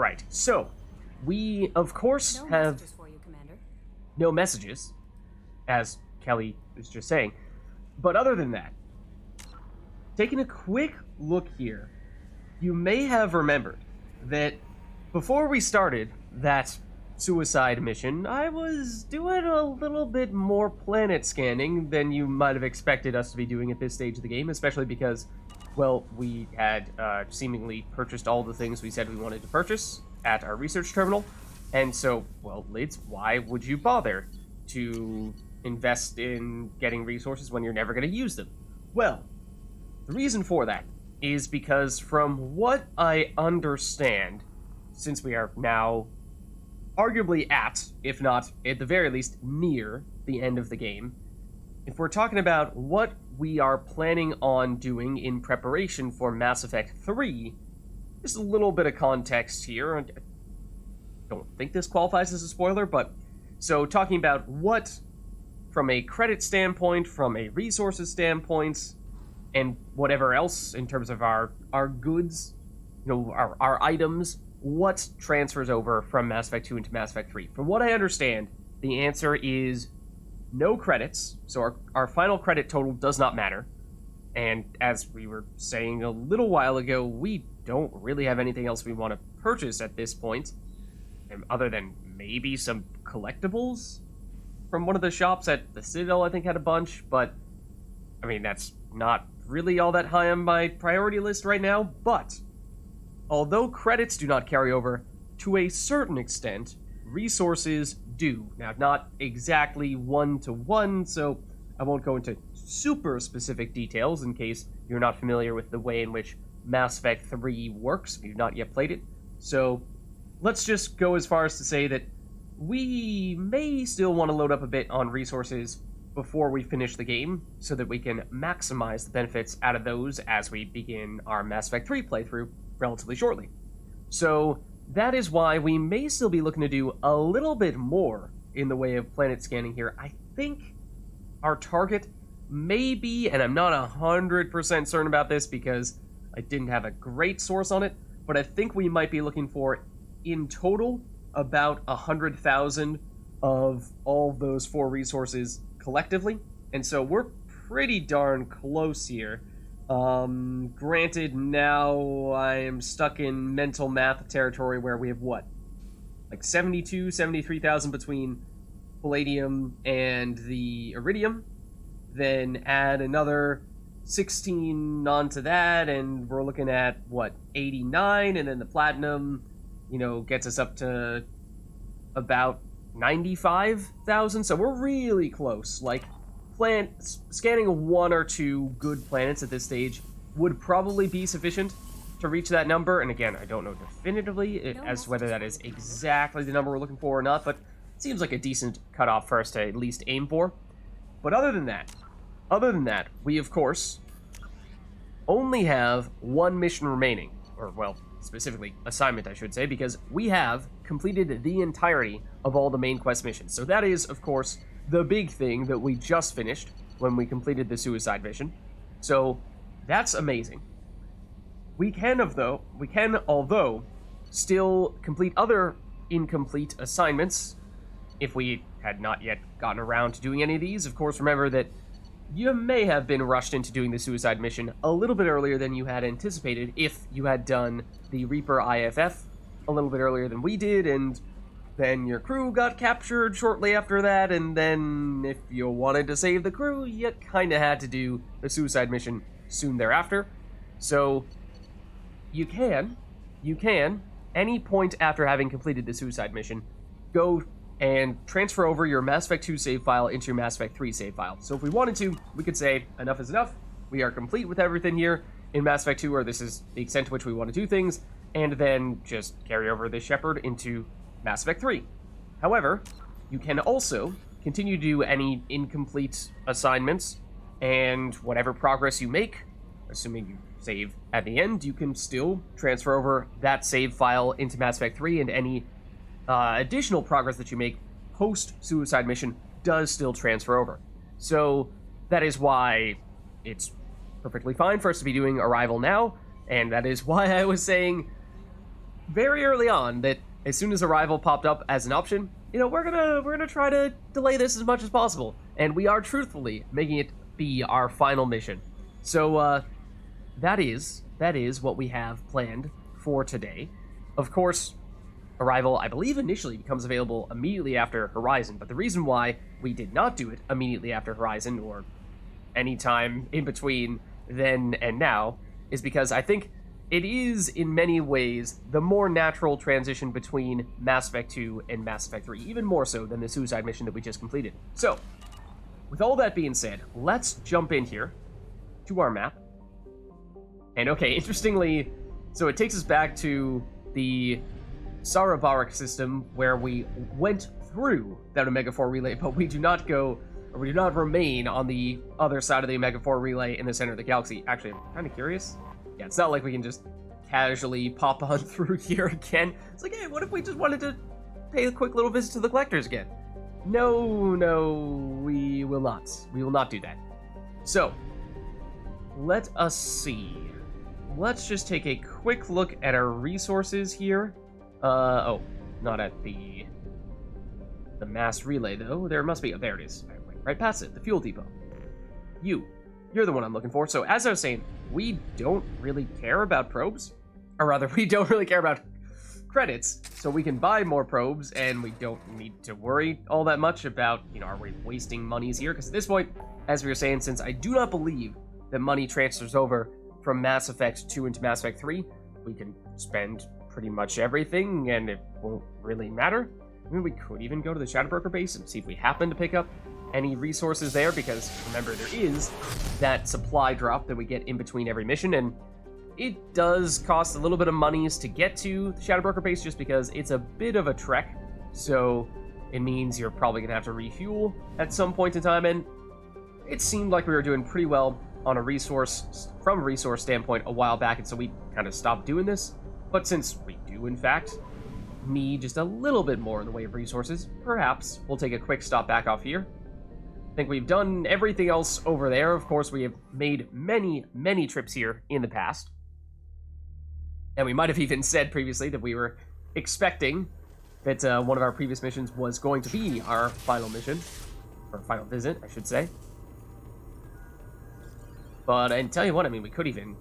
Right, so we, of course, No have messages for you, Commander. no messages, as Kelly was just saying. But other than that, taking a quick look here, you may have remembered that before we started that suicide mission, I was doing a little bit more planet scanning than you might have expected us to be doing at this stage of the game, especially because, well, we had seemingly purchased all the things we said we wanted to purchase at our research terminal. And so, well, Lids, why would you bother to invest in getting resources when you're never going to use them? Well, the reason for that is because from what I understand, since we are now arguably at, if not at the very least near, the end of the game, if we're talking about what we are planning on doing in preparation for Mass Effect 3, just a little bit of context here. I don't think this qualifies as a spoiler, but so talking about what, from a credit standpoint, from a resources standpoint, and whatever else in terms of our goods, our items, what transfers over from Mass Effect 2 into Mass Effect 3. From what I understand, the answer is no credits, so our final credit total does not matter. And as we were saying a little while ago, we don't really have anything else we want to purchase at this point, other than maybe some collectibles from one of the shops at the Citadel. I think had a bunch, but I mean, that's not really all that high on my priority list right now. But although credits do not carry over, to a certain extent, resources do. Now, not exactly one-to-one, so I won't go into super specific details in case you're not familiar with the way in which Mass Effect 3 works if you've not yet played it. So let's just go as far as to say that we may still want to load up a bit on resources before we finish the game, so that we can maximize the benefits out of those as we begin our Mass Effect 3 playthrough relatively shortly. So that is why we may still be looking to do a little bit more in the way of planet scanning here. I think our target may be, and I'm not 100% certain about this because I didn't have a great source on it, but I think we might be looking for, in total, about 100,000 of all those 4 resources collectively. And so we're pretty darn close here. Granted, now I am stuck in mental math territory where we have what? Like 73,000 between Palladium and the Iridium. Then add another 16 onto that, and we're looking at, what, 89? And then the Platinum, gets us up to about 95,000. So we're really close. Like, scanning 1 or 2 good planets at this stage would probably be sufficient to reach that number. And again, I don't know definitively as to whether that is exactly the number we're looking for or not, but it seems like a decent cutoff for us to at least aim for. But other than that, we of course only have 1 mission remaining, or well, specifically assignment I should say, because we have completed the entirety of all the main quest missions. So that is, of course, the big thing that we just finished when we completed the suicide mission. So that's amazing. We can, although, still complete other incomplete assignments if we had not yet gotten around to doing any of these. Of course, remember that you may have been rushed into doing the suicide mission a little bit earlier than you had anticipated if you had done the Reaper IFF a little bit earlier than we did, and then your crew got captured shortly after that, and then if you wanted to save the crew, you kind of had to do the suicide mission soon thereafter. So you can, any point after having completed the suicide mission, go and transfer over your Mass Effect 2 save file into your Mass Effect 3 save file. So if we wanted to, we could say, enough is enough, we are complete with everything here in Mass Effect 2, or this is the extent to which we want to do things, and then just carry over the Shepard into Mass Effect 3. However, you can also continue to do any incomplete assignments, and whatever progress you make, assuming you save at the end, you can still transfer over that save file into Mass Effect 3, and any additional progress that you make post-suicide mission does still transfer over. So that is why it's perfectly fine for us to be doing Arrival now, and that is why I was saying very early on that as soon as Arrival popped up as an option, we're gonna try to delay this as much as possible, and we are truthfully making it be our final mission. So that is what we have planned for today. Of course, Arrival, I believe, initially becomes available immediately after Horizon, but the reason why we did not do it immediately after Horizon, or any time in between then and now, is because I think it is, in many ways, the more natural transition between Mass Effect 2 and Mass Effect 3, even more so than the suicide mission that we just completed. So, with all that being said, let's jump in here to our map. And okay, interestingly, so it takes us back to the Sarabarik system where we went through that Omega 4 relay, but we do not remain on the other side of the Omega 4 relay in the center of the galaxy. Actually, I'm kind of curious. Yeah, it's not like we can just casually pop on through here again. It's like, hey, what if we just wanted to pay a quick little visit to the collectors again? No, we will not. We will not do that. So, let us see. Let's just take a quick look at our resources here. Oh, not at the mass relay, though. There must be. Oh, there it is. Right past it, the fuel depot. You're the one I'm looking for. So, as I was saying, we don't really care about probes. Or rather, we don't really care about credits. So we can buy more probes, and we don't need to worry all that much about, are we wasting monies here? Because at this point, as we were saying, since I do not believe that money transfers over from Mass Effect 2 into Mass Effect 3, we can spend pretty much everything, and it won't really matter. I mean, we could even go to the Shadow Broker base and see if we happen to pick up any resources there, because remember, there is that supply drop that we get in between every mission, and it does cost a little bit of monies to get to the Shadow Broker base just because it's a bit of a trek, so it means you're probably going to have to refuel at some point in time, and it seemed like we were doing pretty well on a resource standpoint a while back, and so we kind of stopped doing this. But since we do, in fact, need just a little bit more in the way of resources, perhaps we'll take a quick stop back off here. I think we've done everything else over there. Of course, we have made many trips here in the past. And we might have even said previously that we were expecting that one of our previous missions was going to be our final mission, or final visit, I should say. But, and tell you what, I mean, we could even...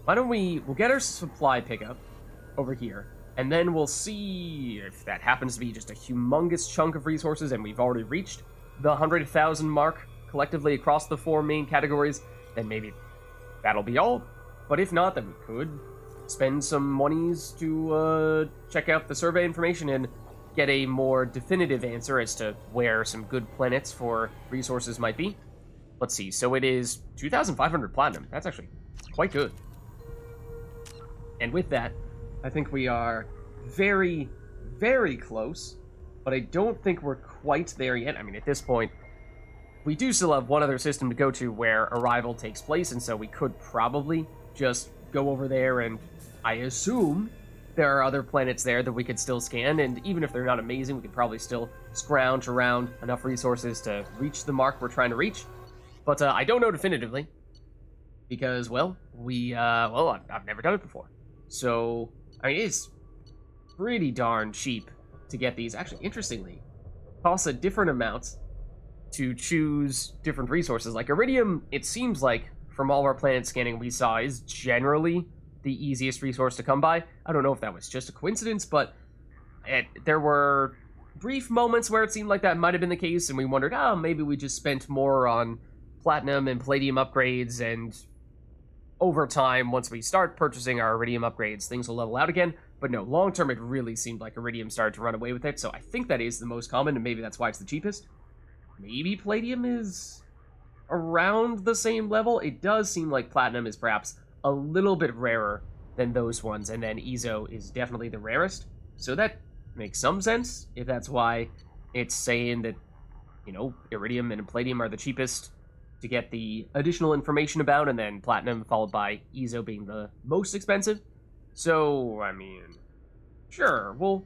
Why don't we'll get our supply pickup over here, and then we'll see if that happens to be just a humongous chunk of resources, and we've already reached the 100,000 mark collectively across the 4 main categories, then maybe that'll be all. But if not, then we could spend some monies to check out the survey information and get a more definitive answer as to where some good planets for resources might be. Let's see, so it is 2,500 platinum. That's actually quite good. And with that, I think we are very, very close, but I don't think we're quite there yet. I mean, at this point, we do still have one other system to go to where Arrival takes place, and so we could probably just go over there, and I assume there are other planets there that we could still scan, and even if they're not amazing, we could probably still scrounge around enough resources to reach the mark we're trying to reach. But I don't know definitively, because, well, I've never done it before. So, I mean, it's pretty darn cheap to get these. Actually, interestingly, costs a different amount to choose different resources. Like Iridium, it seems like, from all of our planet scanning we saw, is generally the easiest resource to come by. I don't know if that was just a coincidence, but there were brief moments where it seemed like that might have been the case, and we wondered, maybe we just spent more on platinum and palladium upgrades, and over time, once we start purchasing our iridium upgrades, things will level out again. But no, long term, it really seemed like iridium started to run away with it, so I think that is the most common, and maybe that's why it's the cheapest. Maybe palladium is around the same level. It does seem like platinum is perhaps a little bit rarer than those ones, and then Ezo is definitely the rarest. So that makes some sense, if that's why it's saying that, iridium and palladium are the cheapest to get the additional information about, and then platinum followed by Ezo being the most expensive. So, I mean, sure, we'll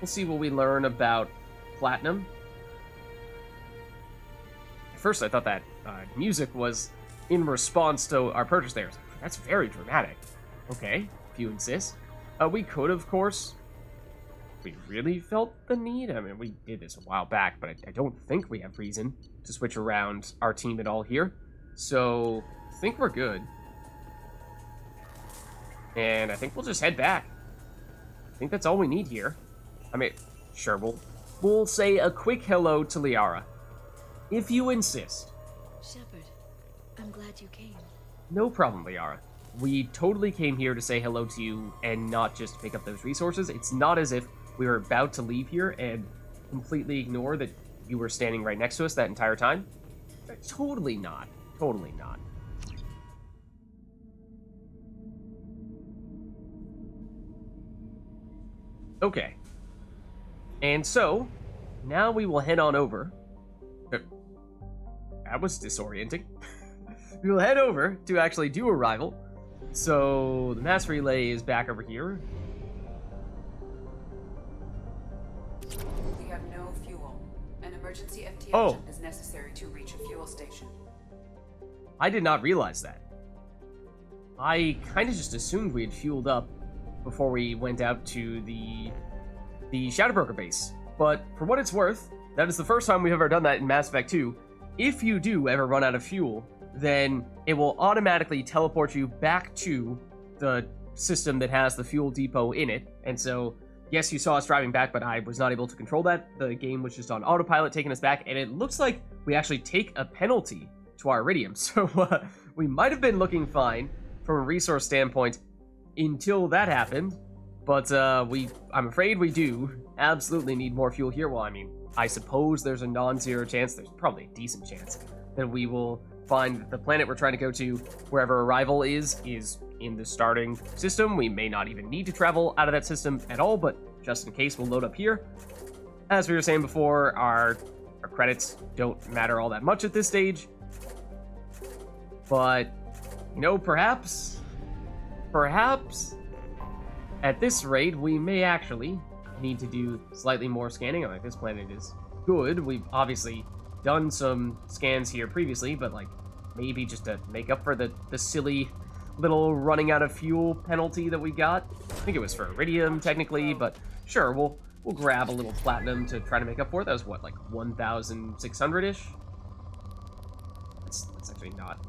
see what we learn about platinum. At first I thought that music was in response to our purchase there. That's very dramatic. Okay, if you insist. We could, of course. We really felt the need. I mean, we did this a while back, but I don't think we have reason to switch around our team at all here. So, I think we're good. And I think we'll just head back. I think that's all we need here. I mean, sure, we'll say a quick hello to Liara, if you insist. Shepard, I'm glad you came. No problem, Liara. We totally came here to say hello to you and not just to pick up those resources. It's not as if we were about to leave here and completely ignore that you were standing right next to us that entire time. Totally not. Totally not. Okay. And so, now we will head on over. That was disorienting. We will head over to actually do a rival. So, the mass relay is back over here. We have no fuel. An emergency FTL jump is necessary to reach a fuel station. I did not realize that. I kind of just assumed we had fueled up before we went out to the Shadow Broker base. But for what it's worth, that is the first time we've ever done that in Mass Effect 2. If you do ever run out of fuel, then it will automatically teleport you back to the system that has the fuel depot in it. And so, yes, you saw us driving back, but I was not able to control that. The game was just on autopilot taking us back, and it looks like we actually take a penalty to our iridium. So we might have been looking fine from a resource standpoint until that happened. But I'm afraid we do absolutely need more fuel here. Well, I mean, I suppose there's a non-zero chance, there's probably a decent chance, that we will find the planet we're trying to go to, wherever Arrival is in the starting system. We may not even need to travel out of that system at all, but just in case, we'll load up here. As we were saying before, our credits don't matter all that much at this stage. But, you know, perhaps, at this rate, we may actually need to do slightly more scanning. Like, this planet is good. We've obviously done some scans here previously, but, like, maybe just to make up for the silly little running out of fuel penalty that we got. I think it was for iridium, technically, but sure, we'll grab a little platinum to try to make up for it. That was, what, like 1,600-ish? That's actually not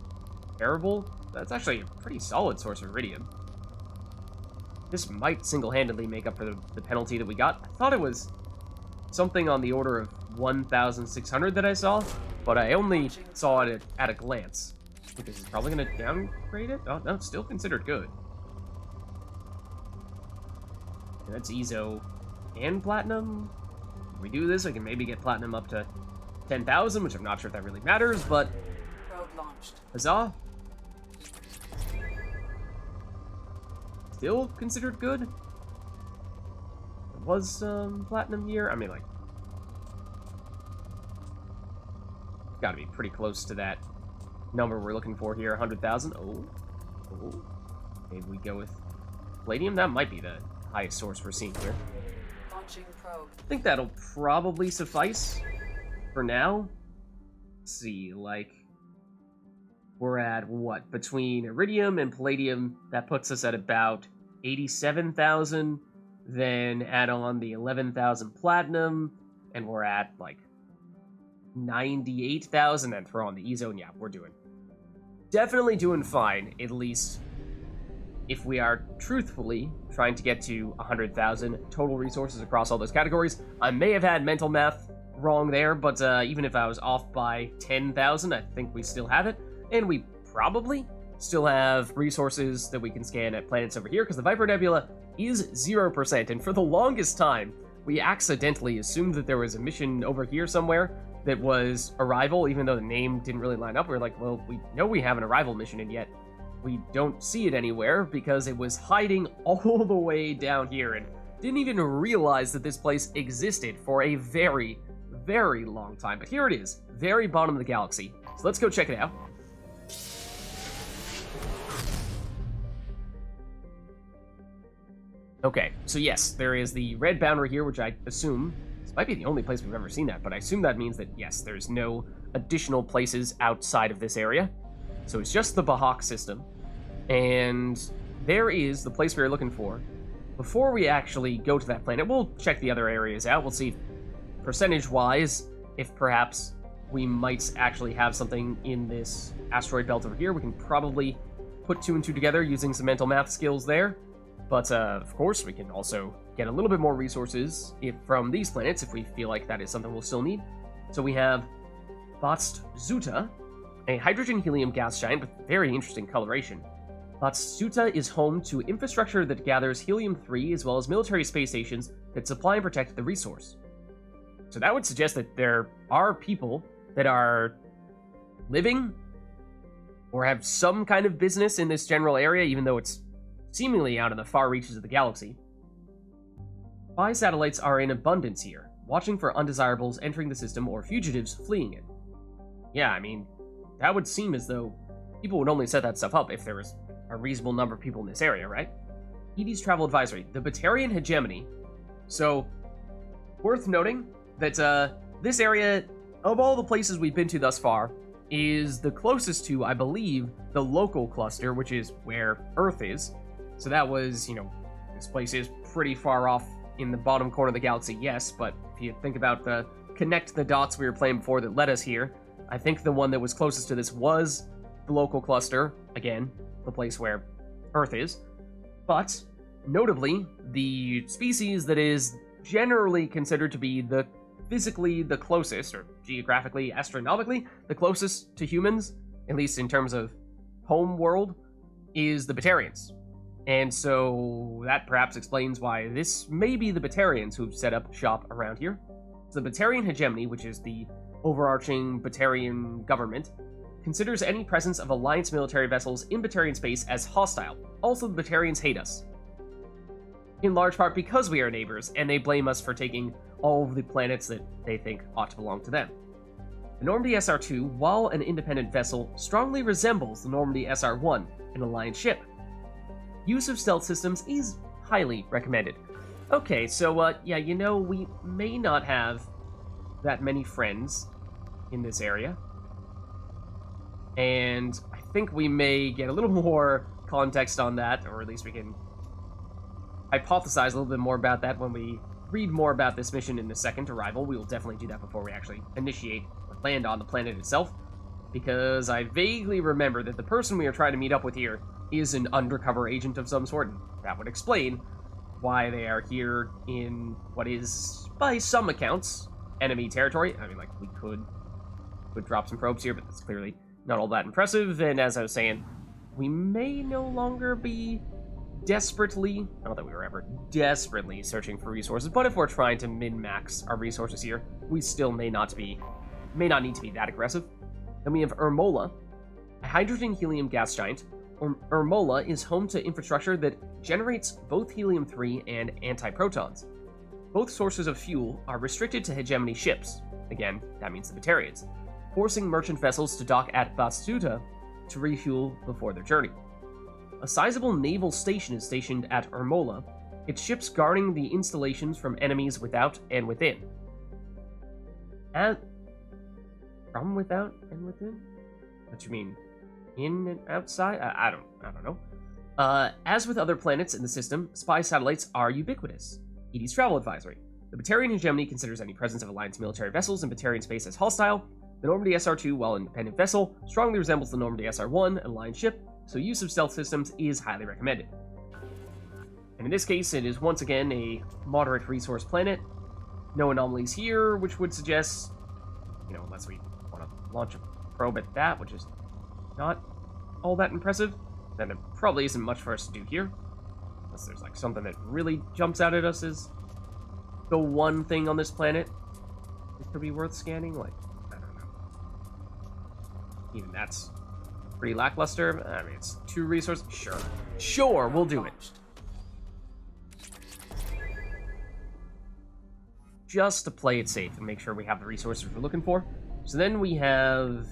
terrible. That's actually a pretty solid source of iridium. This might single-handedly make up for the penalty that we got. I thought it was something on the order of 1,600 that I saw, but I only saw it at a glance. Because it's probably going to downgrade it? Oh, no, it's still considered good. And that's EZO and platinum. If we do this, I can maybe get platinum up to 10,000, which I'm not sure if that really matters, but... Probe launched. Huzzah! Still considered good? There was some platinum here. I mean, like... Gotta be pretty close to that number we're looking for here, 100,000. Oh. Maybe we go with palladium. That might be the highest source we're seeing here. Launching probe. I think that'll probably suffice for now. Let's see, like, we're at what? Between iridium and palladium, that puts us at about 87,000. Then add on the 11,000 platinum, and we're at like 98,000. And throw on the E-zone. Yeah, we're definitely doing fine, at least if we are truthfully trying to get to 100,000 total resources across all those categories. I may have had mental math wrong there, but even if I was off by 10,000, I think we still have it. And we probably still have resources that we can scan at planets over here, because the Viper Nebula is 0%, and for the longest time, we accidentally assumed that there was a mission over here somewhere that was Arrival, even though the name didn't really line up. We were like, well, we know we have an Arrival mission, and yet we don't see it anywhere because it was hiding all the way down here, and didn't even realize that this place existed for a very, very long time. But here it is, very bottom of the galaxy. So let's go check it out. Okay, so yes, there is the red boundary here, which I assume, this might be the only place we've ever seen that, but I assume that means that, yes, there's no additional places outside of this area. So it's just the Bahak system. And there is the place we are looking for, before we actually go to that planet, we'll check the other areas out. We'll see percentage-wise if perhaps we might actually have something in this asteroid belt over here. We can probably put 2 and 2 together using some mental math skills there. But, of course, we can also get a little bit more resources from these planets if we feel like that is something we'll still need. So we have Zuta, a hydrogen-helium gas giant with very interesting coloration. Zuta is home to infrastructure that gathers helium-3 as well as military space stations that supply and protect the resource. So that would suggest that there are people that are living or have some kind of business in this general area, even though it's seemingly out in the far reaches of the galaxy. Spy satellites are in abundance here, watching for undesirables entering the system or fugitives fleeing it. Yeah, I mean, that would seem as though people would only set that stuff up if there was a reasonable number of people in this area, right? ED's travel advisory, the Batarian hegemony. So, worth noting that this area, of all the places we've been to thus far, is the closest to, I believe, the local cluster, which is where Earth is. So that was, this place is pretty far off in the bottom corner of the galaxy, yes, but if you think about the connect the dots we were playing before that led us here, I think the one that was closest to this was the local cluster, again, the place where Earth is. But, notably, the species that is generally considered to be the physically the closest, or geographically, astronomically, the closest to humans, at least in terms of home world, is the Batarians. And so that perhaps explains why this may be the Batarians who've set up shop around here. So the Batarian hegemony, which is the overarching Batarian government, considers any presence of Alliance military vessels in Batarian space as hostile. Also, the Batarians hate us. In large part because we are neighbors, and they blame us for taking all of the planets that they think ought to belong to them. The Normandy SR-2, while an independent vessel, strongly resembles the Normandy SR-1, an Alliance ship. Use of stealth systems is highly recommended. Okay, so, yeah, we may not have that many friends in this area. And I think we may get a little more context on that, or at least we can hypothesize a little bit more about that when we read more about this mission in the second arrival. We will definitely do that before we actually initiate or land on the planet itself, because I vaguely remember that the person we are trying to meet up with here is an undercover agent of some sort, and that would explain why they are here in what is, by some accounts, enemy territory. I mean, like, we could drop some probes here, but that's clearly not all that impressive, and as I was saying, we may no longer be desperately, not that we were ever desperately searching for resources, but if we're trying to min-max our resources here, we still may not need to be that aggressive. Then we have Ermola, a hydrogen-helium gas giant. Ermola is home to infrastructure that generates both helium-3 and antiprotons. Both sources of fuel are restricted to hegemony ships. Again, that means the Batarians, forcing merchant vessels to dock at Zuta to refuel before their journey. A sizable naval station is stationed at Ermola, its ships guarding the installations from enemies without and within. From without and within? What you mean? In and outside? I don't know. As with other planets in the system, spy satellites are ubiquitous. ED's travel advisory. The Batarian hegemony considers any presence of Alliance military vessels in Batarian space as hostile. The Normandy SR-2, while an independent vessel, strongly resembles the Normandy SR-1, an Alliance ship, so use of stealth systems is highly recommended. And in this case, it is once again a moderate resource planet. No anomalies here, which would suggest, unless we want to launch a probe at that, which is not all that impressive, then there probably isn't much for us to do here. Unless there's, like, something that really jumps out at us as the one thing on this planet that could be worth scanning. Like, I don't know. Even that's pretty lackluster. I mean, it's 2 resources. Sure, we'll do it. Just to play it safe and make sure we have the resources we're looking for. So then we have...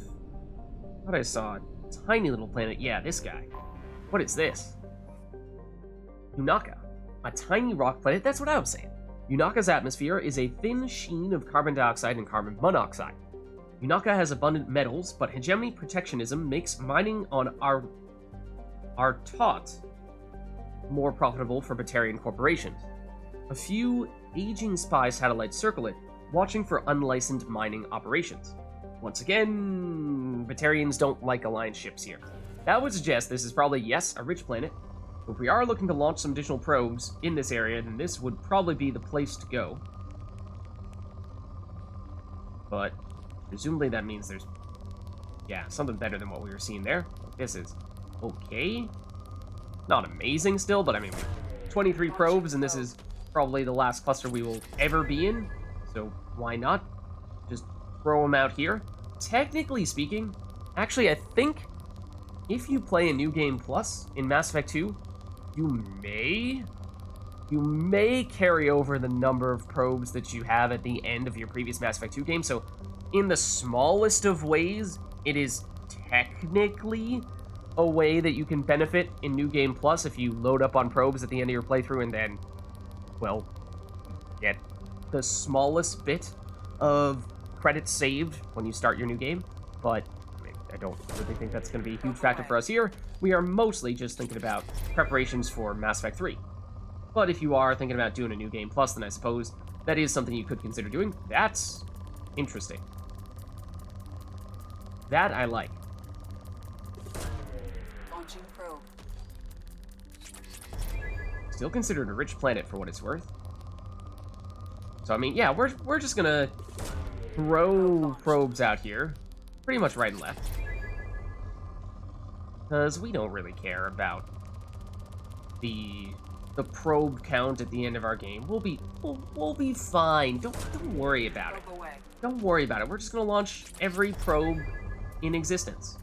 I thought I saw a tiny little planet. Yeah, this guy. What is this? Unaka. A tiny rock planet. That's what I was saying. Unaka's atmosphere is a thin sheen of carbon dioxide and carbon monoxide. Unaka has abundant metals, but hegemony protectionism makes mining on our taught more profitable for Batarian corporations. A few aging spy satellites circle it, watching for unlicensed mining operations. Once again, Batarians don't like Alliance ships here. That would suggest this is probably, yes, a rich planet. But if we are looking to launch some additional probes in this area, then this would probably be the place to go. But presumably that means there's, yeah, something better than what we were seeing there. This is okay. Not amazing still, but I mean, 23 probes, and this is probably the last cluster we will ever be in. So why not just throw them out here? Technically speaking, actually, I think if you play a New Game Plus in Mass Effect 2, you may carry over the number of probes that you have at the end of your previous Mass Effect 2 game. So in the smallest of ways, it is technically a way that you can benefit in New Game Plus if you load up on probes at the end of your playthrough and then, well, get the smallest bit of credits saved when you start your new game. But I mean, I don't really think that's going to be a huge factor for us here. We are mostly just thinking about preparations for Mass Effect 3. But if you are thinking about doing a New Game Plus, then I suppose that is something you could consider doing. That's interesting. That I like. Launching probe. Still considered a rich planet for what it's worth. So I mean, yeah, we're just gonna throw probes out here, pretty much right and left, because we don't really care about the probe count at the end of our game. We'll be fine. Don't worry about it. Don't worry about it. We're just gonna launch every probe in existence,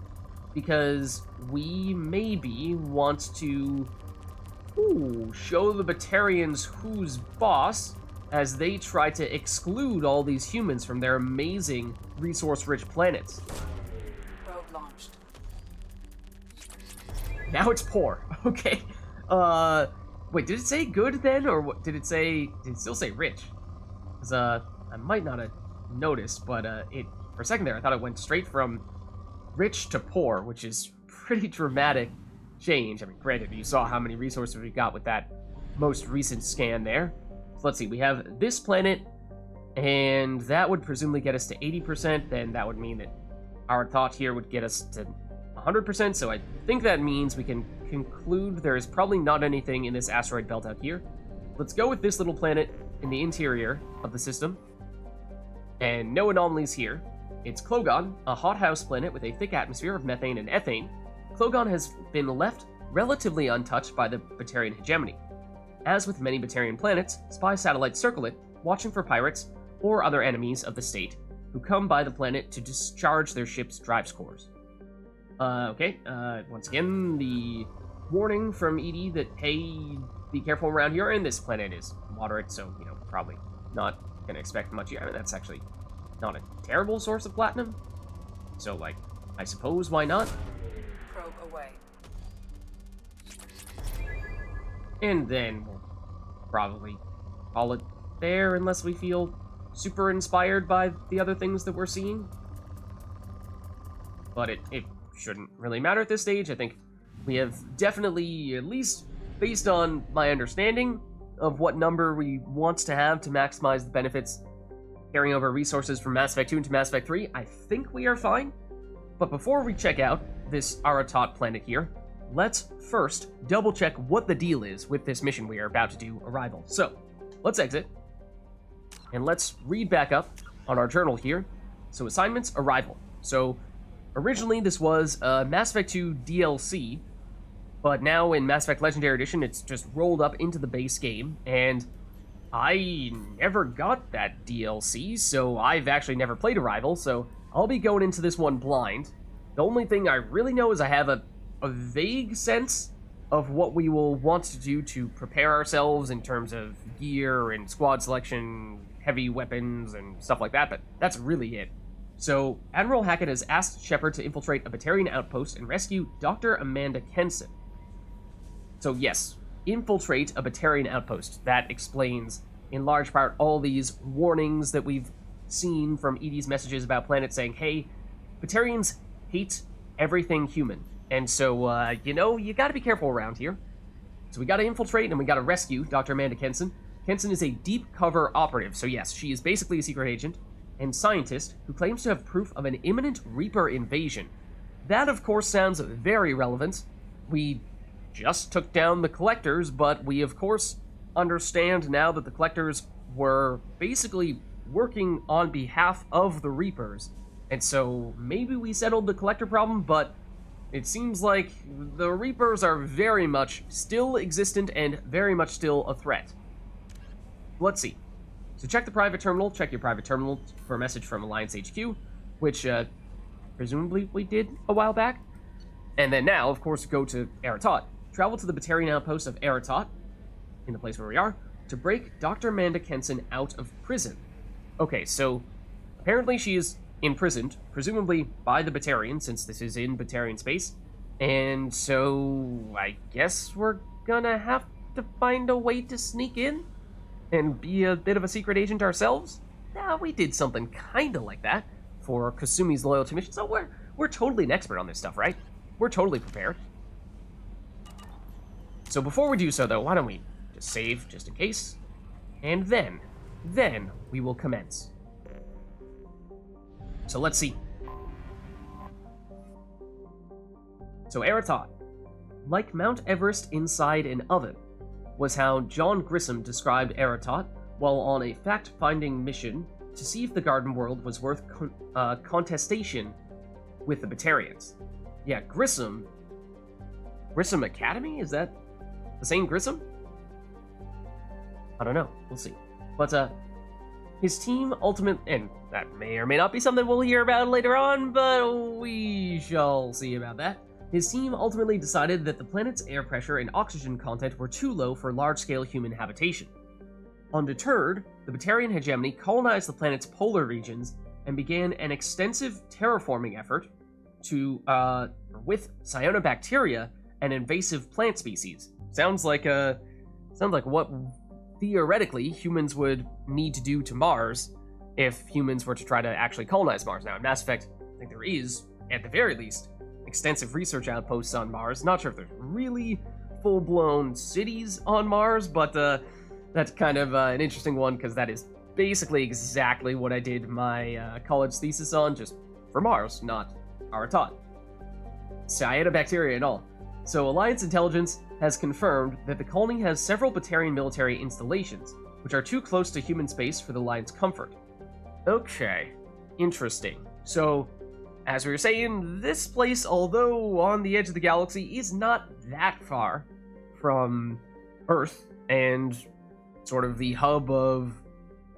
because we maybe want to show the Batarians who's boss as they try to exclude all these humans from their amazing resource-rich planets. Probe launched. Now it's poor. Okay. Wait, did it say good then, or what? Did it still say rich? Because I might not have noticed, but it for a second there I thought it went straight from rich to poor, which is pretty dramatic change. I mean, granted, you saw how many resources we got with that most recent scan there. So let's see, we have this planet, and that would presumably get us to 80%, then that would mean that our thought here would get us to 100%, so I think that means we can conclude there is probably not anything in this asteroid belt out here. Let's go with this little planet in the interior of the system, and no anomalies here. It's Klogon, a hothouse planet with a thick atmosphere of methane and ethane. Klogon has been left relatively untouched by the Batarian hegemony. As with many Batarian planets, spy satellites circle it, watching for pirates or other enemies of the state who come by the planet to discharge their ship's drive cores. Once again, the warning from EDI that, hey, be careful around here, and this planet is moderate, so, you know, probably not gonna expect much here. I mean, that's actually not a terrible source of platinum, so, like, I suppose why not? Probe away. And then we'll probably call it there unless we feel super inspired by the other things that we're seeing. But it shouldn't really matter at this stage. I think we have definitely, at least based on my understanding of what number we want to have to maximize the benefits carrying over resources from Mass Effect 2 into Mass Effect 3, I think we are fine. But before we check out this Aratot planet here, let's first double check what the deal is with this mission we are about to do, Arrival. So, let's exit, and let's read back up on our journal here. So, assignments, Arrival. So, originally this was Mass Effect 2 DLC, but now in Mass Effect Legendary Edition, it's just rolled up into the base game, and I never got that DLC, so I've actually never played Arrival, so I'll be going into this one blind. The only thing I really know is I have a vague sense of what we will want to do to prepare ourselves in terms of gear and squad selection, heavy weapons, and stuff like that, but that's really it. So, Admiral Hackett has asked Shepard to infiltrate a Batarian outpost and rescue Dr. Amanda Kenson. So yes, infiltrate a Batarian outpost. That explains, in large part, all these warnings that we've seen from EDI's messages about planets saying, hey, Batarians hate everything human. And so, you know, you gotta be careful around here. So we gotta infiltrate and we gotta rescue Dr. Amanda Kenson. Kenson is a deep cover operative, so yes, she is basically a secret agent and scientist who claims to have proof of an imminent Reaper invasion. That, of course, sounds very relevant. We just took down the Collectors, but we, of course, understand now that the Collectors were basically working on behalf of the Reapers. And so maybe we settled the Collector problem, but it seems like the Reapers are very much still existent and very much still a threat. Let's see. So check the private terminal, check your private terminal for a message from Alliance HQ, which presumably we did a while back. And then now, of course, go to Aratot. Travel to the Batarian outpost of Aratot, in the place where we are, to break Dr. Amanda Kenson out of prison. Okay, so apparently she is imprisoned, presumably by the Batarian, since this is in Batarian space. And so I guess we're gonna have to find a way to sneak in and be a bit of a secret agent ourselves. Yeah, we did something kinda like that for Kasumi's loyalty mission, so we're totally an expert on this stuff, right? We're totally prepared. So before we do so, though, why don't we just save, just in case, and then we will commence. So let's see. So Aratot, like Mount Everest inside an oven, was how John Grissom described Aratot while on a fact-finding mission to see if the Garden World was worth contestation with the Batarians. Yeah, Grissom Academy? Is that the same Grissom? I don't know. We'll see. But, his team and that may or may not be something we'll hear about later on, but we shall see about that. His team ultimately decided that the planet's air pressure and oxygen content were too low for large-scale human habitation. Undeterred, the Batarian hegemony colonized the planet's polar regions and began an extensive terraforming effort with cyanobacteria and invasive plant species. Sounds like what theoretically humans would need to do to Mars if humans were to try to actually colonize Mars. Now, in Mass Effect, I think there is, at the very least, extensive research outposts on Mars. Not sure if there's really full-blown cities on Mars, but that's kind of an interesting one, because that is basically exactly what I did my college thesis on, just for Mars, not Aratot. Cyanobacteria and all. So Alliance Intelligence has confirmed that the colony has several Batarian military installations, which are too close to human space for the Alliance comfort. Okay, interesting. So, as we were saying, this place, although on the edge of the galaxy, is not that far from Earth and sort of the hub of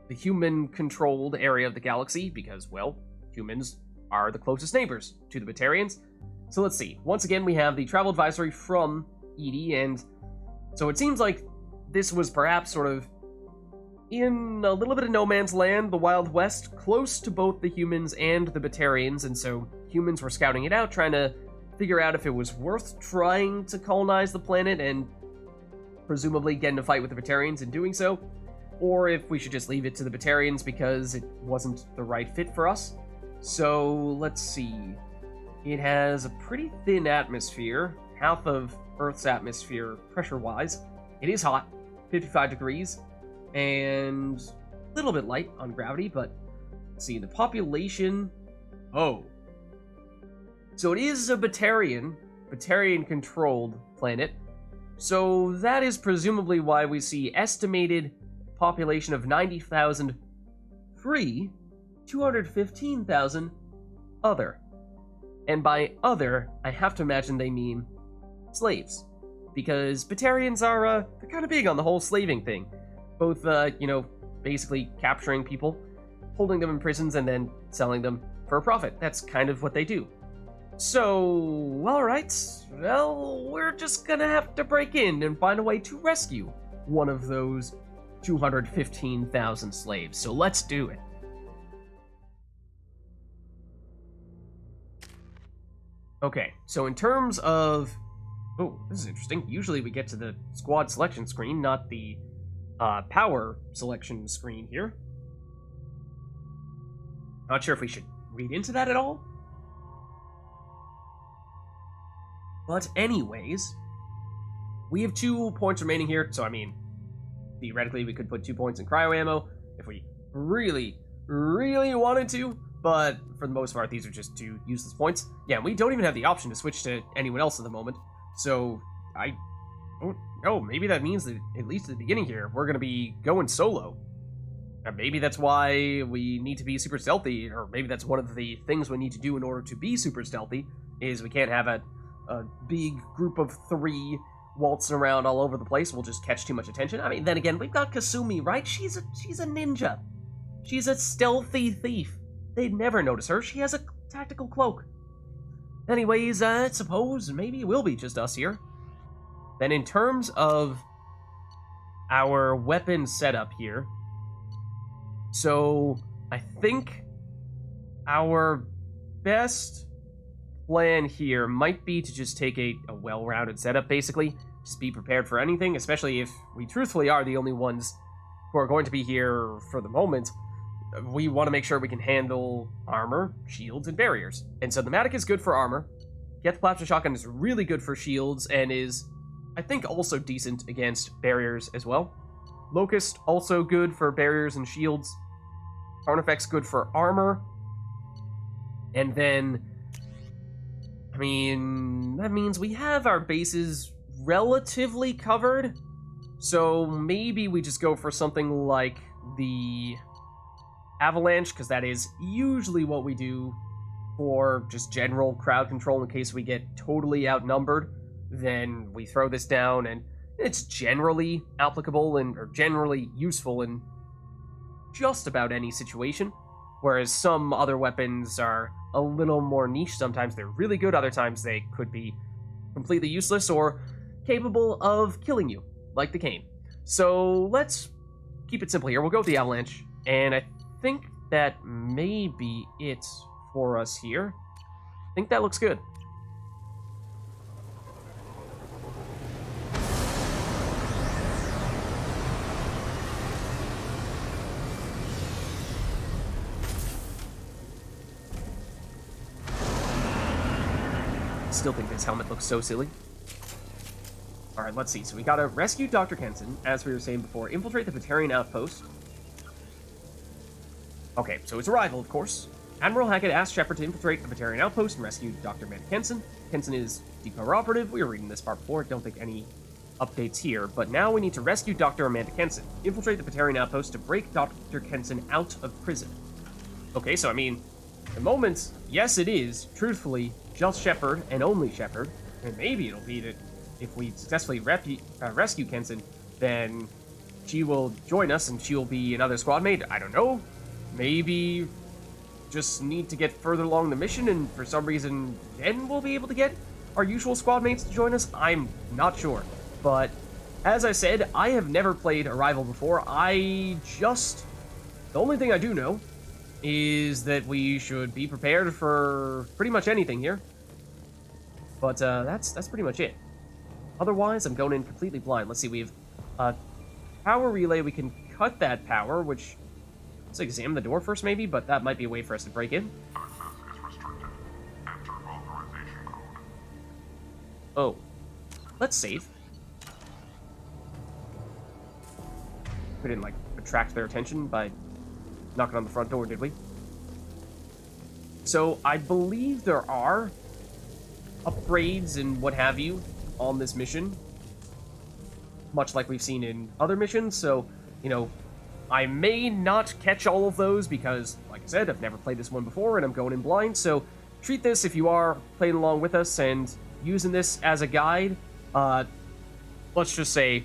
the human-controlled area of the galaxy, because, well, humans are the closest neighbors to the Batarians. So let's see. Once again, we have the travel advisory from Edie, and so it seems like this was perhaps sort of in a little bit of no man's land, the Wild West, close to both the humans and the Batarians, and so humans were scouting it out, trying to figure out if it was worth trying to colonize the planet and presumably get in a fight with the Batarians in doing so, or if we should just leave it to the Batarians because it wasn't the right fit for us. So, let's see. It has a pretty thin atmosphere, half of Earth's atmosphere pressure-wise. It is hot, 55 degrees, and a little bit light on gravity, but let's see, the population... Oh. So it is a Batarian-controlled planet, so that is presumably why we see estimated population of 90,000 free, 215,000 other. And by other, I have to imagine they mean slaves. Because Batarians are, they're kind of big on the whole slaving thing. Both, basically capturing people, holding them in prisons, and then selling them for a profit. That's kind of what they do. So, alright, well, we're just gonna have to break in and find a way to rescue one of those 215,000 slaves. So let's do it. Okay, so in terms of... Oh, this is interesting. Usually we get to the squad selection screen, not the power selection screen here. Not sure if we should read into that at all. But anyways, We have 2 points remaining here, so I mean, theoretically we could put 2 points in cryo ammo if we really, really wanted to, but for the most part, these are just 2 useless points. Yeah, we don't even have the option to switch to anyone else at the moment, so I don't know, maybe that means that, at least at the beginning here, we're going to be going solo. Or maybe that's why we need to be super stealthy, or maybe that's one of the things we need to do in order to be super stealthy, is we can't have a big group of 3 waltzing around all over the place. We'll just catch too much attention. I mean, then again, we've got Kasumi, right? She's a ninja. She's a stealthy thief. They'd never notice her. She has a tactical cloak. Anyways, I suppose maybe it will be just us here. Then in terms of our weapon setup here, so I think our best plan here might be to just take a well-rounded setup, basically. Just be prepared for anything, especially if we truthfully are the only ones who are going to be here for the moment. We want to make sure we can handle armor, shields, and barriers. And so the Matic is good for armor. Get the Plasma Shotgun is really good for shields, and is, I think, also decent against barriers as well. Locust, also good for barriers and shields. Carnifex, good for armor. And then, I mean, that means we have our bases relatively covered. So maybe we just go for something like the Avalanche, because that is usually what we do for just general crowd control in case we get totally outnumbered. Then we throw this down, and it's generally applicable or generally useful in just about any situation. Whereas some other weapons are a little more niche. Sometimes they're really good, other times they could be completely useless or capable of killing you, like the cane. So let's keep it simple here. We'll go with the Avalanche, and I think that may be it for us here. I think that looks good. Still think this helmet looks so silly. Alright, let's see. So we gotta rescue Dr. Kenson, as we were saying before, infiltrate the Batarian outpost. Okay, so it's arrival, of course. Admiral Hackett asked Shepard to infiltrate the Batarian outpost and rescue Dr. Amanda Kenson. Kenson is decooperative. We were reading this part before. Don't think any updates here. But now we need to rescue Dr. Amanda Kenson. Infiltrate the Batarian outpost to break Dr. Kenson out of prison. Okay, so I mean, at the moment, yes it is, truthfully, just Shepard and only Shepard. And maybe it'll be that if we successfully rescue Kenson, then she will join us and she'll be another squad mate. I don't know. Maybe just need to get further along the mission, and for some reason then we'll be able to get our usual squad mates to join us. I'm not sure. But as I said, I have never played Arrival before. The only thing I do know is that we should be prepared for pretty much anything here. But that's pretty much it. Otherwise, I'm going in completely blind. Let's see, we have power relay. We can cut that power, which... Let's examine the door first, maybe, but that might be a way for us to break in. Oh. Let's save. We didn't, attract their attention by knocking on the front door, did we? So, I believe there are upgrades and what have you on this mission. Much like we've seen in other missions, so, you know... I may not catch all of those because, like I said, I've never played this one before and I'm going in blind, so treat this if you are playing along with us and using this as a guide. Let's just say,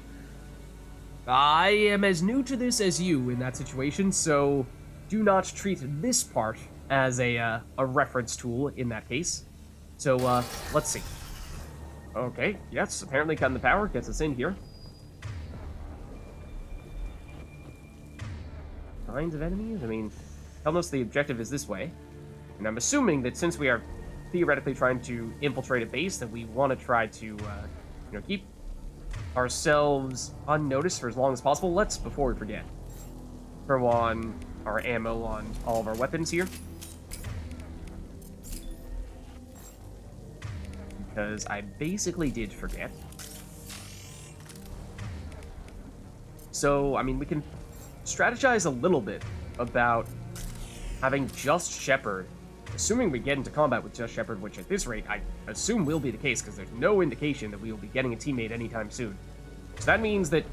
I am as new to this as you in that situation, so do not treat this part as a reference tool in that case. So, let's see. Okay, yes, apparently cutting the power gets us in here. Kinds of enemies? I mean, tell us the objective is this way. And I'm assuming that since we are theoretically trying to infiltrate a base, that we want to try to, keep ourselves unnoticed for as long as possible. Let's, before we forget, throw on our ammo on all of our weapons here. Because I basically did forget. So, I mean, we can strategize a little bit about having just Shepard, assuming we get into combat with just Shepard, which at this rate I assume will be the case because there's no indication that we will be getting a teammate anytime soon. So that means that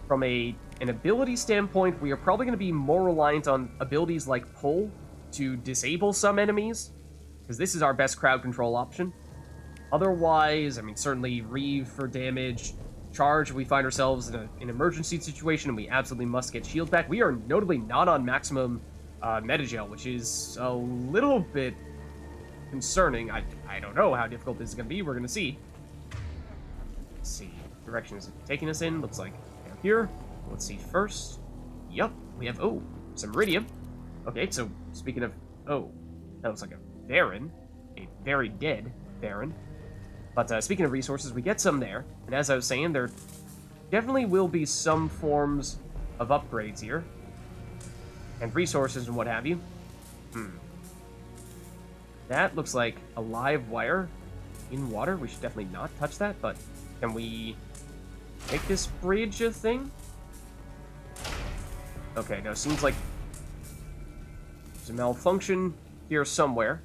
from an ability standpoint, we are probably going to be more reliant on abilities like Pull to disable some enemies, because this is our best crowd control option. Otherwise, I mean, certainly Reeve for damage, Charge if we find ourselves in an emergency situation and we absolutely must get shield back. We are notably not on maximum metagel, which is a little bit concerning. I don't know how difficult this is going to be. We're going to see. Let's see. Direction is it taking us in? Looks like down here. Let's see first. Yup. We have, oh, some Iridium. Okay, so speaking of, oh, that looks like a Baron. A very dead Baron. But speaking of resources, we get some there. And as I was saying, there definitely will be some forms of upgrades here. And resources and what have you. That looks like a live wire in water. We should definitely not touch that, but can we make this bridge a thing? Okay, no, seems like there's a malfunction here somewhere.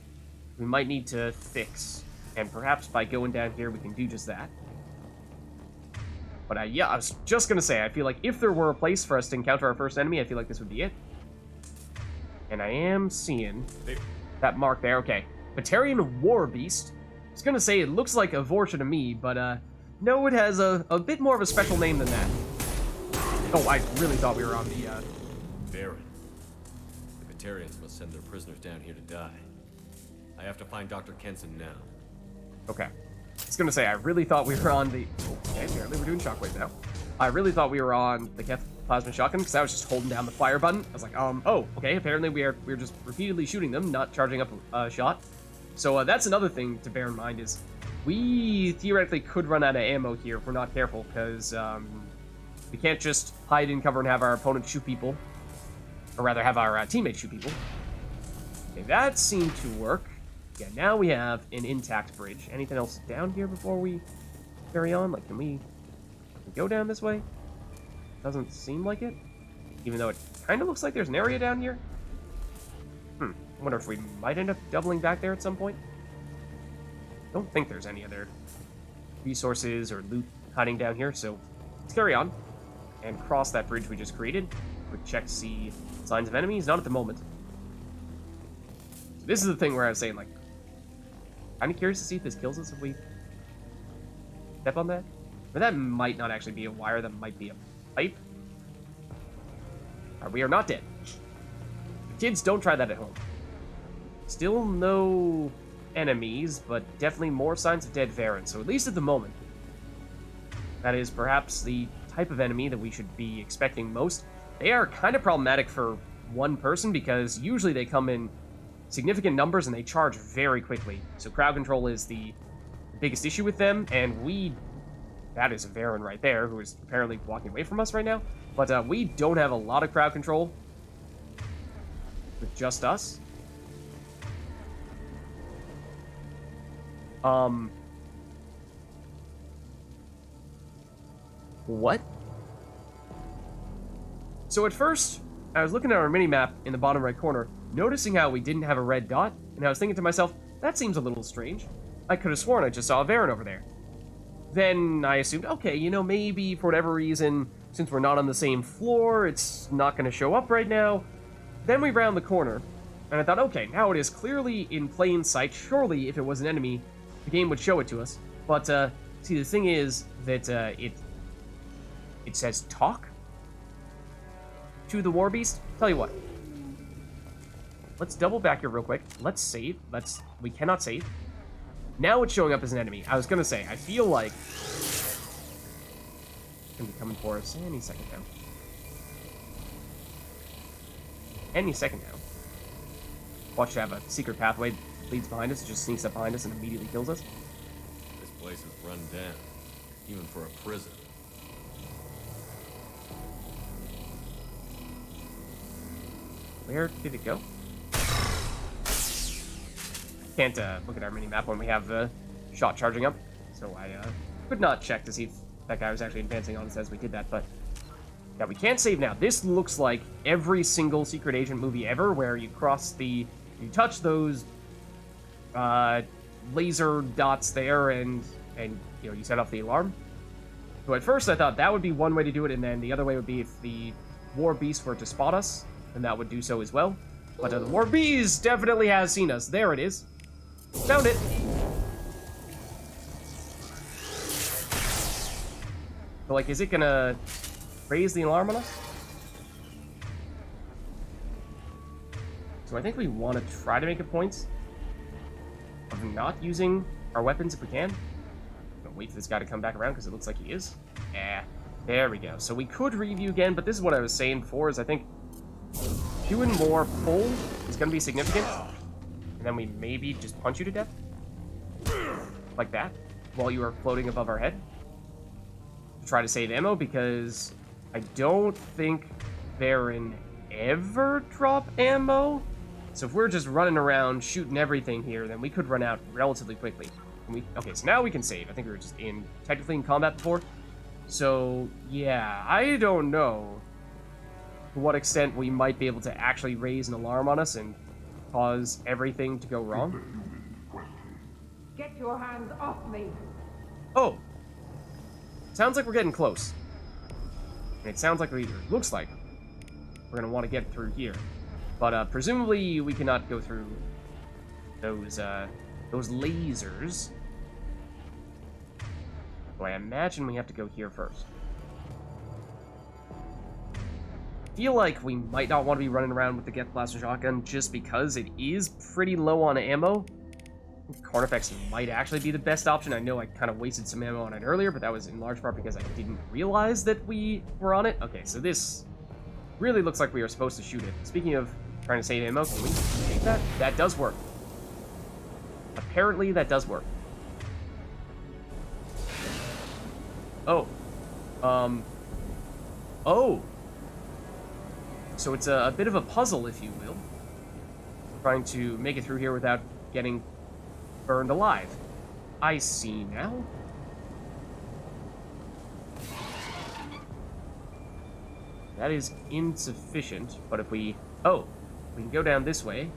We might need to fix. And perhaps by going down here, we can do just that. But yeah, I was just going to say, I feel like if there were a place for us to encounter our first enemy, I feel like this would be it. And I am seeing that mark there. Okay. Batarian War Beast. I was going to say it looks like a Vorcha to me, but no, it has a bit more of a special name than that. Oh, I really thought we were on the... Baron. The Batarians must send their prisoners down here to die. I have to find Dr. Kenson now. Okay. I was going to say, I really thought we were on the... Okay, apparently we're doing shockwave now. I really thought we were on the Keth Plasma Shotgun, because I was just holding down the fire button. I was like, oh, okay, apparently we're just repeatedly shooting them, not charging up a shot. So that's another thing to bear in mind is we theoretically could run out of ammo here if we're not careful, because we can't just hide in cover and have our opponent shoot people. Or rather, have our teammates shoot people. Okay, that seemed to work. Yeah, now we have an intact bridge. Anything else down here before we carry on? Like, can we go down this way? Doesn't seem like it. Even though it kind of looks like there's an area down here. I wonder if we might end up doubling back there at some point. Don't think there's any other resources or loot hiding down here, so let's carry on and cross that bridge we just created. Quick check to see signs of enemies. Not at the moment. So this is the thing where I was saying, like, kind of curious to see if this kills us if we step on that. But that might not actually be a wire. That might be a pipe. We are not dead. Kids, don't try that at home. Still no enemies, but definitely more signs of dead Varen. So at least at the moment, that is perhaps the type of enemy that we should be expecting most. They are kind of problematic for one person because usually they come in significant numbers and they charge very quickly. So crowd control is the biggest issue with them, and that is a Varen right there, who is apparently walking away from us right now. But we don't have a lot of crowd control with just us. What? So at first, I was looking at our mini-map in the bottom right corner, noticing how we didn't have a red dot, and I was thinking to myself, that seems a little strange. I could have sworn I just saw a Varen over there. Then I assumed, okay, you know, maybe for whatever reason, since we're not on the same floor, it's not going to show up right now. Then we round the corner, and I thought, okay, now it is clearly in plain sight. Surely, if it was an enemy, the game would show it to us. But, see, the thing is that it says talk to the War Beast. Tell you what. Let's double back here real quick. Let's save. We cannot save. Now it's showing up as an enemy. I was going to say, I feel like it's going to be coming for us any second now. Any second now. Watch to have a secret pathway that leads behind us. It just sneaks up behind us and immediately kills us. This place is run down, even for a prison. Where did it go? Can't look at our mini-map when we have the shot charging up, so I could not check to see if that guy was actually advancing on us as we did that, but Now, we can't save now. This looks like every single secret agent movie ever, where you touch those laser dots there, and you know, you set off the alarm. So at first I thought that would be one way to do it, and then the other way would be if the war beast were to spot us, and that would do so as well. But the war beast definitely has seen us. There it is. Found it. So, like, is it gonna raise the alarm on us? So I think we want to try to make a point of not using our weapons if we can. But wait for this guy to come back around, because it looks like he is. There we go. So we could review again, but this is what I was saying before, is I think few and more pull is going to be significant. And then we maybe just punch you to death. Like that, while you are floating above our head. To try to save ammo, because I don't think Varen ever drop ammo. So if we're just running around shooting everything here, then we could run out relatively quickly. Okay, so now we can save. I think we were just technically in combat before. So, yeah, I don't know to what extent we might be able to actually raise an alarm on us and cause everything to go wrong. Get your hands off me! Oh! Sounds like we're getting close. And it sounds like looks like we're going to want to get through here. But presumably we cannot go through those lasers. So I imagine we have to go here first. I feel like we might not want to be running around with the Geth Blaster Shotgun just because it is pretty low on ammo. Carnifex might actually be the best option. I know I kind of wasted some ammo on it earlier, but that was in large part because I didn't realize that we were on it. Okay, so this really looks like we are supposed to shoot it. Speaking of trying to save ammo, can we take that? That does work. Apparently that does work. Oh. Oh. So it's a bit of a puzzle, if you will. Trying to make it through here without getting burned alive. I see now. That is insufficient, but if we... Oh, we can go down this way.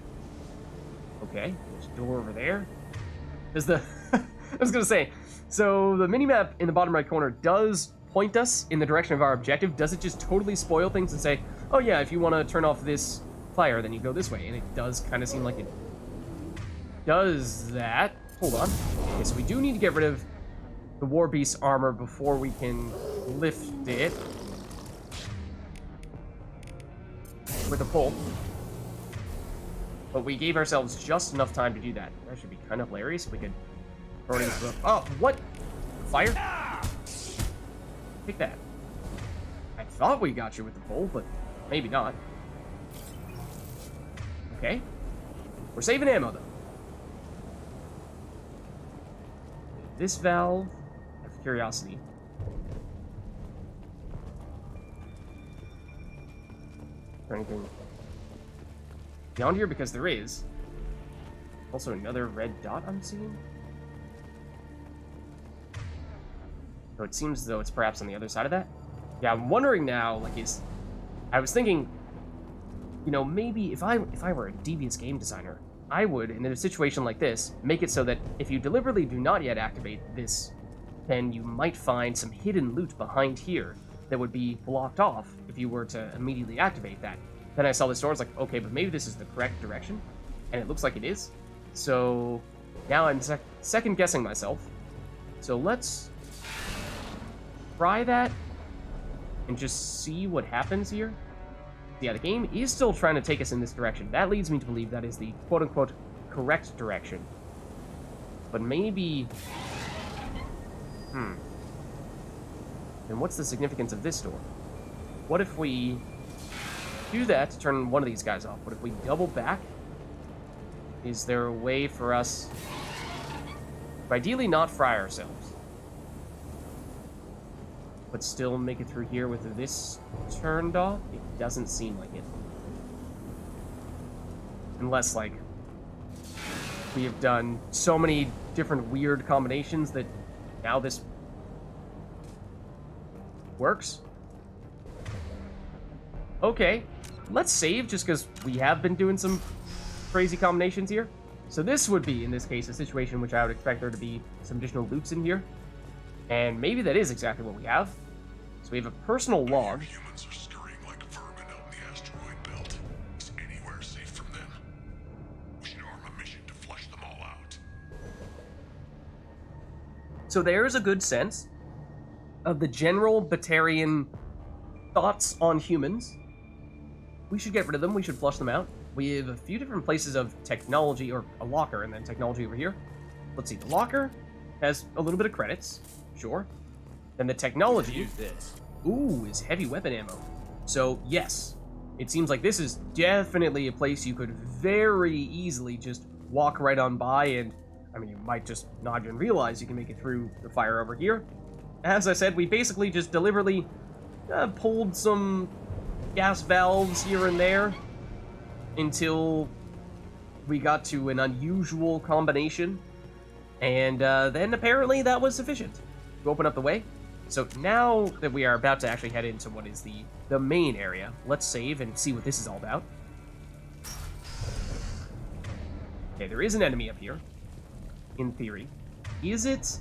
Okay, there's a door over there. There's the... I was gonna say, so the minimap in the bottom right corner does point us in the direction of our objective. Does it just totally spoil things and say, oh yeah, if you want to turn off this fire, then you go this way? And it does kind of seem like it does that. Hold on. Okay, so we do need to get rid of the War Beast armor before we can lift it with a pull. But we gave ourselves just enough time to do that. That should be kind of hilarious if we could burn into the... Oh, what? Fire? Take that. I thought we got you with the pull, but maybe not. Okay. We're saving ammo, though. This valve, out of curiosity. Is there anything beyond here? Because there is. Also another red dot I'm seeing. So it seems as though it's perhaps on the other side of that. Yeah, I'm wondering now, like, I was thinking, you know, maybe if I were a devious game designer, I would, in a situation like this, make it so that if you deliberately do not yet activate this, then you might find some hidden loot behind here that would be blocked off if you were to immediately activate that. Then I saw this door, I was like, okay, but maybe this is the correct direction, and it looks like it is. So now I'm second guessing myself. So let's try that and just see what happens here. Yeah, the game is still trying to take us in this direction. That leads me to believe that is the quote-unquote correct direction. But maybe... Then what's the significance of this door? What if we do that to turn one of these guys off? What if we double back? Is there a way for us to ideally not fry ourselves, but still make it through here with this turned off? It doesn't seem like it. Unless, like, we have done so many different weird combinations that now this works. Okay, let's save just because we have been doing some crazy combinations here. So this would be, in this case, a situation in which I would expect there to be some additional loots in here. And maybe that is exactly what we have. So we have a personal log. Humans are scurrying like vermin out in the asteroid belt. Is anywhere safe from them? We should arm a mission to flush them all out. So there's a good sense of the general Batarian thoughts on humans. We should get rid of them. We should flush them out. We have a few different places of technology, or a locker, and then technology over here. Let's see. The locker has a little bit of credits. Sure. Then the technology, Use this. ooh, is heavy weapon ammo. So, yes, it seems like this is definitely a place you could very easily just walk right on by, and, I mean, you might just not even realize you can make it through the fire over here. As I said, we basically just deliberately pulled some gas valves here and there until we got to an unusual combination, and then apparently that was sufficient to open up the way. So now that we are about to actually head into what is the main area, let's save and see what this is all about. Okay, there is an enemy up here, in theory. Is it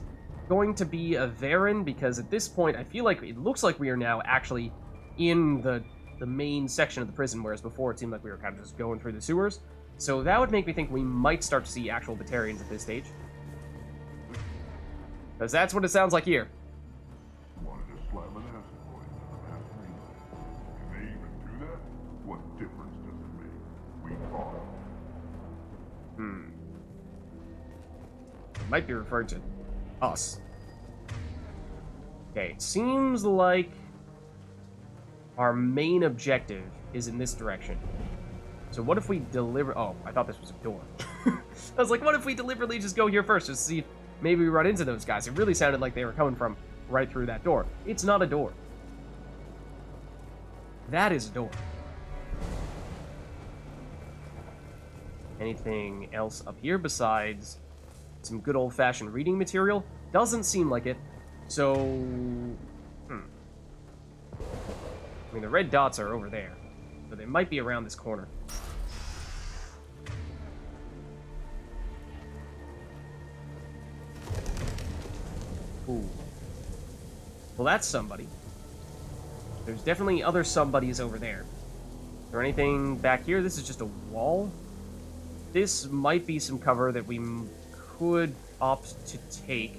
going to be a Varen? Because at this point, I feel like it looks like we are now actually in the main section of the prison, whereas before it seemed like we were kind of just going through the sewers. So that would make me think we might start to see actual Batarians at this stage. Because that's what it sounds like here. Wanted to slam an asteroid in the mass relay. Can they even do that? What difference does it make? We fought. It might be referred to us. Okay, it seems like our main objective is in this direction. So what if we deliver... Oh, I thought this was a door. I was like, what if we deliberately just go here first, just to see if maybe we run into those guys? It really sounded like they were coming from right through that door. It's not a door. That is a door. Anything else up here besides some good old-fashioned reading material? Doesn't seem like it. So... I mean, the red dots are over there, so they might be around this corner. Ooh. Well, that's somebody. There's definitely other somebodies over there. Is there anything back here? This is just a wall. This might be some cover that we could opt to take.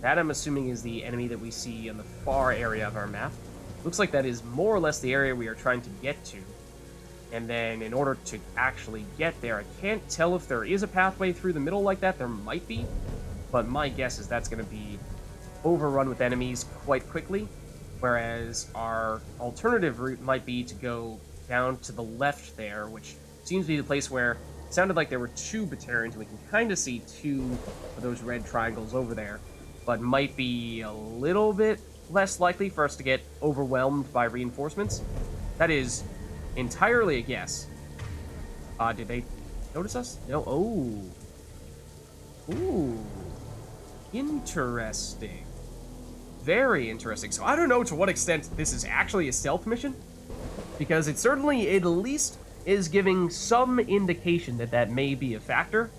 That, I'm assuming, is the enemy that we see on the far area of our map. Looks like that is more or less the area we are trying to get to. And then, in order to actually get there, I can't tell if there is a pathway through the middle like that. There might be. But my guess is that's going to be overrun with enemies quite quickly. Whereas our alternative route might be to go down to the left there, which seems to be the place where it sounded like there were two Batarians. We can kind of see two of those red triangles over there. But might be a little bit less likely for us to get overwhelmed by reinforcements. That is entirely a guess. Did they notice us? No. Oh. Ooh. Interesting. Very interesting. So I don't know to what extent this is actually a stealth mission, because it certainly at least is giving some indication that that may be a factor.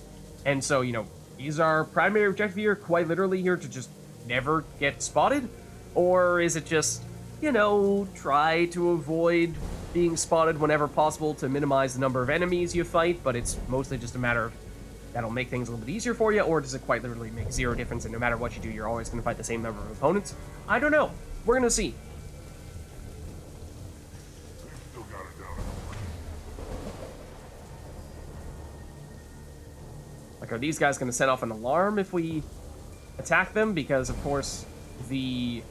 And so, you know, is our primary objective here quite literally here to just never get spotted? Or is it just, you know, try to avoid being spotted whenever possible to minimize the number of enemies you fight, but it's mostly just a matter of that'll make things a little bit easier for you? Or does it quite literally make zero difference, and no matter what you do, you're always going to fight the same number of opponents? I don't know. We're going to see. Still got it down. Like, are these guys going to set off an alarm if we attack them? Because, of course, the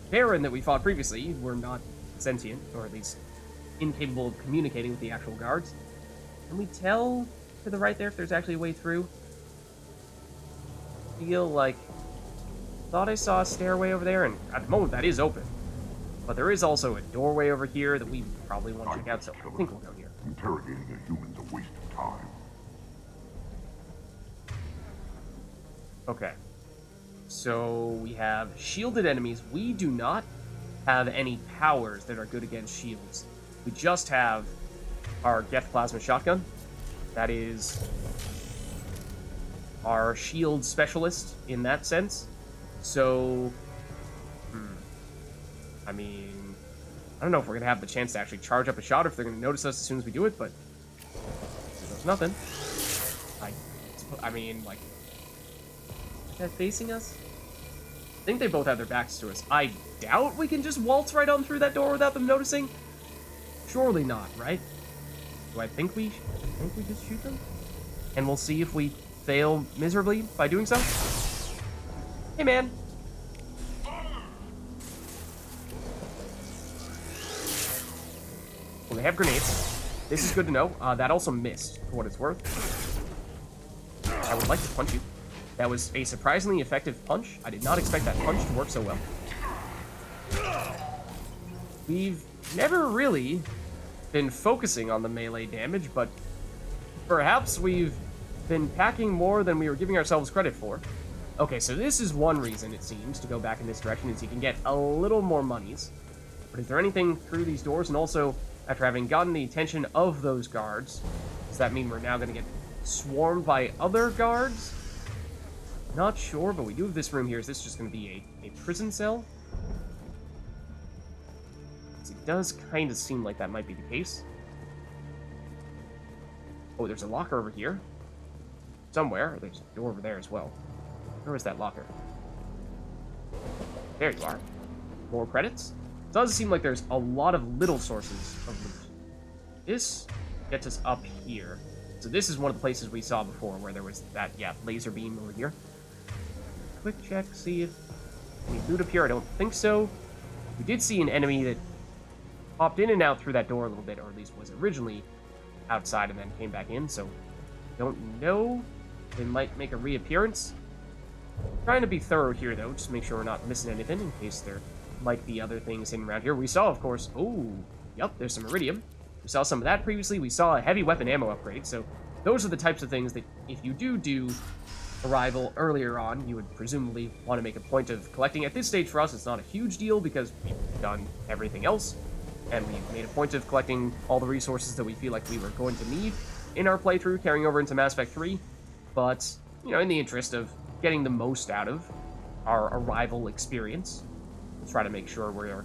Baron that we fought previously were not sentient, or at least incapable of communicating with the actual guards. Can we tell to the right there if there's actually a way through? Feel like... thought I saw a stairway over there, and at the moment that is open. But there is also a doorway over here that we probably want to check out, so I think we'll go here. Interrogating a human's a waste of time. Okay. So we have shielded enemies. We do not have any powers that are good against shields. We just have our Geth Plasma Shotgun. That is our shield specialist in that sense. So, I mean, I don't know if we're going to have the chance to actually charge up a shot or if they're going to notice us as soon as we do it, but there's nothing. I mean, like, is that facing us? I think they both have their backs to us. I doubt we can just waltz right on through that door without them noticing. Surely not, right? Do I think we just shoot them? And we'll see if we fail miserably by doing so? Hey, man. Well, they have grenades. This is good to know. That also missed, for what it's worth. I would like to punch you. That was a surprisingly effective punch. I did not expect that punch to work so well. We've never really been focusing on the melee damage, but perhaps we've been packing more than we were giving ourselves credit for. Okay, so this is one reason, it seems, to go back in this direction, is you can get a little more monies. But is there anything through these doors? And also, after having gotten the attention of those guards, does that mean we're now going to get swarmed by other guards? Not sure, but we do have this room here. Is this just going to be a prison cell? It does kind of seem like that might be the case. Oh, there's a locker over here. Somewhere. There's a door over there as well. Where was that locker? There you are. More credits. It does seem like there's a lot of little sources of loot. This gets us up here. So this is one of the places we saw before where there was that, laser beam over here. Quick check, see if any loot up here. I don't think so. We did see an enemy that popped in and out through that door a little bit, or at least was originally outside and then came back in, so don't know. They might make a reappearance. Trying to be thorough here, though, just make sure we're not missing anything in case there might be other things hidden around here. We saw, of course, there's some iridium. We saw some of that previously. We saw a heavy weapon ammo upgrade, so those are the types of things that if you do Arrival earlier on, you would presumably want to make a point of collecting. At this stage for us, it's not a huge deal because we've done everything else, and we've made a point of collecting all the resources that we feel like we were going to need in our playthrough, carrying over into Mass Effect 3, but, in the interest of getting the most out of our Arrival experience, we'll try to make sure we're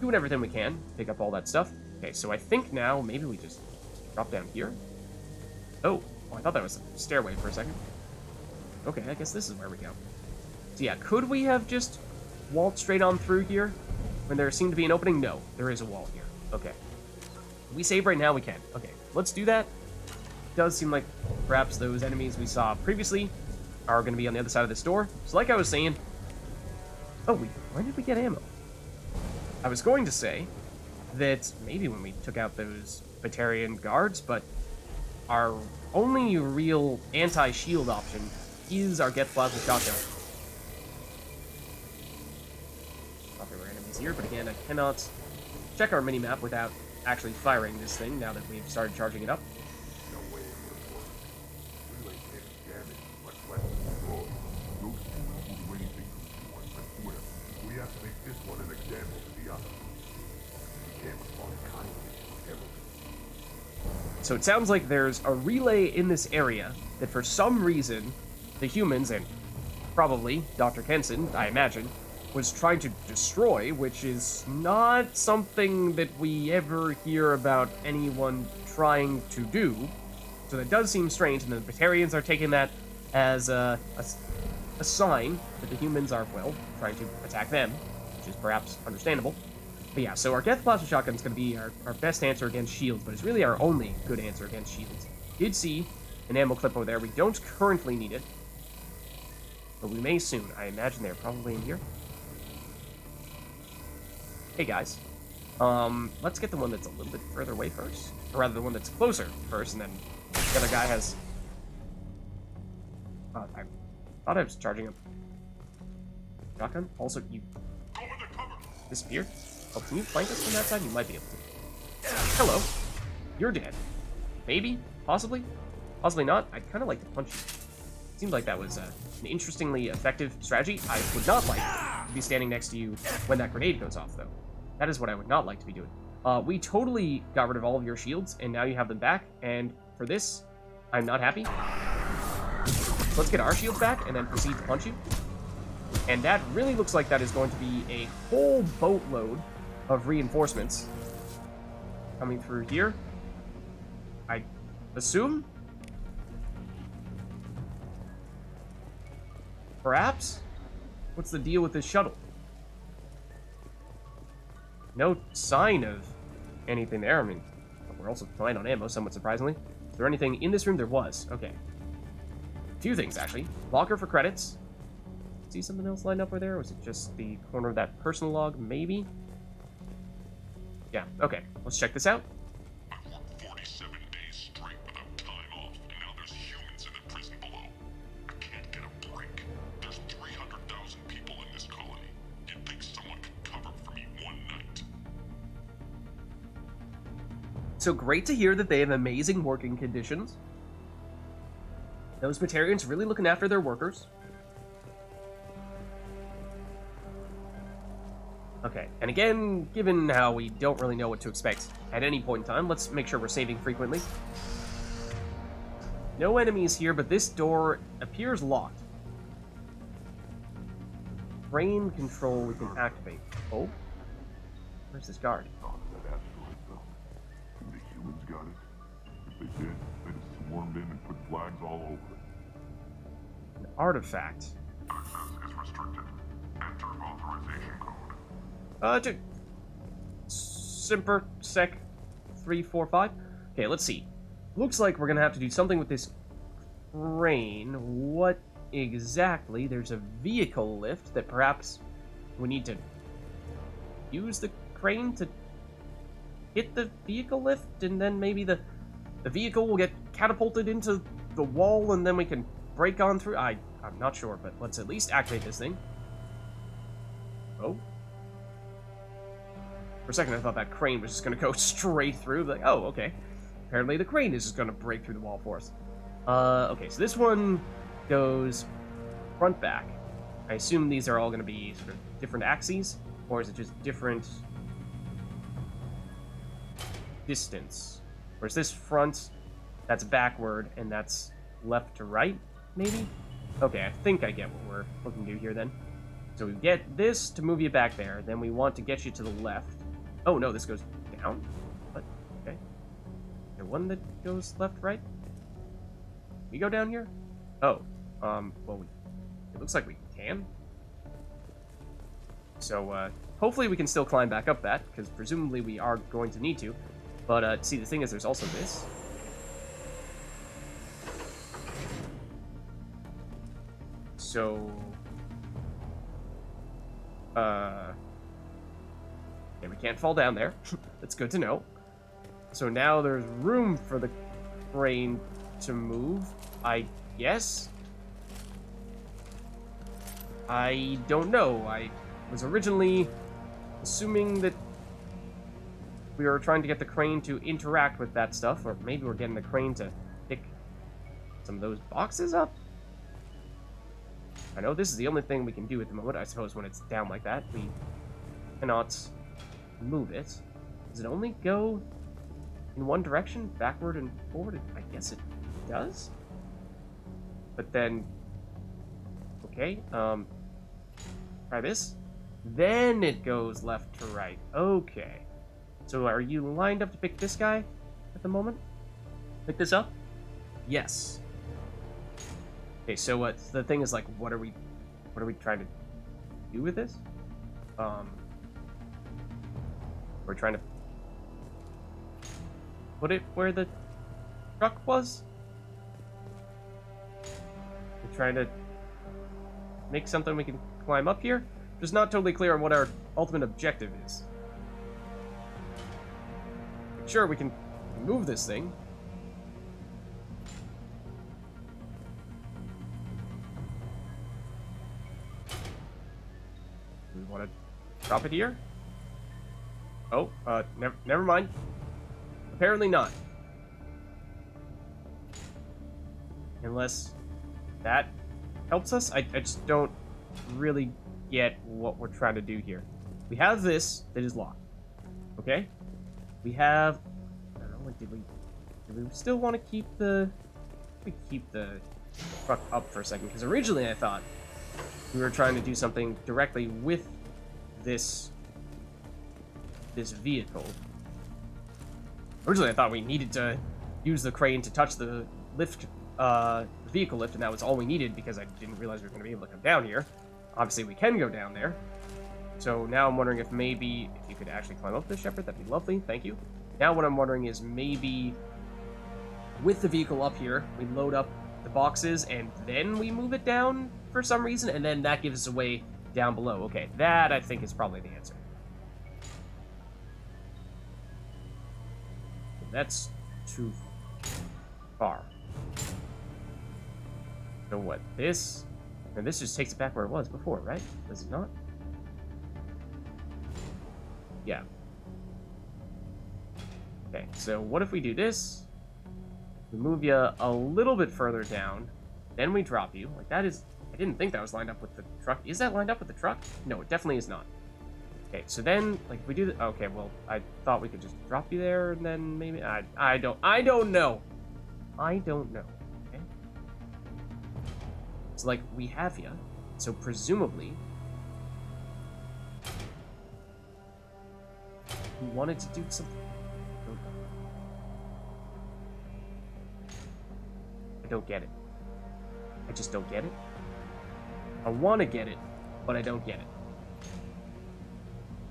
doing everything we can, pick up all that stuff. Okay, so I think now maybe we just drop down here. Oh, I thought that was a stairway for a second. Okay, I guess this is where we go. So yeah, could we have just waltzed straight on through here when there seemed to be an opening? No, there is a wall here. Okay. We save right now, we can. Okay, let's do that. It does seem like perhaps those enemies we saw previously are going to be on the other side of this door. So like I was saying... Oh, when did we get ammo? I was going to say that maybe when we took out those Batarian guards, but our only real anti-shield option is our Geth Plasma Shotgun. Thought there were enemies here, but again, I cannot check our minimap without actually firing this thing now that we've started charging it up. No way it would work. We ain't getting damage much less destroyed. Those two will do anything to us, I swear. We have to make this one an example to the other. We can't respond kindly to everything. So it sounds like there's a relay in this area that for some reason the humans, and probably Dr. Kenson, I imagine, was trying to destroy, which is not something that we ever hear about anyone trying to do. So that does seem strange, and the Batarians are taking that as a sign that the humans are, trying to attack them, which is perhaps understandable. But yeah, so our Geth Plasma Shotgun is going to be our best answer against shields, but it's really our only good answer against shields. Did see an ammo clip over there. We don't currently need it, but we may soon. I imagine they're probably in here. Hey guys, let's get the one that's a little bit further away first, or rather the one that's closer first, and then the other guy has... I thought I was charging a shotgun. Also, you disappeared. Oh, can you flank us from that side? You might be able to. Hello. You're dead. Maybe? Possibly? Possibly not. I'd kind of like to punch you. Seemed like that was an interestingly effective strategy. I would not like to be standing next to you when that grenade goes off, though. That is what I would not like to be doing. We totally got rid of all of your shields, and now you have them back, and for this, I'm not happy. Let's get our shields back, and then proceed to punch you. And that really looks like that is going to be a whole boatload of reinforcements coming through here. I assume? Perhaps? What's the deal with this shuttle? No sign of anything there. I mean, we're also fine on ammo, somewhat surprisingly. Is there anything in this room? There was. Okay. A few things, actually. Locker for credits. See something else lined up over there? Or was it just the corner of that personal log? Maybe? Yeah, okay. Let's check this out. I worked 47 days straight without time off, and now there's humans in the prison below. I can't get a break. There's 300,000 people in this colony. You'd think someone could cover for me one night. So great to hear that they have amazing working conditions. Those Batarians really looking after their workers. Okay, and again, given how we don't really know what to expect at any point in time, let's make sure we're saving frequently. No enemies here, but this door appears locked. Brain control we can activate. Oh? Where's this guard? Thought of that asteroid belt. The humans got it. If they did, they'd have swarmed in and put flags all over it. An artifact. Access is restricted. Enter authorization code. Simper Sec 345. Okay, let's see. Looks like we're gonna have to do something with this crane. What exactly? There's a vehicle lift that perhaps we need to use the crane to hit the vehicle lift, and then maybe the vehicle will get catapulted into the wall, and then we can break on through. I'm not sure, but let's at least activate this thing. Oh. For a second, I thought that crane was just going to go straight through. Like, oh, okay. Apparently the crane is just going to break through the wall for us. Okay, so this one goes front back. I assume these are all going to be sort of different axes, or is it just different distance? Or is this front, that's backward, and that's left to right, maybe? Okay, I think I get what we're looking to do here then. So we get this to move you back there, then we want to get you to the left. Oh, no, this goes down? What? Okay. Is there one that goes left, right? We go down here? Oh, well, it looks like we can. So, hopefully we can still climb back up that, because presumably we are going to need to. But, see, the thing is, there's also this. So... Okay, we can't fall down there. That's good to know. So now there's room for the crane to move, I guess? I don't know. I was originally assuming that we were trying to get the crane to interact with that stuff, or maybe we're getting the crane to pick some of those boxes up? I know this is the only thing we can do at the moment, I suppose, when it's down like that. We cannot move it. Does it only go in one direction, backward and forward? I guess it does. But then, okay, try this. Then it goes left to right. Okay. So are you lined up to pick this guy at the moment? Pick this up? Yes. Okay, so what the thing is, like, what are we trying to do with this? We're trying to put it where the truck was? We're trying to make something we can climb up here? Just not totally clear on what our ultimate objective is. Sure, we can move this thing. We want to drop it here? Oh, never mind. Apparently not. Unless that helps us. I just don't really get what we're trying to do here. We have this that is locked. Okay? We have... I don't know, what did we still want to keep the... keep the truck up for a second, because originally I thought we were trying to do something directly with this vehicle. Originally I thought we needed to use the crane to touch the lift, vehicle lift, and that was all we needed, because I didn't realize we were going to be able to come down here. Obviously we can go down there. So now I'm wondering if maybe, if you could actually climb up this, Shepard, that'd be lovely, thank you. Now what I'm wondering is maybe with the vehicle up here, we load up the boxes and then we move it down for some reason, and then that gives us a way down below. Okay, that I think is probably the answer. That's too far. So what, this? And this just takes it back where it was before, right? Does it not? Yeah. Okay, so what if we do this? We move you a little bit further down, then we drop you. Like, that is... I didn't think that was lined up with the truck. Is that lined up with the truck? No, it definitely is not. Okay, so then, like, if we do... Okay, well, I thought we could just drop you there, and then maybe... I don't know. I don't know, okay? So, like, we have you, so presumably... we wanted to do something... I don't get it. I just don't get it. I want to get it, but I don't get it.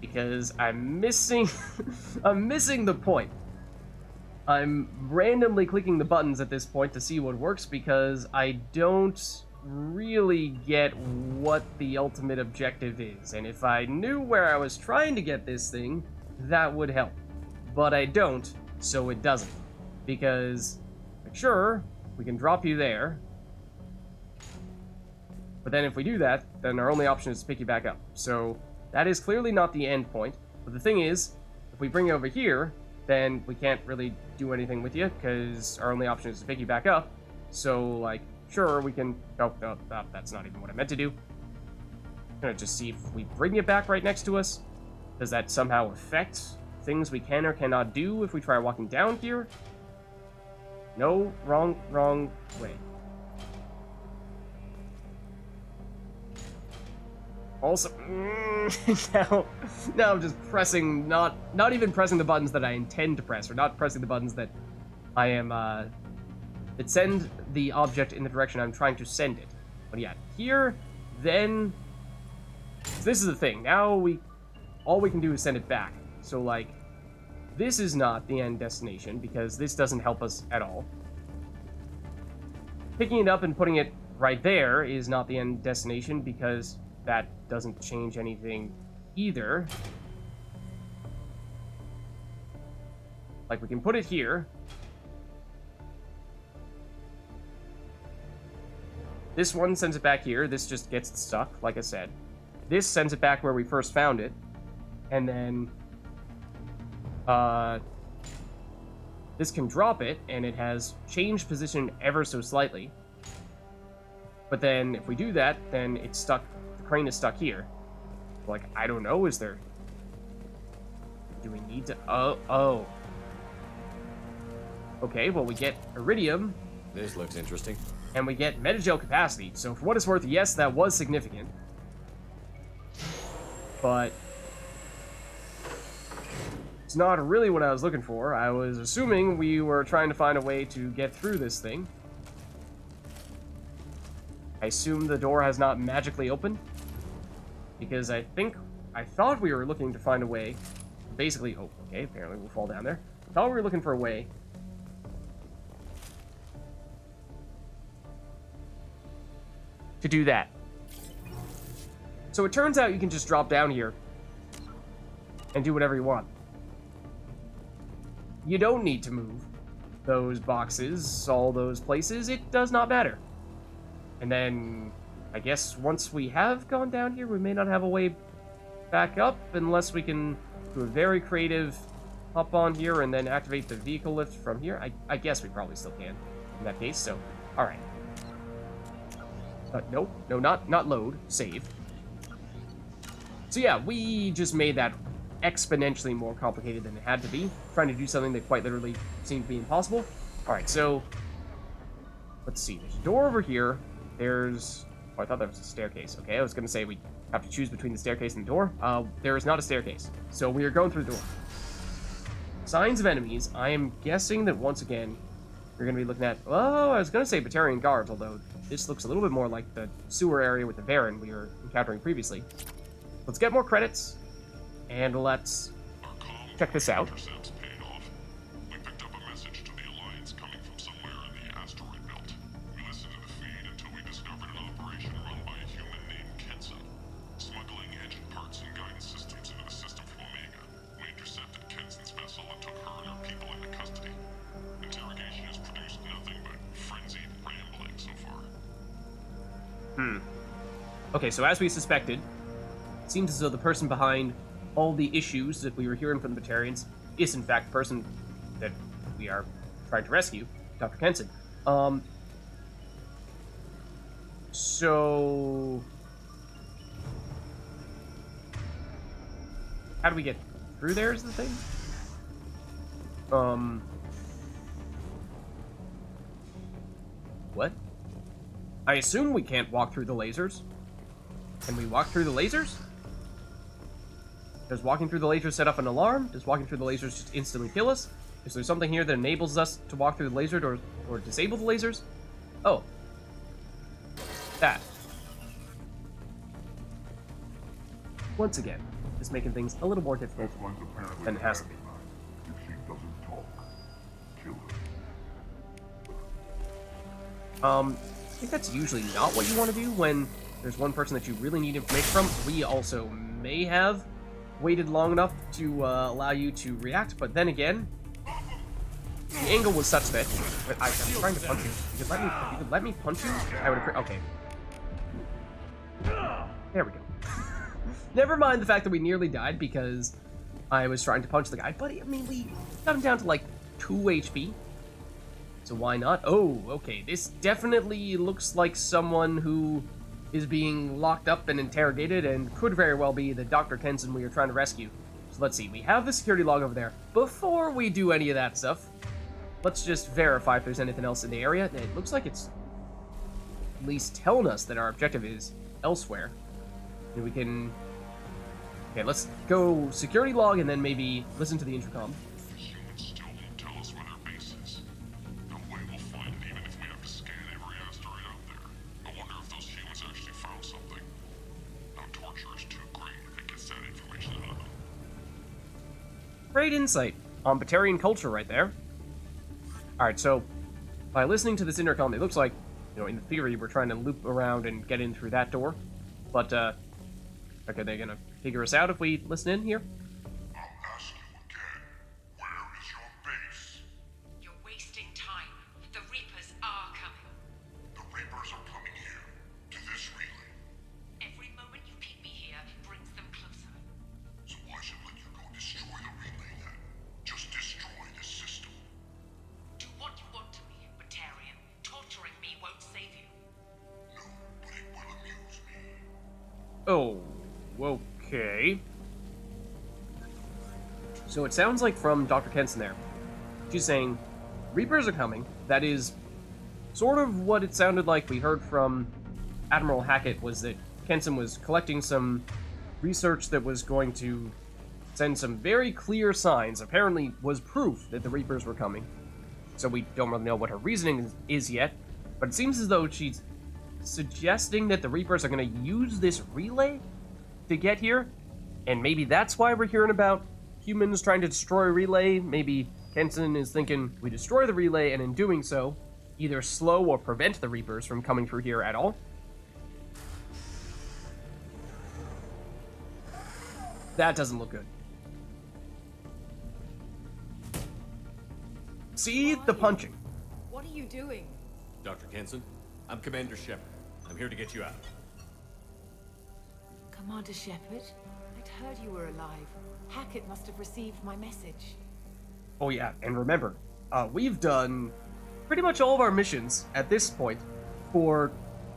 Because I'm missing... I'm missing the point. I'm randomly clicking the buttons at this point to see what works, because I don't really get what the ultimate objective is. And if I knew where I was trying to get this thing, that would help. But I don't, so it doesn't. Because, like, sure, we can drop you there. But then if we do that, then our only option is to pick you back up. So that is clearly not the end point. But the thing is, if we bring you over here, then we can't really do anything with you, because our only option is to pick you back up. So, like, sure, we can... Oh, that's not even what I meant to do. I'm gonna just see if we bring you back right next to us. Does that somehow affect things we can or cannot do if we try walking down here? No, wrong way. Also, now I'm just pressing, not even pressing the buttons that I intend to press, or not pressing the buttons that I am, that send the object in the direction I'm trying to send it. But yeah, here, then, so this is the thing. Now all we can do is send it back. So, like, this is not the end destination, because this doesn't help us at all. Picking it up and putting it right there is not the end destination, because that doesn't change anything either. Like, we can put it here. This one sends it back here. This just gets it stuck, like I said. This sends it back where we first found it. And then... this can drop it, and it has changed position ever so slightly. But then, if we do that, then it's stuck... The crane is stuck here. Like, I don't know, is there... Do we need to... Oh. Okay, well, we get iridium. This looks interesting. And we get metagel capacity. So, for what it's worth, yes, that was significant. But... it's not really what I was looking for. I was assuming we were trying to find a way to get through this thing. I assume the door has not magically opened. Because I thought we were looking to find a way. Basically, oh, okay, apparently we'll fall down there. I thought we were looking for a way to do that. So it turns out you can just drop down here and do whatever you want. You don't need to move those boxes, all those places. It does not matter. And then, I guess once we have gone down here, we may not have a way back up unless we can do a very creative hop on here and then activate the vehicle lift from here. I guess we probably still can in that case, so, alright. Nope. No, not load. Save. So yeah, we just made that exponentially more complicated than it had to be, trying to do something that quite literally seemed to be impossible. Alright, so... let's see. There's a door over here. There's... oh, I thought that was a staircase. Okay, I was going to say we have to choose between the staircase and the door. There is not a staircase. So we are going through the door. Signs of enemies. I am guessing that once again, you're going to be looking at... oh, I was going to say Batarian guards, although this looks a little bit more like the sewer area with the Varen we were encountering previously. Let's get more credits, and let's check this out. We picked up a message to the Alliance coming from somewhere in the asteroid belt. We listened to the feed until we discovered an operation run by a human named Kenson, smuggling engine parts and guidance systems into the system from Omega. We intercepted Kenson's vessel and took her and her people into custody. Interrogation has produced nothing but frenzied rambling so far. Okay, so as we suspected, it seems as though the person behind all the issues that we were hearing from the Batarians is in fact the person that we are trying to rescue, Dr. Kenson. So... how do we get through there is the thing? What? I assume we can't walk through the lasers. Can we walk through the lasers? Does walking through the lasers set off an alarm? Does walking through the lasers just instantly kill us? Is there something here that enables us to walk through the laser or disable the lasers? Oh. That. Once again, just making things a little more difficult than it has to be. If she doesn't talk, kill her. I think that's usually not what you want to do when there's one person that you really need information from. We also may have waited long enough to allow you to react, but then again, the angle was such that I'm trying to punch you. If you could let me punch you, I would have. Okay. There we go. Never mind the fact that we nearly died because I was trying to punch the guy, but I mean, we got him down to like 2 HP. So why not? Oh, okay. This definitely looks like someone who is being locked up and interrogated and could very well be the Dr. Kenson we are trying to rescue. So let's see. We have the security log over there. Before we do any of that stuff, let's just verify if there's anything else in the area. It looks like it's at least telling us that our objective is elsewhere. And we can... okay, let's go security log and then maybe listen to the intercom. The humans still won't tell us where their base is. No way we'll find it even if we have to scan every asteroid out there. I wonder if those humans actually found something. Our torture is too great if it gets that information out of them. Great insight on Batarian culture right there. Alright, so by listening to this intercom, it looks like, you know, in theory, we're trying to loop around and get in through that door. But, okay, they're gonna figure us out if we listen in here? I'll ask you again. Where is your base? You're wasting time. The Reapers are coming. The Reapers are coming here. To this relay. Every moment you keep me here brings them closer. So why should let you go destroy the relay then? Just destroy the system. Do what you want to me, Batarian. Torturing me won't save you. No, but it will amuse me. Oh, okay. So it sounds like from Dr. Kenson there, she's saying, Reapers are coming. That is sort of what it sounded like we heard from Admiral Hackett, was that Kenson was collecting some research that was going to send some very clear signs, apparently was proof that the Reapers were coming. So we don't really know what her reasoning is yet, but it seems as though she's suggesting that the Reapers are going to use this relay to get here, and maybe that's why we're hearing about humans trying to destroy a relay. Maybe Kenson is thinking we destroy the relay, and in doing so, either slow or prevent the Reapers from coming through here at all. That doesn't look good. See the punching. What are you doing? Dr. Kenson, I'm Commander Shepard. I'm here to get you out. Commander Shepard? I'd heard you were alive. Hackett must have received my message. Oh yeah, and remember, we've done pretty much all of our missions at this point for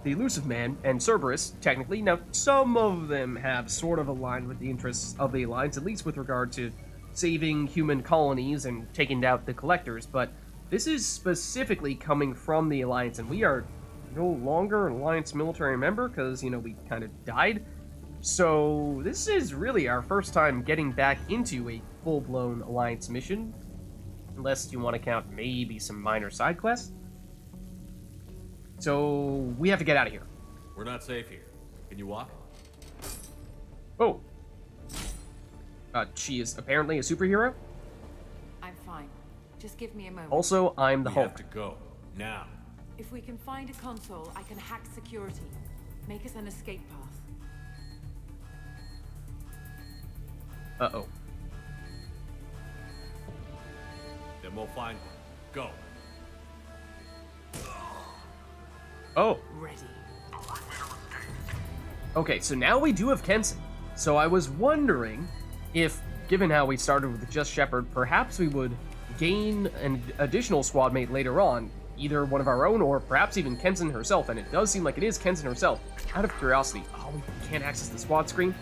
the Elusive Man and Cerberus, technically. Now, some of them have sort of aligned with the interests of the Alliance, at least with regard to saving human colonies and taking out the Collectors, but this is specifically coming from the Alliance, and we are no longer an Alliance military member because, you know, we kind of died. So this is really our first time getting back into a full-blown Alliance mission, unless you want to count maybe some minor side quests. So we have to get out of here. We're not safe here. Can you walk? Oh. She is apparently a superhero. I'm fine. Just give me a moment. Also, I'm the We Hulk. have to go. Now. If we can find a console, I can hack security. Make us an escape path. Uh-oh. Then we'll find one. Go. Oh. Ready. Okay, so now we do have Kenson. So I was wondering if, given how we started with just Shepard, perhaps we would gain an additional squad mate later on, either one of our own or perhaps even Kenson herself, and it does seem like it is Kenson herself. Out of curiosity, oh, we can't access the squad screen.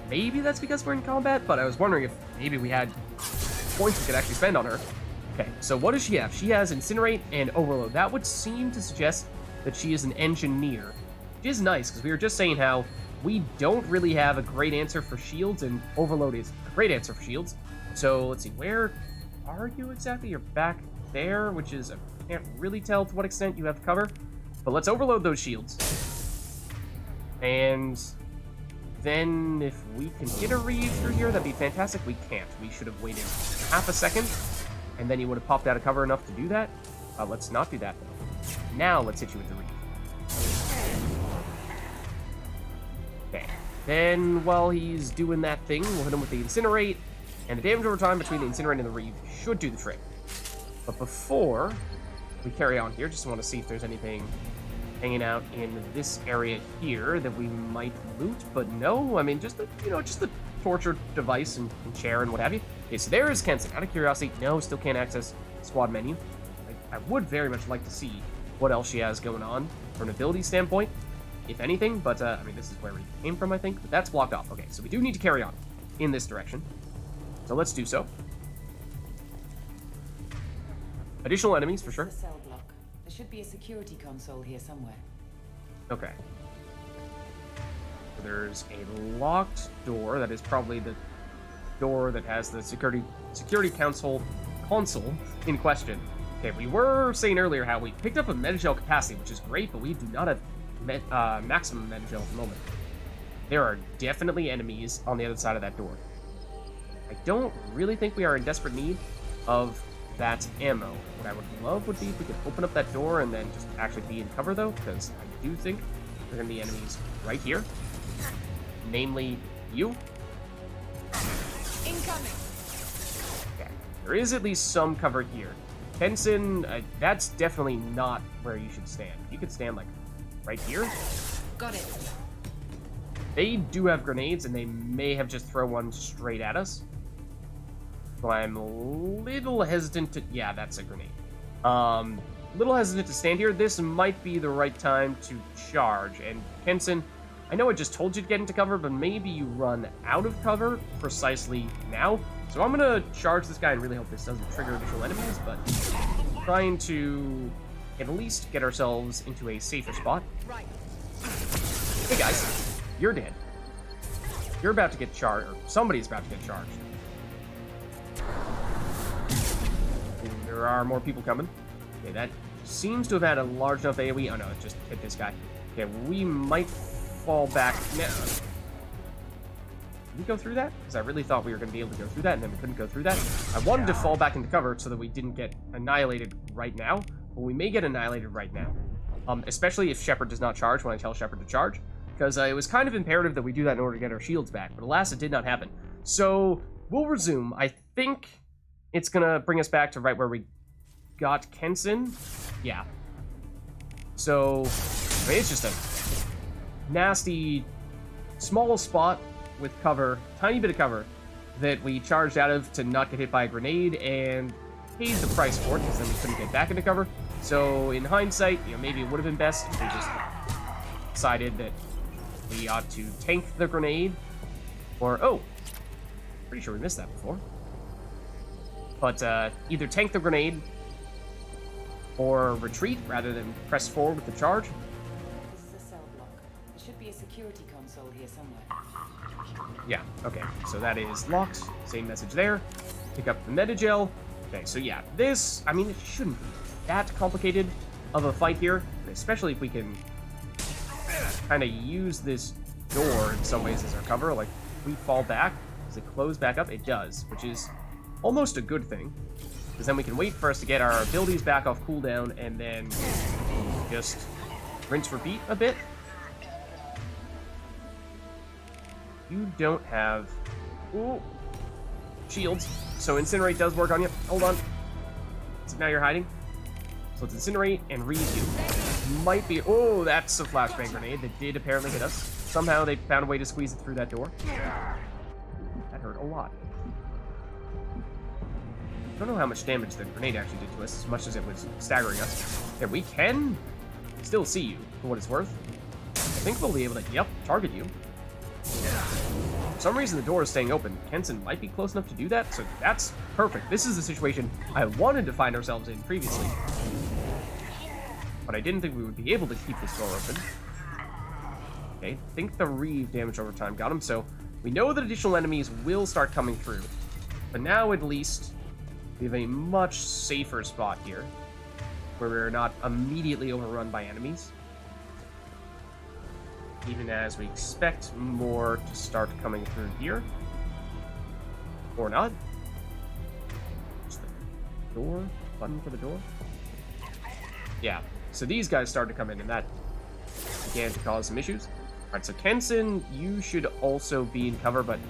Maybe that's because we're in combat, but I was wondering if maybe we had points we could actually spend on her. Okay, so what does she have? She has Incinerate and Overload. That would seem to suggest that she is an engineer, which is nice, because we were just saying how we don't really have a great answer for shields, and Overload is a great answer for shields. So, let's see, where are you exactly? You're back there, which is, I can't really tell to what extent you have cover, but let's overload those shields. And then, if we can get a read through here, that'd be fantastic. We can't. We should have waited half a second, and then you would have popped out of cover enough to do that. Let's not do that, though. Now, let's hit you with the read. Okay. Then, while he's doing that thing, we'll hit him with the Incinerate, and the damage over time between the Incinerate and the Reeve should do the trick. But before we carry on here, just want to see if there's anything hanging out in this area here that we might loot, but no, I mean, just the, just the torture device and chair and what have you. Okay, so there is Kenson. Out of curiosity, no, still can't access squad menu. I would very much like to see what else she has going on from an ability standpoint, if anything, but, I mean, this is where we came from, I think, but that's blocked off. Okay, so we do need to carry on in this direction, so let's do so. Additional enemies, for sure. The cell block. There should be a security console here somewhere. Okay. So there's a locked door. That is probably the door that has the security console in question. Okay, we were saying earlier how we picked up a Metagel capacity, which is great, but we do not have maximum Metagel at the moment. There are definitely enemies on the other side of that door. I don't really think we are in desperate need of that ammo. What I would love would be if we could open up that door and then just actually be in cover, though, because I do think there are going to be enemies right here. Namely, you. Incoming! Okay. There is at least some cover here. Kenson, that's definitely not where you should stand. You could stand, like, right here. Got it. They do have grenades, and they may have just thrown one straight at us. So I'm a little hesitant to... Yeah, that's a grenade. Little hesitant to stand here. This might be the right time to charge. And Kenson, I know I just told you to get into cover, but maybe you run out of cover precisely now. So I'm going to charge this guy and really hope this doesn't trigger additional enemies, but trying to at least get ourselves into a safer spot. Right. Hey guys, you're dead. You're about to get charged, or somebody's about to get charged. Ooh, there are more people coming. Okay, that seems to have had a large enough AoE. Oh no, it just hit this guy. Okay, we might fall back now. Did we go through that? Because I really thought we were going to be able to go through that, and then we couldn't go through that. I wanted to fall back into cover so that we didn't get annihilated right now, but we may get annihilated right now. Especially if Shepard does not charge when I tell Shepard to charge, because it was kind of imperative that we do that in order to get our shields back, but alas, it did not happen. So, we'll resume. I think it's going to bring us back to right where we got Kenson. Yeah. So, I mean, it's just a nasty, small spot with cover, tiny bit of cover, that we charged out of to not get hit by a grenade, and paid the price for it, because then we couldn't get back into cover. So, in hindsight, maybe it would have been best if we just decided that we ought to tank the grenade, or, oh, pretty sure we missed that before. But either tank the grenade or retreat rather than press forward with the charge. This is a cell block. There should be a security console here somewhere. Yeah, okay, so that is locked. Same message there. Pick up the metagel. Okay, so yeah, this, I mean, it shouldn't be that complicated of a fight here, especially if we can kind of use this door in some ways as our cover. Like, if we fall back, does it close back up? It does, which is almost a good thing, because then we can wait for us to get our abilities back off cooldown and then just rinse repeat a bit. You don't have shields, so incinerate does work on you. Hold on. So now you're hiding. So let's incinerate and read you. Might be. Oh, that's a flashbang grenade that did apparently hit us. Somehow they found a way to squeeze it through that door. That hurt a lot. I don't know how much damage the grenade actually did to us, as much as it was staggering us. And we can still see you, for what it's worth. I think we'll be able to, yep, target you. For some reason the door is staying open. Kenson might be close enough to do that, so that's perfect. This is the situation I wanted to find ourselves in previously. But I didn't think we would be able to keep this door open. Okay, I think the Reeve damage over time got him, so we know that additional enemies will start coming through. But now at least we have a much safer spot here, where we're not immediately overrun by enemies. Even as we expect more to start coming through here. Or not. Just the door? Button for the door? Yeah. So these guys started to come in, and that began to cause some issues. Alright, so Kenson, you should also be in cover, but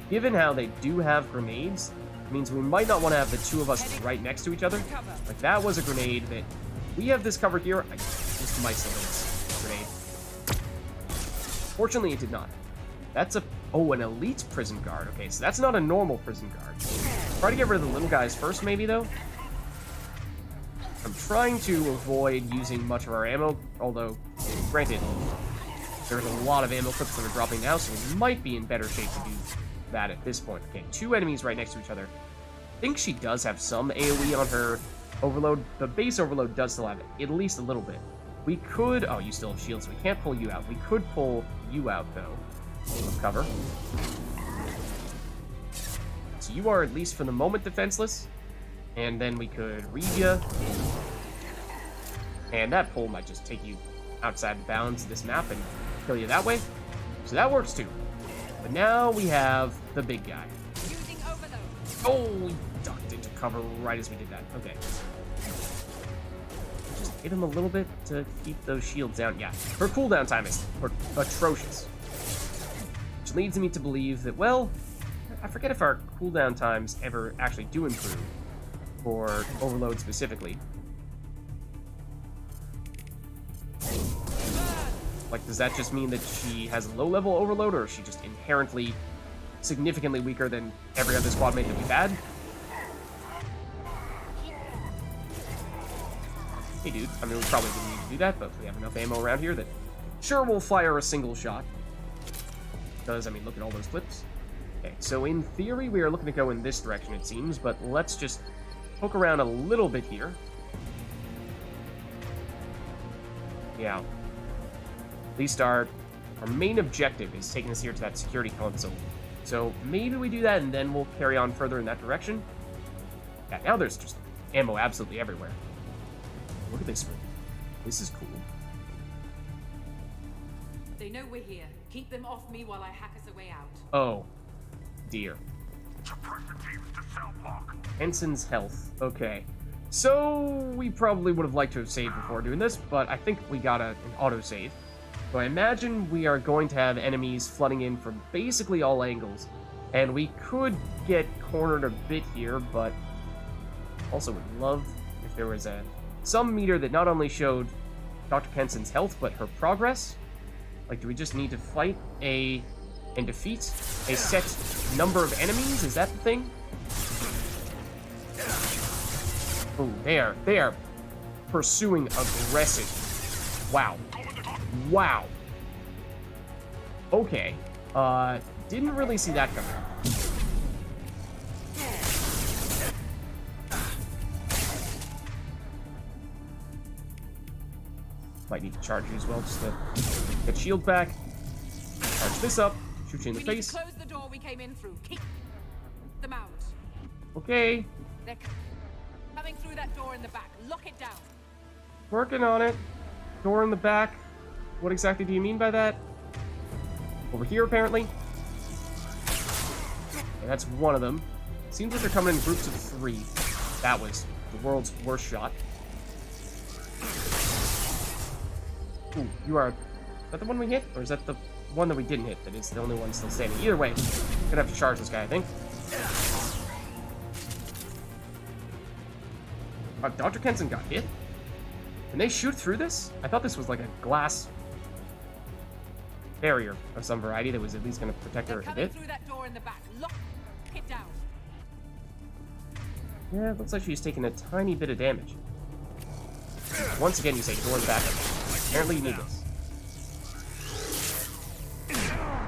given how they do have grenades, it means we might not want to have the two of us right next to each other. Like, that was a grenade that... We have this covered here. I just might still this grenade. Fortunately, it did not. That's a... Oh, an elite prison guard. Okay, so that's not a normal prison guard. Try to get rid of the little guys first, maybe, though. I'm trying to avoid using much of our ammo, although, granted, there's a lot of ammo clips that are dropping now, so we might be in better shape to do that at this point. Okay, two enemies right next to each other. I think she does have some AoE on her overload. The base overload does still have at least a little bit. We could... Oh, you still have shields, so we can't pull you out. We could pull you out, though, of cover. So you are, at least for the moment, defenseless. And then we could read you. And that pull might just take you outside the bounds of this map and kill you that way. So that works, too. But now we have the big guy. Oh, we ducked into cover right as we did that. Okay. Just hit him a little bit to keep those shields down. Yeah, her cooldown time is atrocious. Which leads me to believe that, well, I forget if our cooldown times ever actually do improve for overload specifically. Like, does that just mean that she has low-level overload, or is she just inherently significantly weaker than every other squad mate that we've had? Hey, dude. I mean, we probably didn't need to do that, but we have enough ammo around here that sure we'll fire a single shot. Because, I mean, look at all those clips. Okay, so in theory, we are looking to go in this direction, it seems, but let's just poke around a little bit here. Yeah. At least our main objective is taking us here to that security console. So maybe we do that and then we'll carry on further in that direction. Yeah, now there's just ammo absolutely everywhere. Look at this room. This is cool. They know we're here. Keep them off me while I hack us a way out. Oh, dear. Ensign's health. Okay. So we probably would have liked to have saved before doing this, but I think we got an autosave. So I imagine we are going to have enemies flooding in from basically all angles. And we could get cornered a bit here, but also would love if there was some meter that not only showed Dr. Kenson's health, but her progress. Like, do we just need to fight and defeat a set number of enemies? Is that the thing? Oh, they are pursuing aggressive. Wow. Wow. Okay. Didn't really see that coming. Might need to charge you as well, just to get shield back. Charge this up. Shoot you in the face. Close the door we came in through. Keep them out. Okay. They're coming through that door in the back. Lock it down. Working on it. Door in the back. What exactly do you mean by that? Over here, apparently. Okay, that's one of them. Seems like they're coming in groups of 3. That was the world's worst shot. Ooh, you are... Is that the one we hit? Or is that the one that we didn't hit that is the only one still standing? Either way, gonna have to charge this guy, I think. Dr. Kenson got hit? Can they shoot through this? I thought this was like a glass barrier of some variety that was at least going to protect her a bit. Through that door in the back. Lock it down. Yeah, it looks like she's taking a tiny bit of damage. Once again, you say door in the back. Apparently you need this.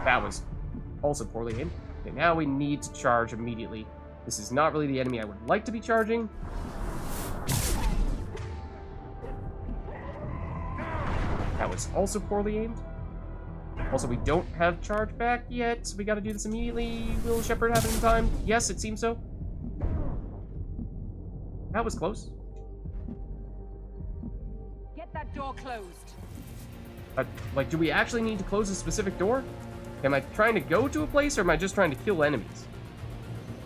That was also poorly aimed. Okay, now we need to charge immediately. This is not really the enemy I would like to be charging. That was also poorly aimed. Also, we don't have charge back yet, so we gotta do this immediately. Will Shepard have it in time? Yes, it seems so. That was close. Get that door closed. Like, do we actually need to close a specific door? Am I trying to go to a place, or am I just trying to kill enemies?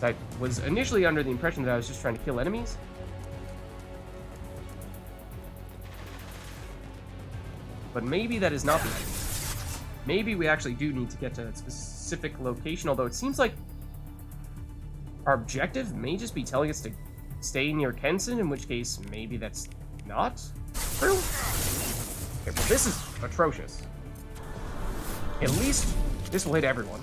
I was initially under the impression that I was just trying to kill enemies. But maybe that is not the case. Maybe we actually do need to get to a specific location, although it seems like our objective may just be telling us to stay near Kenson, in which case maybe that's not true. Okay, well, this is atrocious. At least this will hit everyone.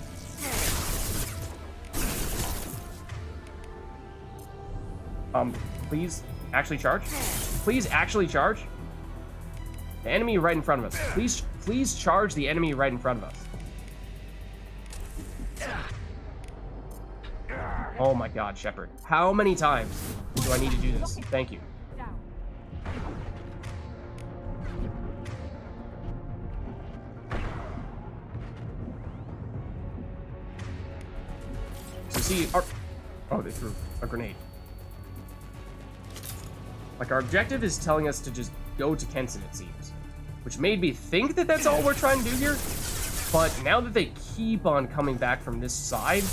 Please actually charge. Please actually charge. The enemy right in front of us. Please charge the enemy right in front of us. Oh my god, Shepard. How many times do I need to do this? Thank you. So see, oh, they threw a grenade. Like, our objective is telling us to just go to Kenson, it seems. Which made me think that that's all we're trying to do here. But now that they keep on coming back from this side,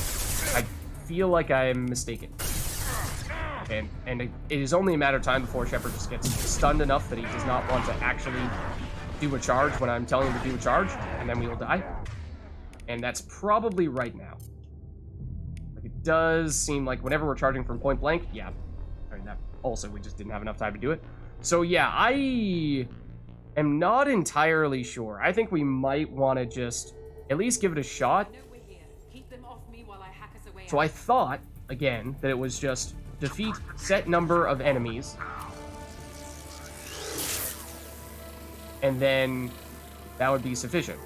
I feel like I'm mistaken. And it is only a matter of time before Shepard just gets stunned enough that he does not want to actually do a charge when I'm telling him to do a charge, and then we will die. And that's probably right now. Like, it does seem like whenever we're charging from point blank, yeah. I mean, that also, we just didn't have enough time to do it. So yeah, I am not entirely sure. I think we might want to just at least give it a shot. So I thought, again, that it was just defeat set number of enemies. And then that would be sufficient.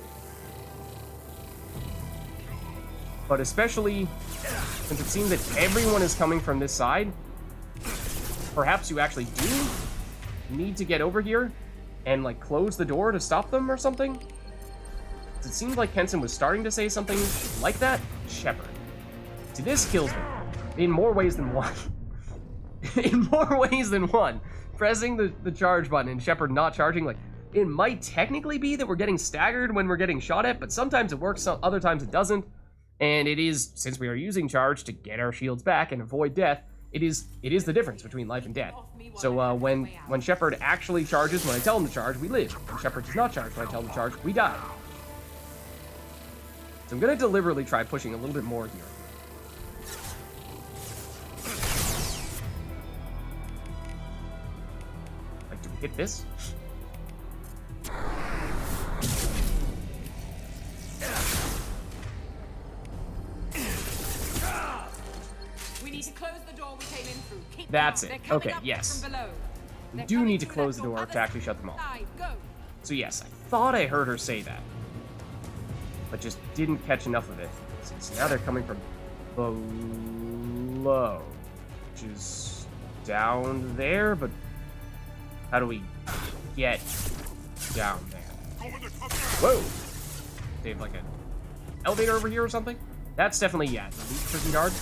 But especially since it seems that everyone is coming from this side, perhaps you actually do need to get over here and, like, close the door to stop them or something? It seemed like Kenson was starting to say something like that. Shepard. See, this kills me in more ways than one. In more ways than one. Pressing the charge button and Shepard not charging, like, it might technically be that we're getting staggered when we're getting shot at, but sometimes it works, other times it doesn't. And it is, since we are using charge to get our shields back and avoid death, it is the difference between life and death. So when Shepard actually charges when I tell him to charge, we live. When Shepard does not charge when I tell him to charge, we die. So I'm going to deliberately try pushing a little bit more here. Like, do we hit this? That's it. Okay, yes. We do need to close the door to actually shut them off. So yes, I thought I heard her say that. but just didn't catch enough of it. So now they're coming from below, which is down there, but how do we get down there? Whoa! They have like an elevator over here or something? That's definitely, yeah, the elite prison guard.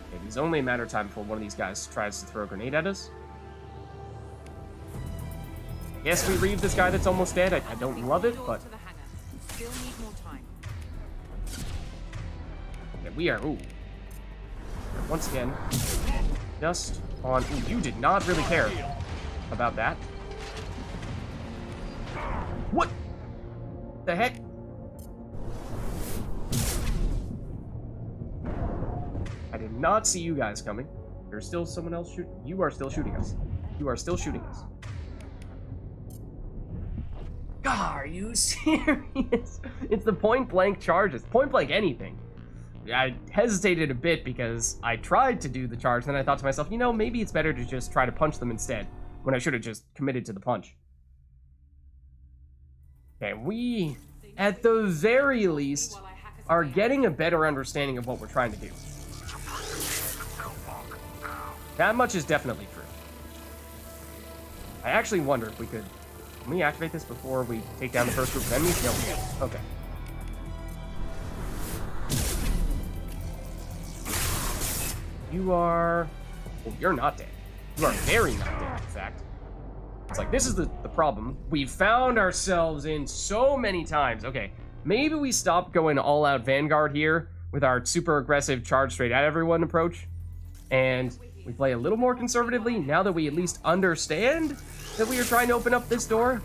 Okay, it's only a matter of time before one of these guys tries to throw a grenade at us. I guess we reave this guy that's almost dead. I don't love it, but... Still need more time. Okay, we are, ooh. Once again, just on... Ooh, you did not really care about that. What the heck? I did not see you guys coming. There's still someone else shooting. You are still shooting us. You are still shooting us. God, are you serious? It's the point blank charges. Point blank anything. I hesitated a bit because I tried to do the charge, then I thought to myself, you know, maybe it's better to just try to punch them instead, when I should have just committed to the punch. Okay, we, at the very least, are getting a better understanding of what we're trying to do. That much is definitely true. I actually wonder if we could... Can we activate this before we take down the first group of enemies? No, we can't. Okay. You are... Well, you're not dead. You are very not dead, in fact. It's like, this is the problem. We've found ourselves in so many times. Okay, maybe we stop going all-out Vanguard here with our super aggressive charge straight at everyone approach. And we play a little more conservatively now that we at least understand that we are trying to open up this door.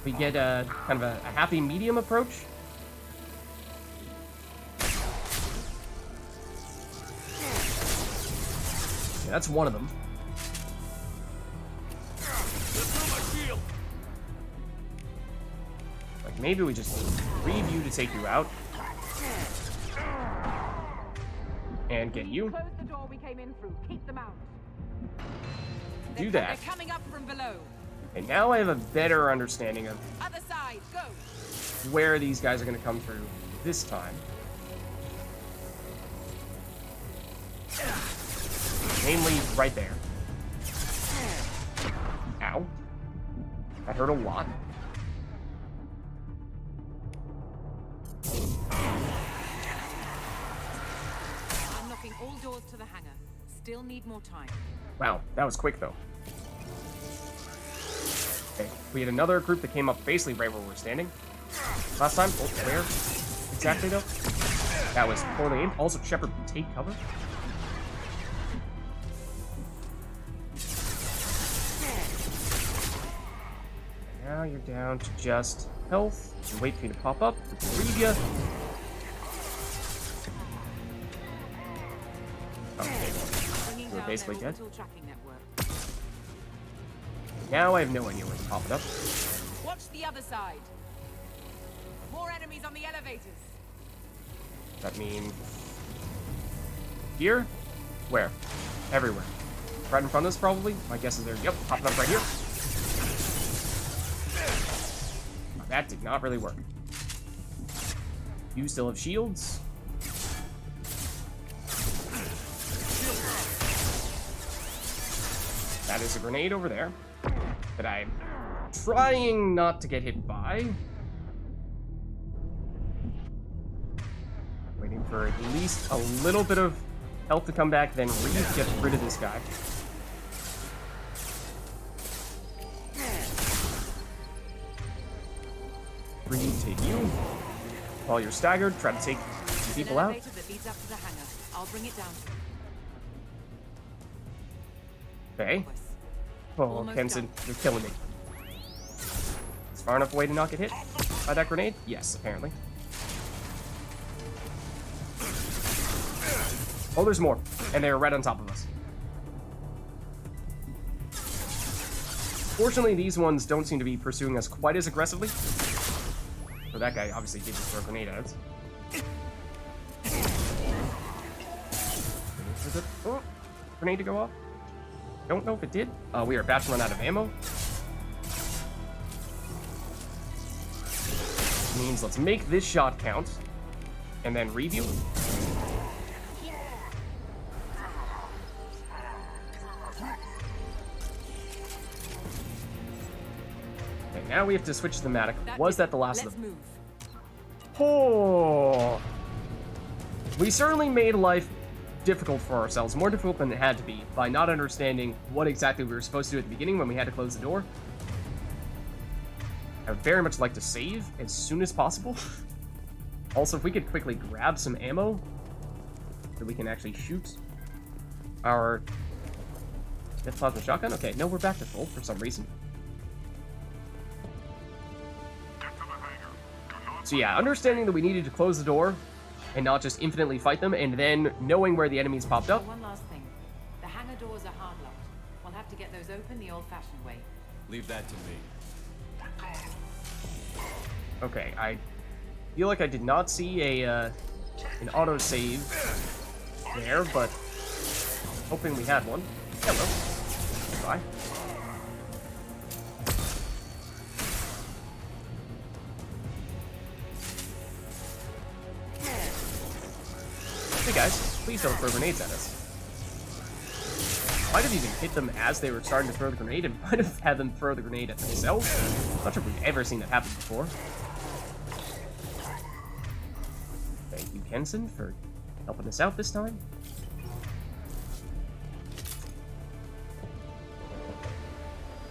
We get a kind of a happy medium approach. Yeah, that's one of them. Like, maybe we just leave you to take you out. And get you. Close the door we came in through. Keep them out. Do that. They're coming up from below. And now I have a better understanding of Other side, go. where these guys are going to come through this time. Namely, right there. Ow. That hurt a lot. I'm knocking all doors to the hangar. Still need more time. Wow, that was quick, though. Okay, we had another group that came up basically right where we're standing. Last time? Oh, where? Exactly, though? That was poorly aimed. Also, Shepard, take cover. Now you're down to just health. And wait for you to pop up. Read ya. Okay. We're basically dead. Now I have no idea where to pop it up. Watch the other side. More enemies on the elevators. That mean here? Where? Everywhere. Right in front of us, probably. My guess is there. Yep, popping up right here. That did not really work. You still have shields. That is a grenade over there that I'm trying not to get hit by. Waiting for at least a little bit of health to come back, then get rid of this guy. Take you. While you're staggered, try to take some people out. That leads up to the hangar. I'll bring it down. Okay. Oh, Kenson, you're killing me. Is far enough away to not get hit by that grenade? Yes, apparently. Oh, there's more. And they're right on top of us. Fortunately, these ones don't seem to be pursuing us quite as aggressively. So that guy obviously did just throw a grenade at us. Oh, grenade to go off. don't know if it did. We are about to run out of ammo. Means let's make this shot count, and then review. Okay, now we have to switch to the Matic. Was that the last of them? Oh, we certainly made life difficult for ourselves, more difficult than it had to be, by not understanding what exactly we were supposed to do at the beginning when we had to close the door. I would very much like to save as soon as possible. Also, if we could quickly grab some ammo so we can actually shoot our death plasma shotgun. Okay, no, we're back to full for some reason. So yeah, understanding that we needed to close the door and not just infinitely fight them, and then knowing where the enemies popped up. One last thing. The hangar doors are hard locked. We'll have to get those open the old-fashioned way. Leave that to me. Okay, I feel like I did not see an autosave there, but hoping we had one. Hello. Bye. Hey guys, please don't throw grenades at us. Might have even hit them as they were starting to throw the grenade, and might have had them throw the grenade at themselves. Not sure if we've ever seen that happen before. Thank you, Kenson, for helping us out this time.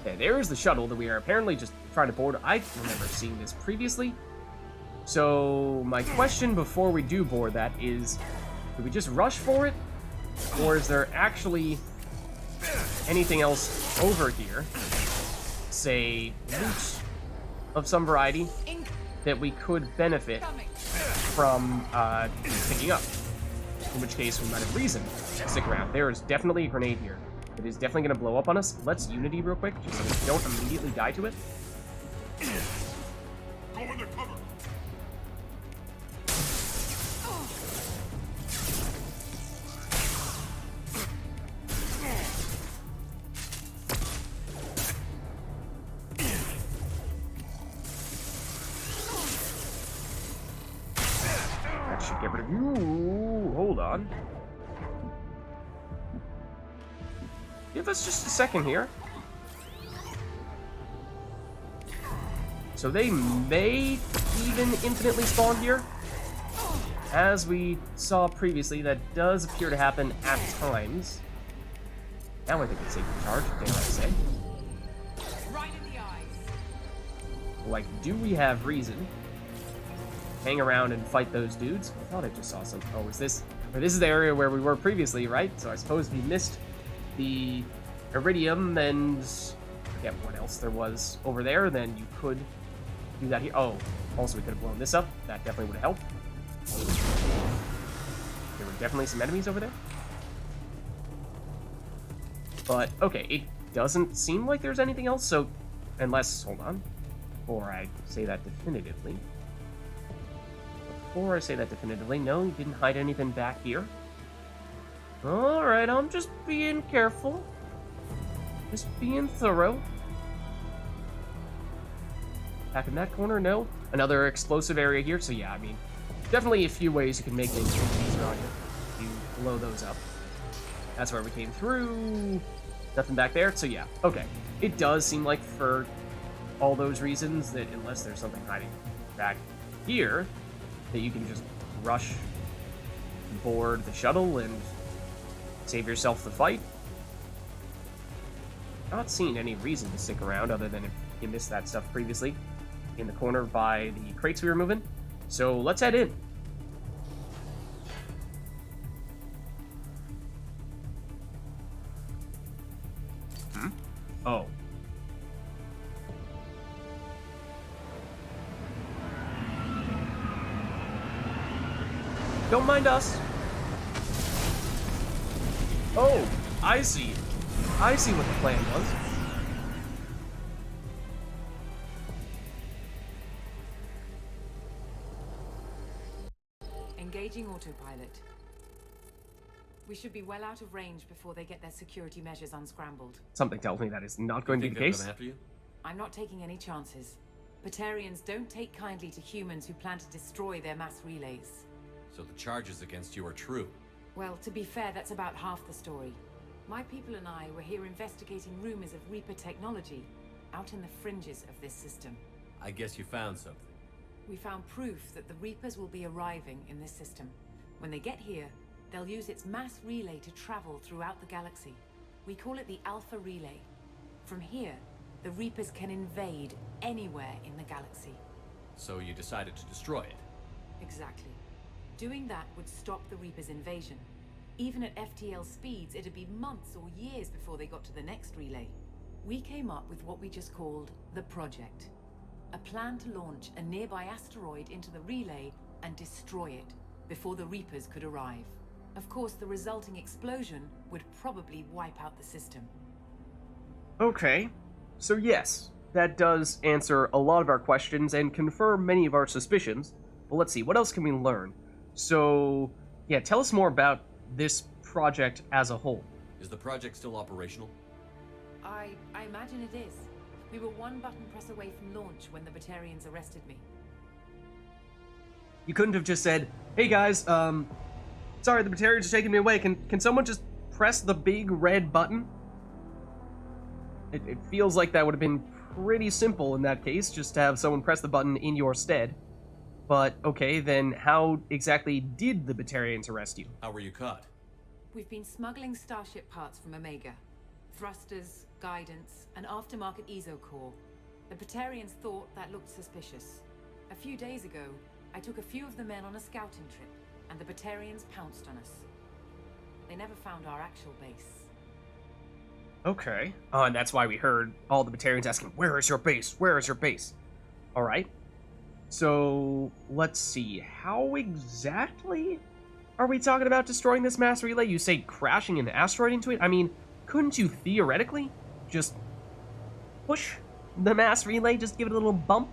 Okay, there is the shuttle that we are apparently just trying to board. I remember seeing this previously. So, my question before we do board that is, do we just rush for it? Or is there actually anything else over here, say loot of some variety, that we could benefit from picking up? In which case, we might have reason to stick around. There is definitely a grenade here. It is definitely going to blow up on us. Let's Unity real quick, just so we don't immediately die to it. Go in the cover. That should get rid of you. Hold on. Give us just a second here. So they may even infinitely spawn here. As we saw previously, that does appear to happen at times. Now I think it's safe to charge, dare I say. Right in the eyes. Like, do we have reason? Hang around and fight those dudes? I thought I just saw some. Oh, is this? Or this is the area where we were previously, right? So I suppose we missed the iridium and I forget what else there was over there, then you could do that here. Oh, also we could have blown this up. That definitely would have helped. There were definitely some enemies over there. But, okay, it doesn't seem like there's anything else, so unless, hold on, before I say that definitively. No, you didn't hide anything back here. Alright, I'm just being careful. Just being thorough. Back in that corner, no. Another explosive area here, so yeah, I mean, definitely a few ways you can make things easier on you. You blow those up. That's where we came through. Nothing back there, so yeah, okay. It does seem like for all those reasons that unless there's something hiding back here, that you can just rush board the shuttle and save yourself the fight. Not seeing any reason to stick around other than if you missed that stuff previously in the corner by the crates we were moving. So let's head in. Oh. Don't mind us. Oh, I see. I see what the plan was. Engaging autopilot. We should be well out of range before they get their security measures unscrambled. Something tells me that is not going to be the case. After you? I'm not taking any chances. Batarians don't take kindly to humans who plan to destroy their mass relays. So the charges against you are true. Well, to be fair, that's about half the story. My people and I were here investigating rumors of Reaper technology out in the fringes of this system. I guess you found something. We found proof that the Reapers will be arriving in this system. When they get here, they'll use its mass relay to travel throughout the galaxy. We call it the Alpha Relay. From here, the Reapers can invade anywhere in the galaxy. So you decided to destroy it. Exactly. Doing that would stop the Reapers' invasion. Even at FTL speeds, it'd be months or years before they got to the next relay. We came up with what we just called the Project. A plan to launch a nearby asteroid into the relay and destroy it before the Reapers could arrive. Of course, the resulting explosion would probably wipe out the system. Okay, so yes, that does answer a lot of our questions and confirm many of our suspicions. But let's see, what else can we learn? So, yeah, tell us more about this project as a whole. Is the project still operational? I imagine it is. We were one button press away from launch when the Batarians arrested me. You couldn't have just said, hey guys, sorry, the Batarians are taking me away. Can someone just press the big red button? It feels like that would have been pretty simple in that case, just to have someone press the button in your stead. But, okay, then how exactly did the Batarians arrest you? How were you caught? We've been smuggling Starship parts from Omega. Thrusters, guidance, and aftermarket ESO core. The Batarians thought that looked suspicious. A few days ago, I took a few of the men on a scouting trip, and the Batarians pounced on us. They never found our actual base. Okay. Oh, and that's why we heard all the Batarians asking, where is your base? Where is your base? Alright. So, let's see. How exactly are we talking about destroying this mass relay? You say crashing an asteroid into it? I mean, couldn't you theoretically just push the mass relay, just give it a little bump,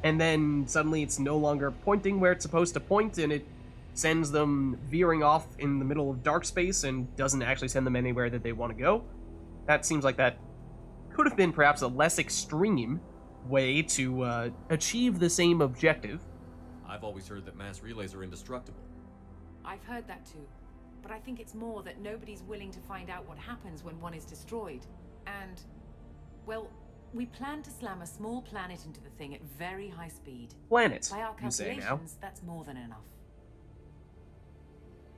and then suddenly it's no longer pointing where it's supposed to point, and it sends them veering off in the middle of dark space and doesn't actually send them anywhere that they want to go? That seems like that could have been perhaps a less extreme way to achieve the same objective. I've always heard that mass relays are indestructible. I've heard that too. But I think it's more that nobody's willing to find out what happens when one is destroyed. And, well, we plan to slam a small planet into the thing at very high speed. Planet, By our you say now. calculations, that's more than enough.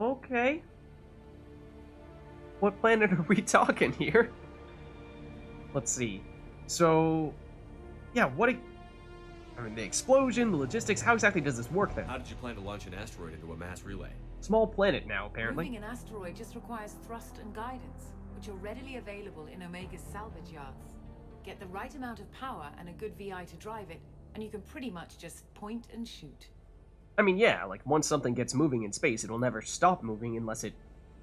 Okay. What planet are we talking here? Let's see. So, yeah, I mean, the explosion, the logistics, how exactly does this work then? How did you plan to launch an asteroid into a mass relay? Small planet now, apparently. Moving an asteroid just requires thrust and guidance, which are readily available in Omega's salvage yards. Get the right amount of power and a good VI to drive it, and you can pretty much just point and shoot. I mean, yeah, like, once something gets moving in space, it'll never stop moving unless it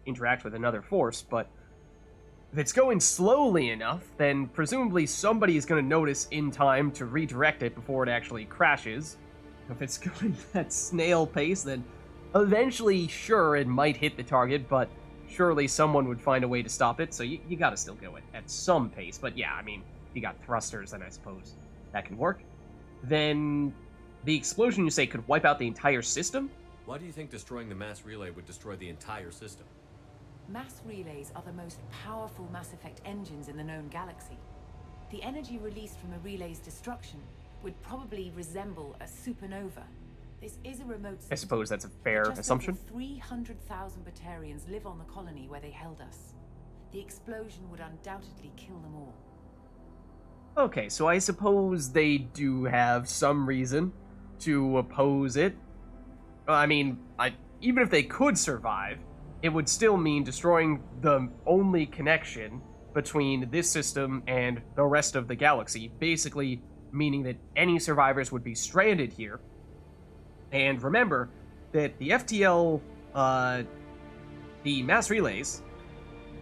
interacts with another force, but if it's going slowly enough, then presumably somebody is going to notice in time to redirect it before it actually crashes. If it's going at snail pace, then eventually, sure, it might hit the target, but surely someone would find a way to stop it, so you gotta still go at some pace. But yeah, I mean, if you got thrusters, then I suppose that can work. Then the explosion, you say, could wipe out the entire system? Why do you think destroying the mass relay would destroy the entire system? Mass relays are the most powerful Mass Effect engines in the known galaxy. The energy released from a relay's destruction would probably resemble a supernova. This is a remote system. I suppose that's a fair Just assumption. over 300,000 Batarians live on the colony where they held us. The explosion would undoubtedly kill them all. Okay, so I suppose they do have some reason to oppose it. I mean, even if they could survive, it would still mean destroying the only connection between this system and the rest of the galaxy, basically meaning that any survivors would be stranded here. And remember that the FTL, the mass relays,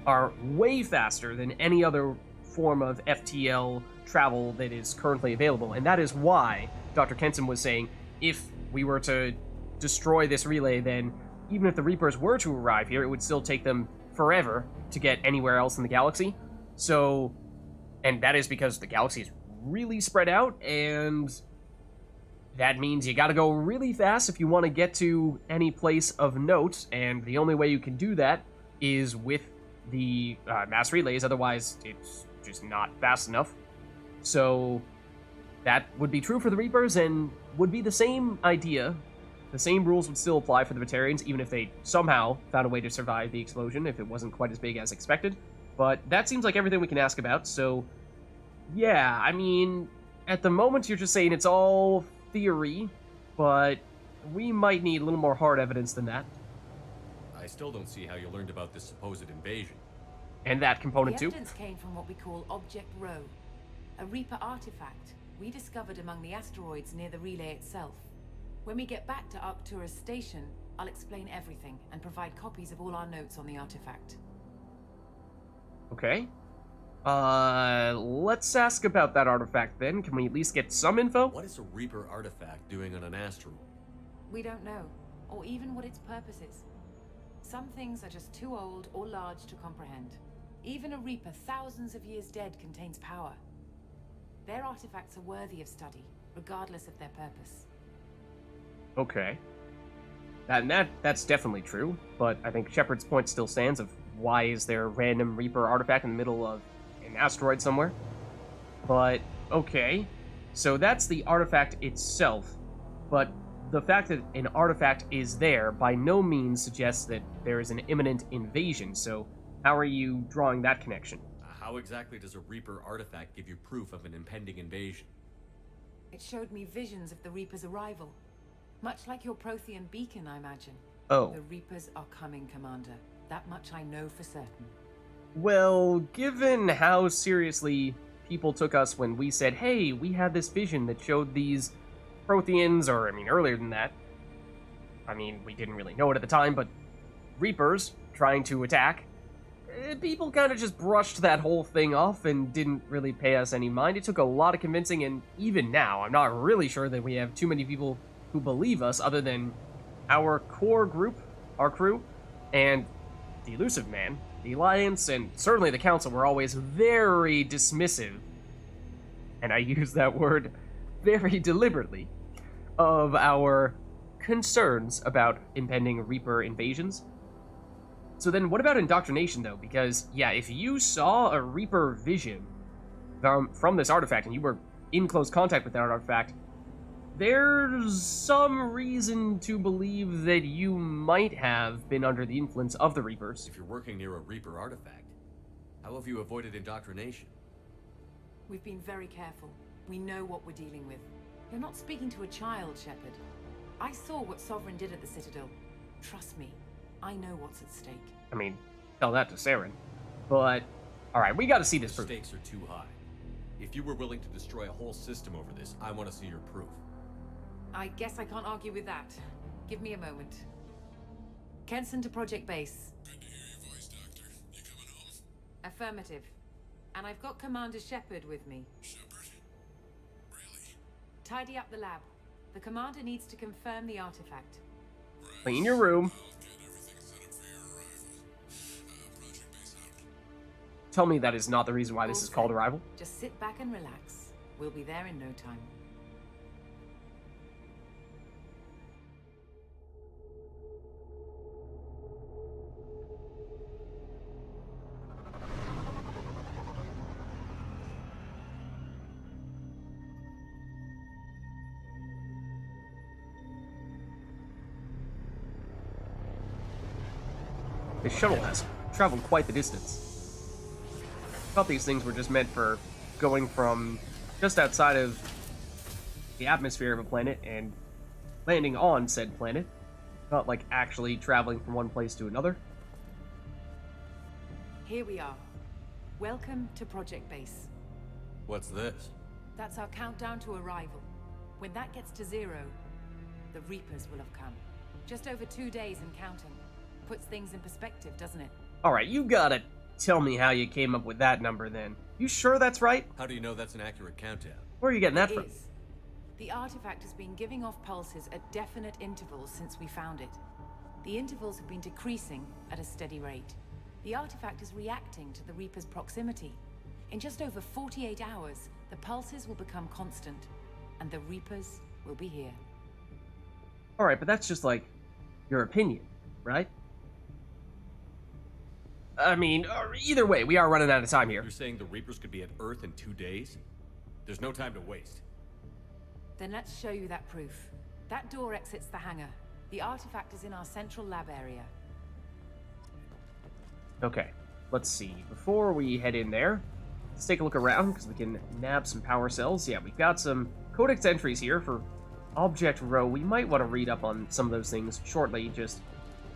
are way faster than any other form of FTL travel that is currently available, and that is why Dr. Kenson was saying if we were to destroy this relay, then even if the Reapers were to arrive here, it would still take them forever to get anywhere else in the galaxy. So, and that is because the galaxy is really spread out, and that means you gotta go really fast if you want to get to any place of note, and the only way you can do that is with the mass relays, otherwise it's just not fast enough. So that would be true for the Reapers, and would be the same idea. The same rules would still apply for the Batarians, even if they somehow found a way to survive the explosion, if it wasn't quite as big as expected. But that seems like everything we can ask about, so yeah, I mean, at the moment you're just saying it's all theory, but we might need a little more hard evidence than that. I still don't see how you learned about this supposed invasion. And that component The too. evidence came from what we call Object Rho, a Reaper artifact we discovered among the asteroids near the relay itself. When we get back to Arcturus Station, I'll explain everything and provide copies of all our notes on the artifact. Okay. Let's ask about that artifact then. Can we at least get some info? What is a Reaper artifact doing on an asteroid? We don't know, or even what its purpose is. Some things are just too old or large to comprehend. Even a Reaper thousands of years dead contains power. Their artifacts are worthy of study, regardless of their purpose. Okay. That's definitely true, but I think Shepard's point still stands of why is there a random Reaper artifact in the middle of an asteroid somewhere? But, okay. So that's the artifact itself, but the fact that an artifact is there by no means suggests that there is an imminent invasion, so how are you drawing that connection? How exactly does a Reaper artifact give you proof of an impending invasion? It showed me visions of the Reaper's arrival. Much like your Prothean beacon, I imagine. Oh. The Reapers are coming, Commander. That much I know for certain. Well, given how seriously people took us when we said, hey, we had this vision that showed these Protheans, or, I mean, earlier than that. I mean, we didn't really know it at the time, but Reapers trying to attack. People kind of just brushed that whole thing off and didn't really pay us any mind. It took a lot of convincing, and even now, I'm not really sure that we have too many people who believe us other than our core group, our crew, and the Elusive Man. The Alliance, and certainly the Council, were always very dismissive, and I use that word very deliberately, of our concerns about impending Reaper invasions. So then what about indoctrination, though? Because, yeah, if you saw a Reaper vision from this artifact, and you were in close contact with that artifact, there's some reason to believe that you might have been under the influence of the Reapers. If you're working near a Reaper artifact, how have you avoided indoctrination? We've been very careful. We know what we're dealing with. You're not speaking to a child, Shepard. I saw what Sovereign did at the Citadel. Trust me, I know what's at stake. I mean, tell that to Saren. But, alright, we gotta see this The proof. stakes are too high. If you were willing to destroy a whole system over this, I want to see your proof. I guess I can't argue with that. Give me a moment. Kenson to Project Base. Good to hear your voice, Doctor. You coming home? Affirmative. And I've got Commander Shepard with me. Shepard? Really? Tidy up the lab. The Commander needs to confirm the artifact. Right. Clean your room. I'll get everything set up for your arrival. Project Base out. Tell me that is not the reason why this is called Arrival. Just sit back and relax. We'll be there in no time. This shuttle has traveled quite the distance. I thought these things were just meant for going from just outside of the atmosphere of a planet and landing on said planet, not like actually traveling from one place to another. Here we are. Welcome to Project Base. What's this? That's our countdown to arrival. When that gets to 0, the Reapers will have come. Just over 2 days and counting. Puts things in perspective, doesn't it? Alright, you gotta tell me how you came up with that number then. You sure that's right? How do you know that's an accurate countdown? Where are you getting that It from? is. The artifact has been giving off pulses at definite intervals since we found it. The intervals have been decreasing at a steady rate. The artifact is reacting to the Reaper's proximity. In just over 48 hours, the pulses will become constant, and the Reapers will be here. Alright, but that's just like your opinion, right? I mean, either way, we are running out of time here. You're saying the Reapers could be at Earth in 2 days? There's no time to waste. Then let's show you that proof. That door exits the hangar. The artifact is in our central lab area. Okay, let's see. Before we head in there, let's take a look around, because we can nab some power cells. Yeah, we've got some codex entries here for Object Row. We might want to read up on some of those things shortly. Just,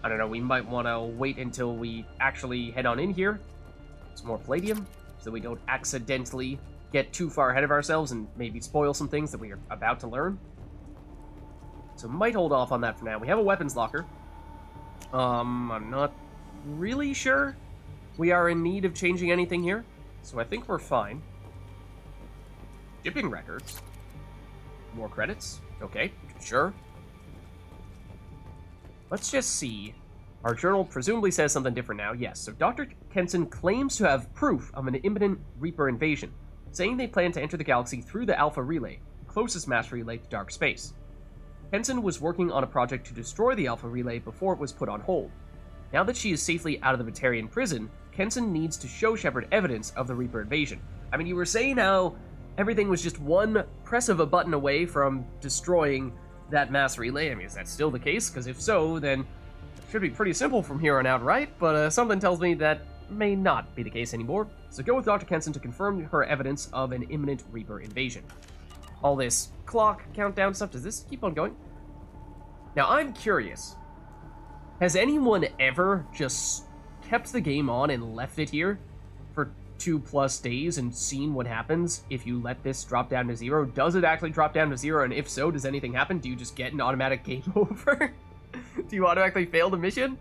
I don't know, we might want to wait until we actually head on in here. Some more palladium, so we don't accidentally get too far ahead of ourselves and maybe spoil some things that we are about to learn. So might hold off on that for now. We have a weapons locker. I'm not really sure we are in need of changing anything here, so I think we're fine. Shipping records. More credits. Okay, sure. Let's just see. Our journal presumably says something different now. Yes, so Dr. Kenson claims to have proof of an imminent Reaper invasion, saying they plan to enter the galaxy through the Alpha Relay, closest mass relay to dark space. Kenson was working on a project to destroy the Alpha Relay before it was put on hold. Now that she is safely out of the Batarian prison, Kenson needs to show Shepard evidence of the Reaper invasion. I mean, you were saying how everything was just one press of a button away from destroying that mass relay. I mean, is that still the case? Because if so, then it should be pretty simple from here on out, right? But something tells me that may not be the case anymore. So go with Dr. Kenson to confirm her evidence of an imminent Reaper invasion. All this clock countdown stuff, does this keep on going? Now, I'm curious. Has anyone ever just kept the game on and left it here for 2+ days and seen what happens if you let this drop down to 0? Does it actually drop down to 0? And if so, does anything happen? Do you just get an automatic game over? Do you automatically fail the mission?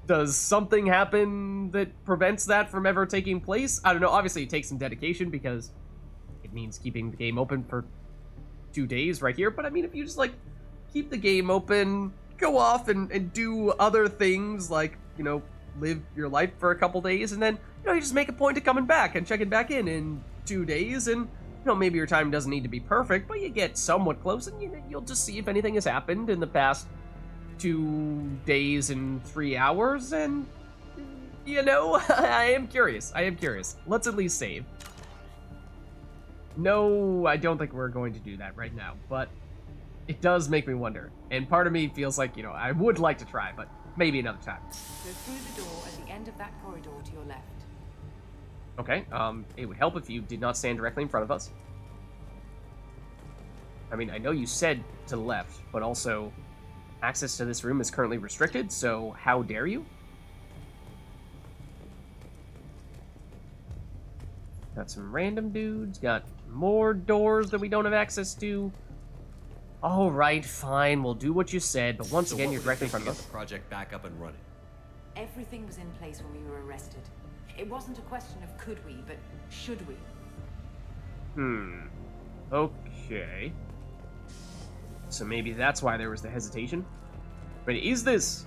Does something happen that prevents that from ever taking place? I don't know. Obviously, it takes some dedication because it means keeping the game open for 2 days right here. But I mean, if you just, like, keep the game open, go off and do other things, like, you know, live your life for a couple days, and then, you know, you just make a point of coming back and checking back in 2 days, and, you know, maybe your time doesn't need to be perfect, but you get somewhat close, and you'll just see if anything has happened in the past 2 days and 3 hours, and, you know, I am curious. Let's at least save. No, I don't think we're going to do that right now, but it does make me wonder, and part of me feels like, you know, I would like to try, but maybe another time. Go through the door at the end of that corridor to your left. Okay, it would help if you did not stand directly in front of us. I mean, I know you said to the left, but also access to this room is currently restricted, so how dare you? Got some random dudes, got more doors that we don't have access to. Alright, fine, we'll do what you said, but once again, you're directly in front of us. Get the project back up and running. Everything was in place when we were arrested. It wasn't a question of could we, but should we? Okay. So maybe that's why there was the hesitation. But is this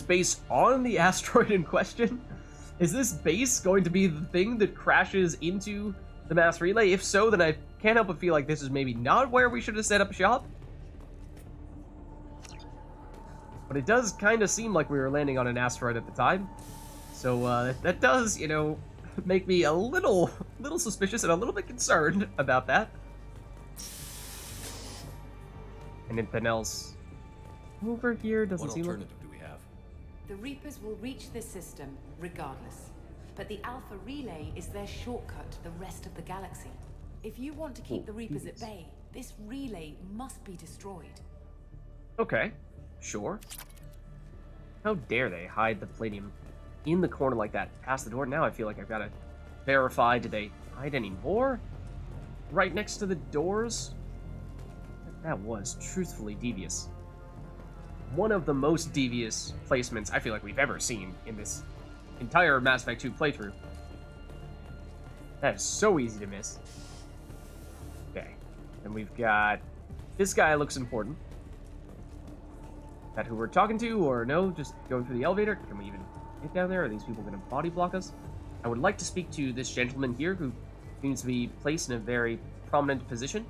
base on the asteroid in question? Is this base going to be the thing that crashes into the mass relay? If so, then I can't help but feel like this is maybe not where we should have set up shop. But it does kind of seem like we were landing on an asteroid at the time. So that does, you know, make me a little suspicious and a little bit concerned about that. Anything else over here? Doesn't seem like... What alternative do we have? The Reapers will reach this system regardless. But the Alpha Relay is their shortcut to the rest of the galaxy. If you want to keep the Reapers at bay, this relay must be destroyed. Okay, sure. How dare they hide the palladium in the corner like that, past the door? Now I feel like I've got to verify, did they hide any more right next to the doors? That was truthfully devious. One of the most devious placements I feel like we've ever seen in this entire Mass Effect 2 playthrough. That is so easy to miss. Okay, and we've got... This guy looks important. that who we're talking to, or no? Just going through the elevator? Can we even get down there? Are these people going to body block us? I would like to speak to this gentleman here, who seems to be placed in a very prominent position.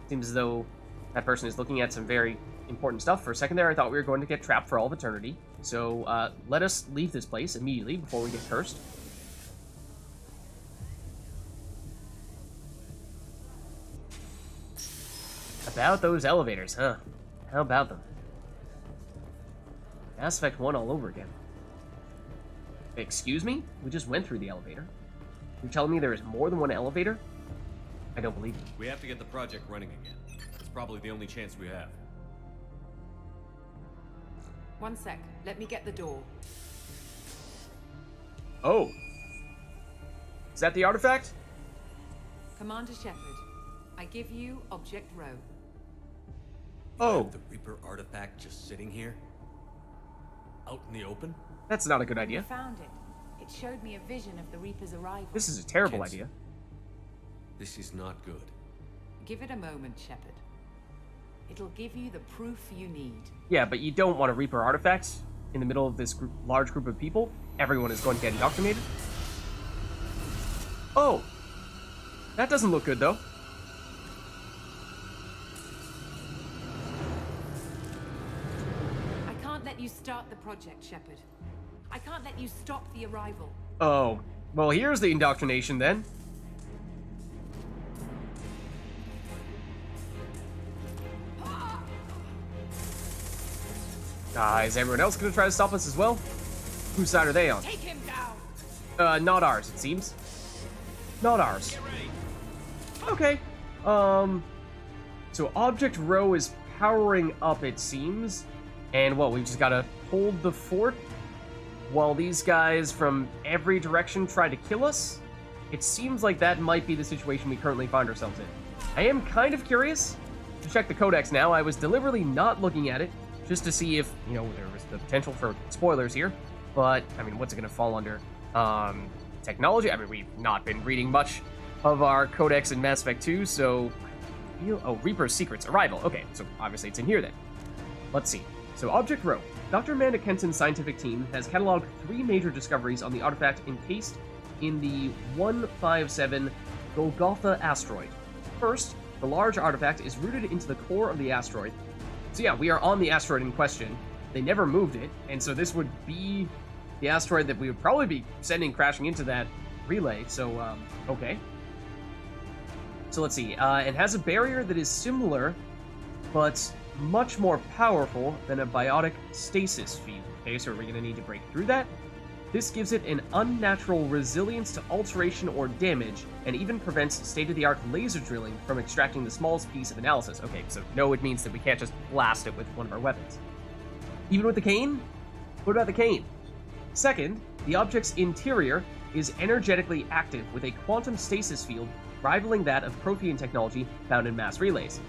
Seems as though that person is looking at some very important stuff. For a second there, I thought we were going to get trapped for all of eternity. So let us leave this place immediately before we get cursed. About those elevators, huh? How about them? Mass Effect 1 all over again. Excuse me? We just went through the elevator. You're telling me there is more than one elevator? I don't believe you. We have to get the project running again. It's probably the only chance we have. One sec. Let me get the door. Oh. Is that the artifact? Commander Shepard, I give you Object Row. Oh. The Reaper artifact just sitting here? Out in the open? That's not a good I idea. found it. It showed me a vision of the Reaper's arrival. This is a terrible Kids. idea. This is not good. Give it a moment, Shepard. It'll give you the proof you need. Yeah, but you don't want a Reaper artifact in the middle of this large group of people. Everyone is going to get indoctrinated. Oh. That doesn't look good, though. I can't let you start the project, Shepard. I can't let you stop the arrival. Oh. Well, here's the indoctrination, then. Is everyone else going to try to stop us as well? Whose side are they on? Take him down! Not ours, it seems. Not ours. Okay. So Object Row is powering up, it seems. And what, we've just got to hold the fort while these guys from every direction try to kill us? It seems like that might be the situation we currently find ourselves in. I am kind of curious to check the codex now. I was deliberately not looking at it, just to see if, you know, there was the potential for spoilers here. But, I mean, what's it going to fall under? Technology? I mean, we've not been reading much of our codex in Mass Effect 2, so... Oh, Reaper's Secrets. Arrival. Okay, so obviously it's in here then. Let's see. So, Object Row. Dr. Amanda Kenton's scientific team has cataloged 3 major discoveries on the artifact encased in the 157 Golgotha asteroid. First, the large artifact is rooted into the core of the asteroid. So yeah, we are on the asteroid in question. They never moved it, and so this would be the asteroid that we would probably be sending crashing into that relay, so, okay. So let's see, it has a barrier that is similar, but much more powerful than a biotic stasis field. Okay, so we're gonna need to break through that. This gives it an unnatural resilience to alteration or damage, and even prevents state-of-the-art laser drilling from extracting the smallest piece of analysis. Okay, so no, it means that we can't just blast it with one of our weapons. Even with the cane? What about the cane? Second, the object's interior is energetically active with a quantum stasis field rivaling that of Prothean technology found in mass relays.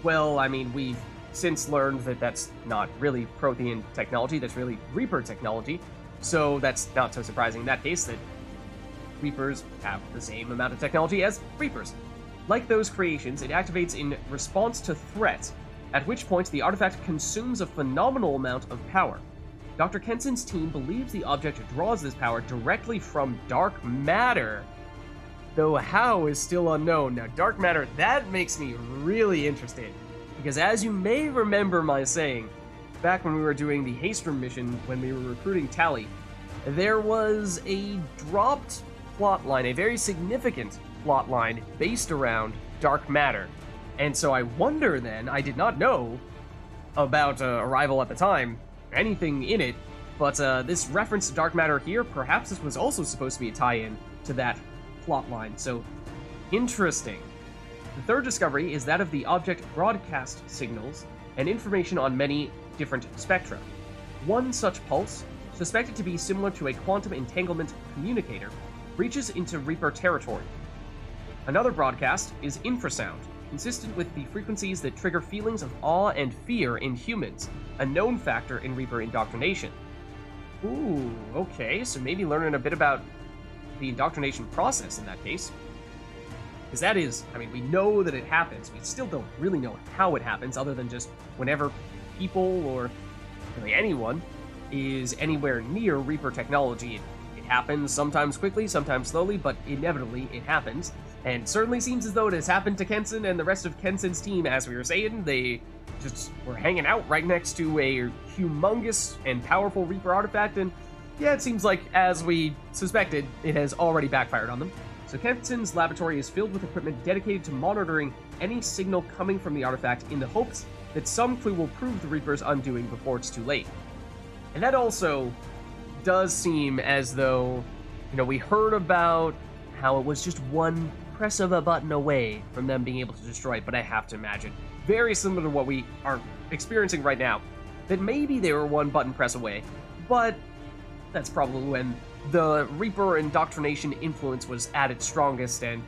Well, I mean, we've since learned that that's not really Prothean technology, that's really Reaper technology, so that's not so surprising in that case that Reapers have the same amount of technology as Reapers. Like those creations, it activates in response to threat, at which point the artifact consumes a phenomenal amount of power. Dr. Kenson's team believes the object draws this power directly from dark matter, though how is still unknown. Now, dark matter, that makes me really interested, because as you may remember my saying, back when we were doing the haste room mission, when we were recruiting Tally, there was a dropped plotline, a very significant plotline based around dark matter. And so I wonder then, I did not know about Arrival at the time, anything in it, but this reference to dark matter here, perhaps this was also supposed to be a tie-in to that plotline, so interesting. The third discovery is that of the object broadcast signals and information on many different spectra. One such pulse, suspected to be similar to a quantum entanglement communicator, reaches into Reaper territory. Another broadcast is infrasound, consistent with the frequencies that trigger feelings of awe and fear in humans, a known factor in Reaper indoctrination. Ooh, okay, so maybe learning a bit about the indoctrination process in that case. Because that is, I mean, we know that it happens. We still don't really know how it happens, other than just whenever people or really anyone, is anywhere near Reaper technology. It happens sometimes quickly, sometimes slowly, but inevitably it happens. And certainly seems as though it has happened to Kenson and the rest of Kenson's team. As we were saying, they just were hanging out right next to a humongous and powerful Reaper artifact, and yeah, it seems like, as we suspected, it has already backfired on them. So Kenson's laboratory is filled with equipment dedicated to monitoring any signal coming from the artifact in the hopes that some clue will prove the Reaper's undoing before it's too late. And that also does seem as though, we heard about how it was just one press of a button away from them being able to destroy it, but I have to imagine, very similar to what we are experiencing right now, that maybe they were one button press away, but that's probably when the Reaper indoctrination influence was at its strongest, and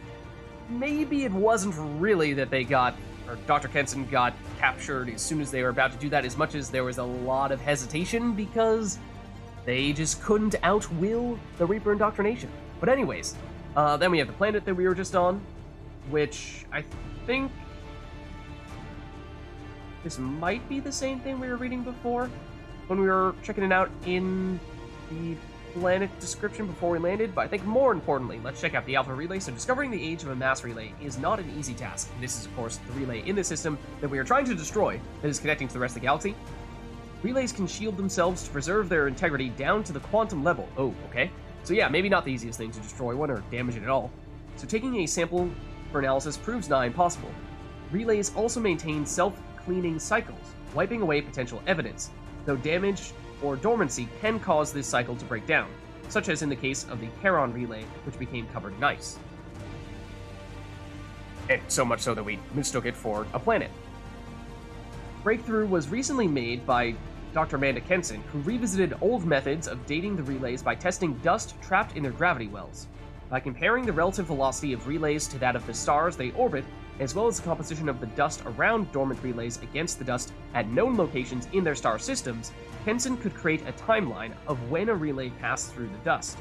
maybe it wasn't really that they got, or Dr. Kenson got captured as soon as they were about to do that, as much as there was a lot of hesitation because they just couldn't outwill the Reaper indoctrination. But anyways, then we have the planet that we were just on, which I think this might be the same thing we were reading before when we were checking it out in the planet description before we landed, but I think more importantly, let's check out the Alpha Relay. So discovering the age of a mass relay is not an easy task. This is, of course, the relay in the system that we are trying to destroy that is connecting to the rest of the galaxy. Relays can shield themselves to preserve their integrity down to the quantum level. Oh, okay. So yeah, maybe not the easiest thing to destroy one or damage it at all. So taking a sample for analysis proves nigh impossible. Relays also maintain self-cleaning cycles, wiping away potential evidence, though damage or dormancy can cause this cycle to break down, such as in the case of the Charon relay, which became covered in ice. And so much so that we mistook it for a planet. Breakthrough was recently made by Dr. Amanda Kenson, who revisited old methods of dating the relays by testing dust trapped in their gravity wells. By comparing the relative velocity of relays to that of the stars they orbit, as well as the composition of the dust around dormant relays against the dust at known locations in their star systems, Kenson could create a timeline of when a relay passed through the dust.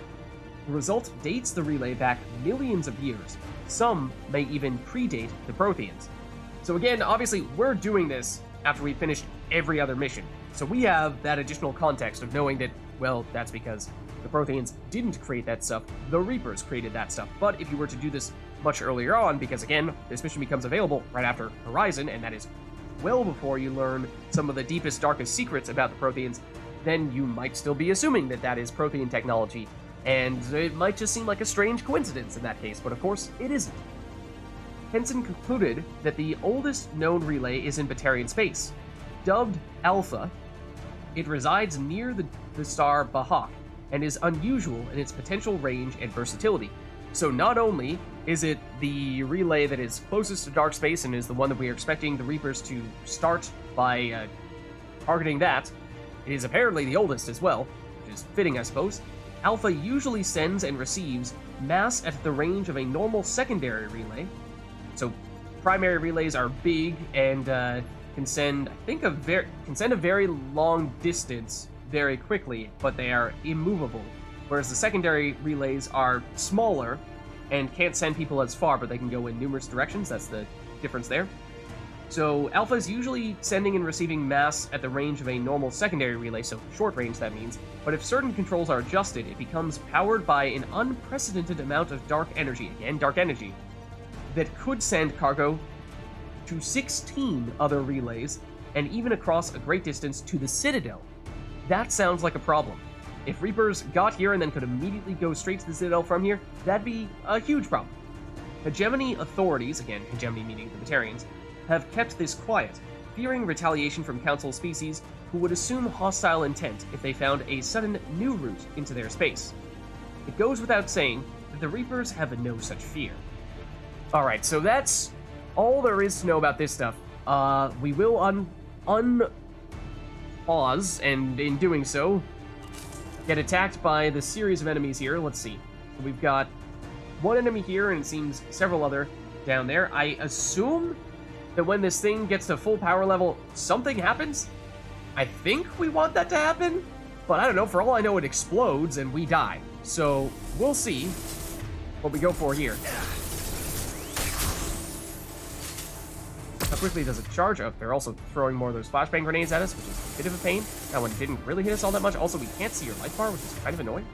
The result dates the relay back millions of years. Some may even predate the Protheans. So again, obviously, we're doing this after we finished every other mission. So we have that additional context of knowing that, well, that's because the Protheans didn't create that stuff, the Reapers created that stuff. But if you were to do this much earlier on, because again, this mission becomes available right after Horizon, and that is well before you learn some of the deepest, darkest secrets about the Protheans, then you might still be assuming that that is Prothean technology, and it might just seem like a strange coincidence in that case, but of course, it isn't. Henson concluded that the oldest known relay is in Batarian space. Dubbed Alpha, it resides near the star Bahak, and is unusual in its potential range and versatility. So not only is it the relay that is closest to dark space and is the one that we are expecting the Reapers to start by targeting that, it is apparently the oldest as well, which is fitting, I suppose. Alpha usually sends and receives mass at the range of a normal secondary relay. So primary relays are big and can send, a very long distance very quickly, but they are immovable. Whereas the secondary relays are smaller and can't send people as far, but they can go in numerous directions. That's the difference there. So Alpha is usually sending and receiving mass at the range of a normal secondary relay, so short range that means, but if certain controls are adjusted, it becomes powered by an unprecedented amount of dark energy, again, dark energy, that could send cargo to 16 other relays, and even across a great distance to the Citadel. That sounds like a problem. If Reapers got here and then could immediately go straight to the Citadel from here, that'd be a huge problem. Hegemony authorities, again, hegemony meaning the Batarians, have kept this quiet, fearing retaliation from Council species who would assume hostile intent if they found a sudden new route into their space. It goes without saying that the Reapers have no such fear. Alright, so that's all there is to know about this stuff. We will unpause, and in doing so, get attacked by the series of enemies here. Let's see. So we've got one enemy here, and it seems several other down there. I assume that when this thing gets to full power level, something happens? I think we want that to happen, but I don't know. For all I know, it explodes and we die. So we'll see what we go for here. How quickly does it charge? Oh, they're also throwing more of those flashbang grenades at us, which is a bit of a pain. That one didn't really hit us all that much. Also, we can't see your life bar, which is kind of annoying.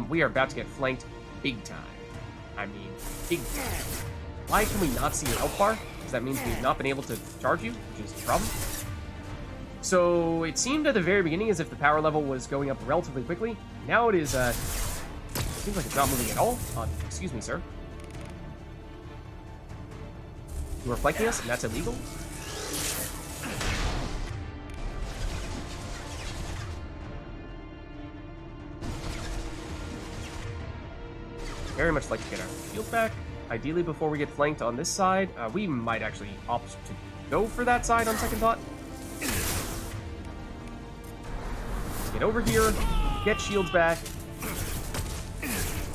We are about to get flanked big time. I mean, big time. Why can we not see your health bar? Because that means we've not been able to charge you, which is a problem. So it seemed at the very beginning as if the power level was going up relatively quickly. Now it is, seems like it's not moving at all. Excuse me, sir. You are flanking us, and that's illegal? Very much like to get our shield back. Ideally, before we get flanked on this side, we might actually opt to go for that side on second thought. Get over here, get shields back.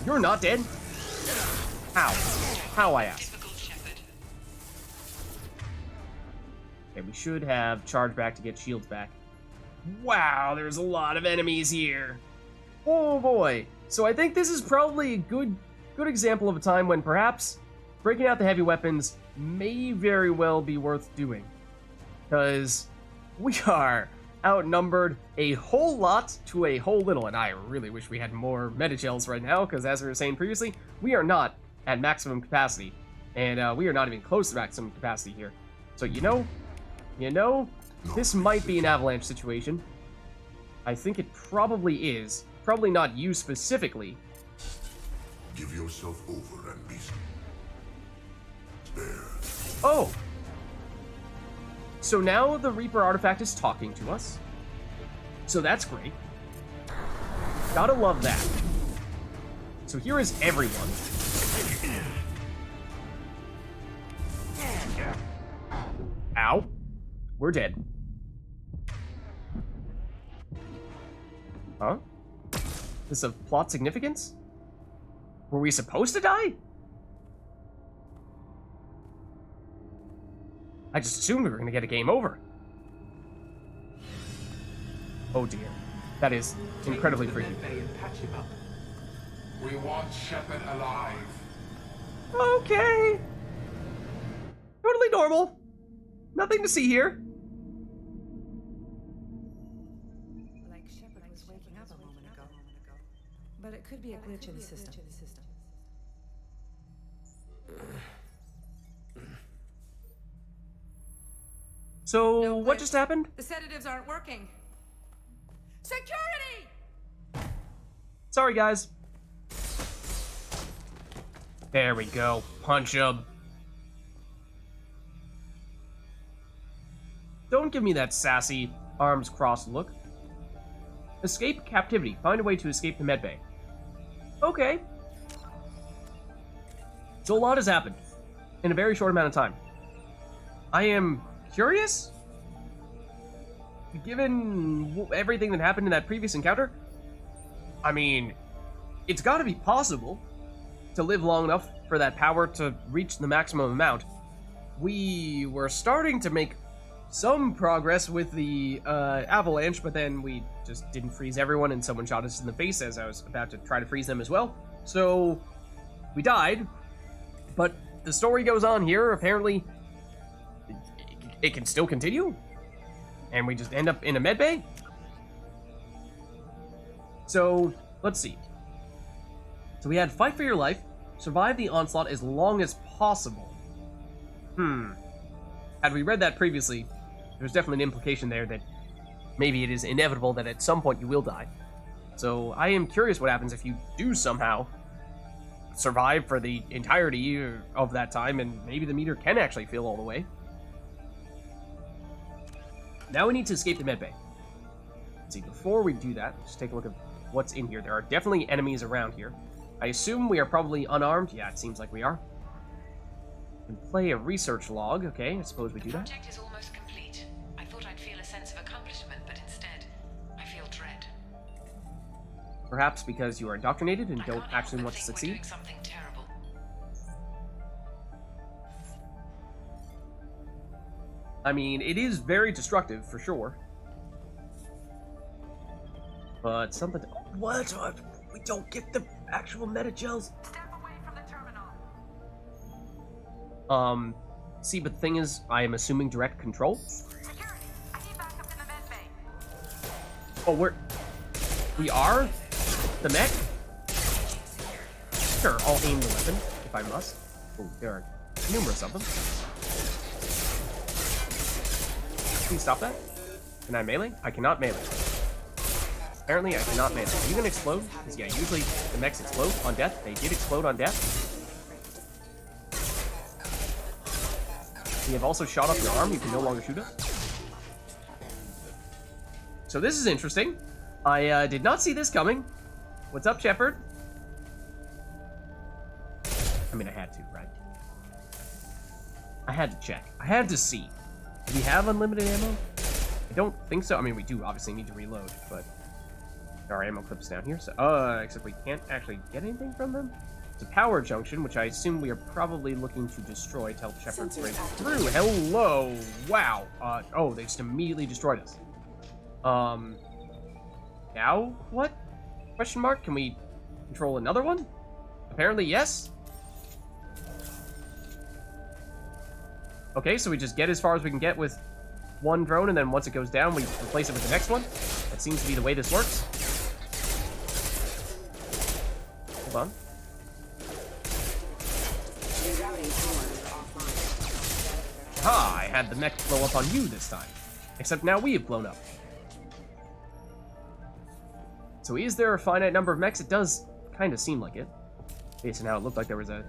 You're not dead? How? How, I ask? Okay, we should have charge back to get shields back. Wow, there's a lot of enemies here. Oh boy. So I think this is probably a good example of a time when perhaps breaking out the heavy weapons may very well be worth doing. Because we are outnumbered a whole lot to a whole little, and I really wish we had more meta-gels right now, because as we were saying previously, we are not at maximum capacity, and we are not even close to maximum capacity here. So you know, this might be an avalanche situation. I think it probably is. Probably not you specifically. Give yourself over and be spared. Oh! So now the Reaper artifact is talking to us. So that's great. Gotta love that. So here is everyone. Ow. We're dead. Huh? Is this of plot significance? Were we supposed to die? I just assumed we were going to get a game over. Oh dear. That is incredibly freaky. We want Shepard alive. Okay. Totally normal. Nothing to see here. Like Shepard was waking up a moment ago. But it could be a glitch in the system. So, No, what but- just happened? The sedatives aren't working. Security! Sorry, guys. There we go. Punch him. Don't give me that sassy, arms crossed look. Escape captivity. Find a way to escape the medbay. Okay. So a lot has happened in a very short amount of time. I am curious. Given everything that happened in that previous encounter, I mean, it's got to be possible to live long enough for that power to reach the maximum amount. We were starting to make some progress with the avalanche, but then we just didn't freeze everyone and someone shot us in the face as I was about to try to freeze them as well. So we died, but the story goes on here. Apparently it can still continue, and we just end up in a medbay. So let's see. So we had fight for your life, survive the onslaught as long as possible. Had we read that previously, there's definitely an implication there that maybe it is inevitable that at some point you will die. So I am curious what happens if you do somehow survive for the entirety of that time, and maybe the meter can actually fill all the way. Now we need to escape the medbay. Let's see, before we do that, let's take a look at what's in here. There are definitely enemies around here. I assume we are probably unarmed. Yeah, it seems like we are. We can play a research log. Okay, I suppose we do that. The project is almost complete. I thought I'd feel a sense of accomplishment, but instead, I feel dread. Perhaps because you are indoctrinated and I don't can't actually help want but to think we're succeed. doing something terrible. I mean, it is very destructive, for sure. But something... What? We don't get the actual meta-gels? Step away from the terminal. See, but the thing is, I am assuming direct control. Security! I need backup in the med bay. Oh, we are? The mech? Sure, I'll aim the weapon, if I must. Oh, there are numerous of them. Can you stop that? Can I melee? I cannot melee. Apparently, I cannot melee. Are you gonna explode? Because, yeah, usually the mechs explode on death. They did explode on death. You have also shot up your arm. You can no longer shoot us. So this is interesting. I did not see this coming. What's up, Shepard? I mean, I had to, right? I had to check. I had to see. Do we have unlimited ammo? I don't think so. I mean, we do obviously need to reload, but there are ammo clips down here. So, except we can't actually get anything from them. It's a power junction, which I assume we are probably looking to destroy to help Shepard break through. Hello! Wow! Oh, they just immediately destroyed us. Now what? Question mark? Can we control another one? Apparently, yes. Okay, so we just get as far as we can get with one drone, and then once it goes down, we replace it with the next one. That seems to be the way this works. Hold on. Ha! I had the mech blow up on you this time. Except now we have blown up. So is there a finite number of mechs? It does kind of seem like it. Based on how it looked like there was an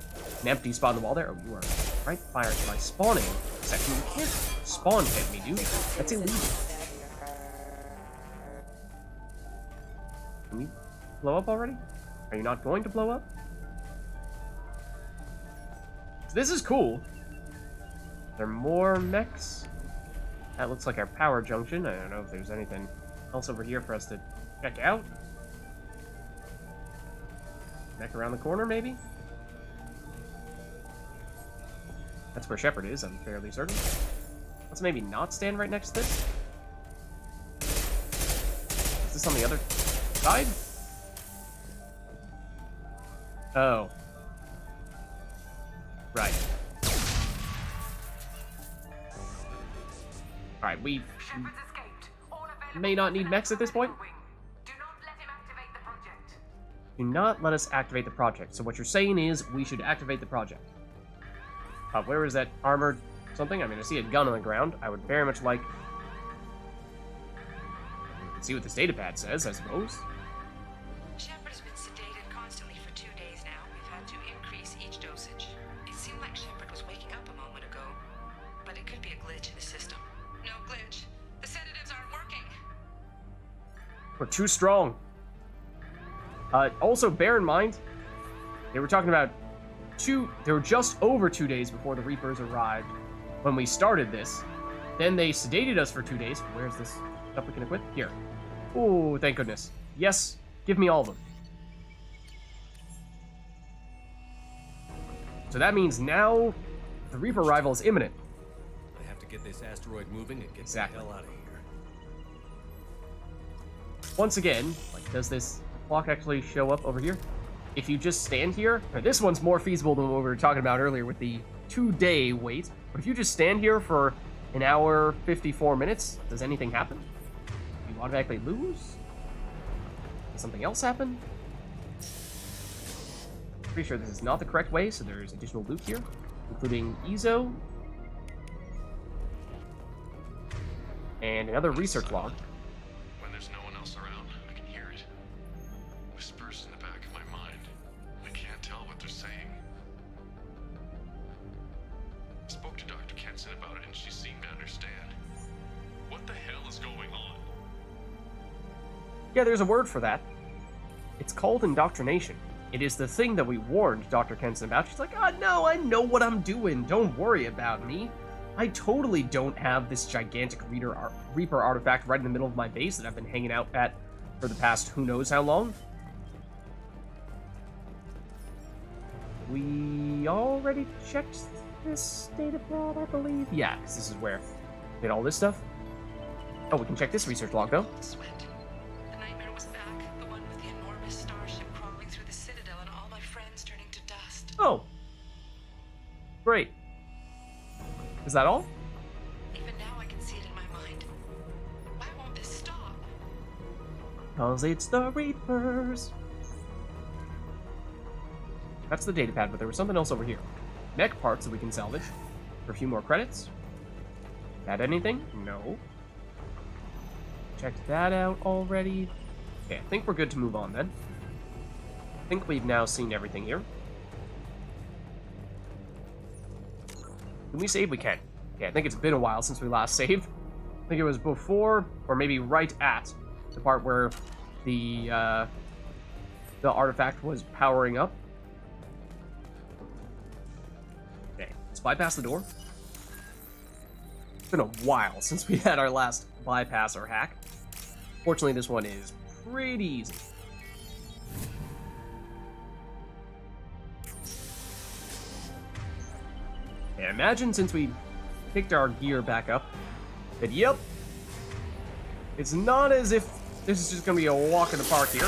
empty spot on the wall there. Oh, you are right fired by spawning section. You can't spawn hit me, dude. That's illegal. Can you blow up already? Are you not going to blow up? So this is cool. Are there more mechs? That looks like our power junction. I don't know if there's anything else over here for us to check out. Mech around the corner, maybe? That's where Shepard is, I'm fairly certain. Let's maybe not stand right next to this. Is this on the other side? Oh. Right. Alright, we may not need mechs at this point. Do not let us activate the project. So what you're saying is we should activate the project. Where is that armored something? I mean, I see a gun on the ground. I would very much like... see what this datapad says, I suppose. Shepard has been sedated constantly for 2 days now. We've had to increase each dosage. It seemed like Shepard was waking up a moment ago, but it could be a glitch in the system. No glitch. The sedatives aren't working. We're too strong. Also, bear in mind, they were talking about they were just over 2 days before the Reapers arrived when we started this. Then they sedated us for 2 days. Where's this stuff we can equip? Here. Oh, thank goodness. Yes, give me all of them. So that means now the Reaper arrival is imminent. I have to get this asteroid moving and get the hell out of here. Once again, like, does this clock actually show up over here? If you just stand here, this one's more feasible than what we were talking about earlier with the 2-day wait. But if you just stand here for an hour, 54 minutes, does anything happen? Do you automatically lose? Does something else happen? Pretty sure this is not the correct way, so there's additional loot here, including Ezo. And another research log. When there's no one else around, I can hear it. Whispers in the back of my mind. I can't tell what they're saying. I spoke to Dr. Kenson about it and she seemed to understand. What the hell is going on? Yeah, there's a word for that. It's called indoctrination. It is the thing that we warned Dr. Kenson about. She's like, no, I know what I'm doing. Don't worry about me. I totally don't have this gigantic Reaper artifact right in the middle of my base that I've been hanging out at for the past who knows how long. We already checked this datapad, I believe. Yeah, because this is where we did all this stuff. Oh, we can check this research log, though. Sweat. The nightmare was back. The one with the enormous starship crawling through the Citadel and all my friends turning to dust. Oh. Great. Is that all? Even now I can see it in my mind. Why won't this stop? Cause it's the Reapers. That's the data pad, but there was something else over here. Mech parts that we can salvage for a few more credits. Add anything? No. Checked that out already. Okay, I think we're good to move on then. I think we've now seen everything here. Can we save? We can. Okay, I think it's been a while since we last saved. I think it was before, or maybe right at, the part where the artifact was powering up. Okay, let's bypass the door. It's been a while since we had our last bypass or hack. Fortunately, this one is pretty easy. Okay, imagine since we picked our gear back up, that yep, it's not as if this is just gonna be a walk in the park here.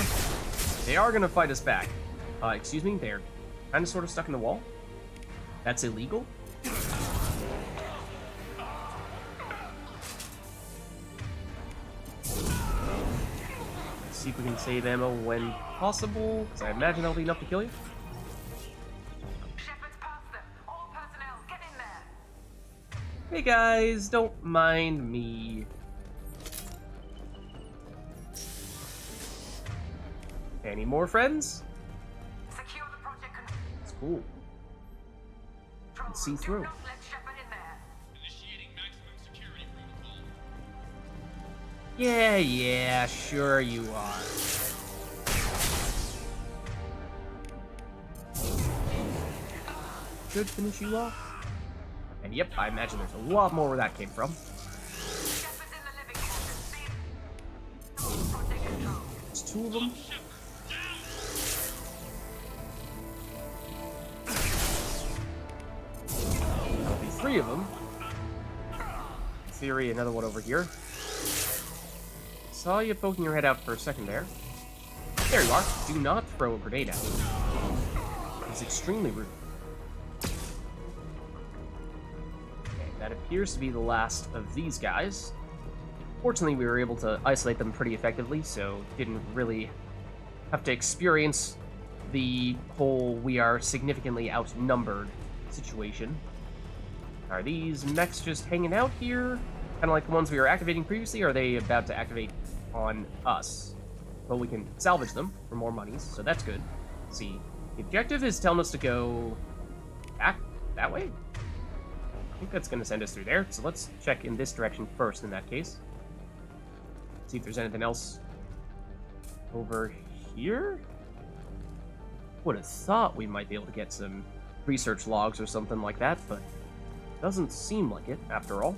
They are gonna fight us back. Excuse me, they're kind of sort of stuck in the wall. That's illegal. See if we can save ammo when possible, because I imagine that'll be enough to kill you. Shepard's past them. All personnel, get in there. Hey guys, don't mind me. Any more friends? Secure the project It's cool. control room. See through. Do not let Shepard in there. Initiating maximum security protocol. Yeah, sure you are. Should finish you off. And yep, I imagine there's a lot more where that came from. Shepard's in the living quarters. See? Project control. There's two of them. That'll be three of them. In theory, another one over here. Saw you poking your head out for a second there. There you are. Do not throw a grenade out. It's extremely rude. Okay, that appears to be the last of these guys. Fortunately, we were able to isolate them pretty effectively, so didn't really have to experience the whole we are significantly outnumbered situation. Are these mechs just hanging out here? Kind of like the ones we were activating previously, or are they about to activate on us? Well, we can salvage them for more monies, so that's good. Let's see, the objective is telling us to go back that way? I think that's going to send us through there, so let's check in this direction first in that case. See if there's anything else over here? Would have thought we might be able to get some research logs or something like that, but doesn't seem like it after all.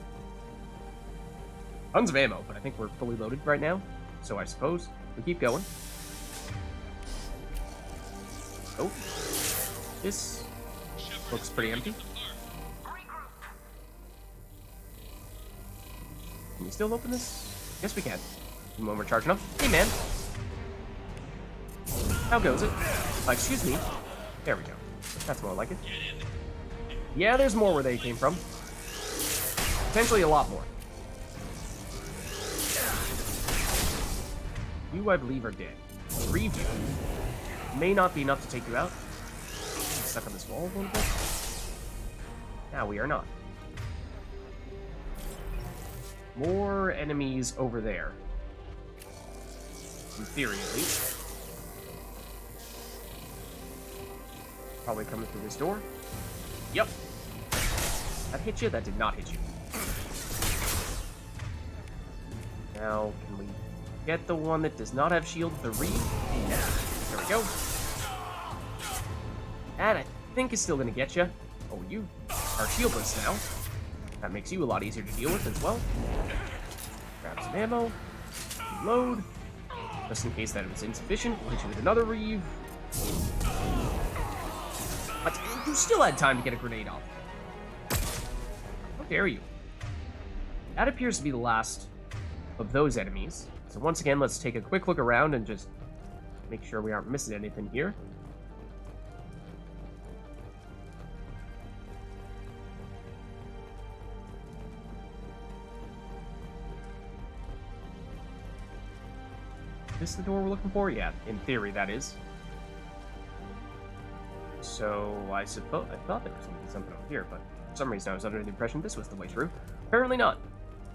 Tons of ammo, but I think we're fully loaded right now, so I suppose we keep going. Oh, this looks pretty empty. Can we still open this? Yes, we can. When we're charging up. Hey, man. How goes it? Excuse me. There we go. That's more like it. Yeah, there's more where they came from. Potentially a lot more. You, I believe, are dead. Reeve you. May not be enough to take you out. Stuck on this wall a little bit. Now we are not. More enemies over there. In theory, at least. Probably coming through this door. Yep. That hit you? That did not hit you. Now, can we get the one that does not have shield? The Reeve? Yeah. There we go. And I think it's still going to get you. Oh, you are shieldless now. That makes you a lot easier to deal with as well. Grab some ammo. Reload. Just in case that was insufficient, we'll hit you with another Reeve. But you still had time to get a grenade off. How dare you? That appears to be the last of those enemies. So once again, let's take a quick look around and just make sure we aren't missing anything here. this the door we're looking for? Yeah, in theory that is. So I suppose I thought there was going to be something over here, but for some reason I was under the impression this was the way through. Apparently not.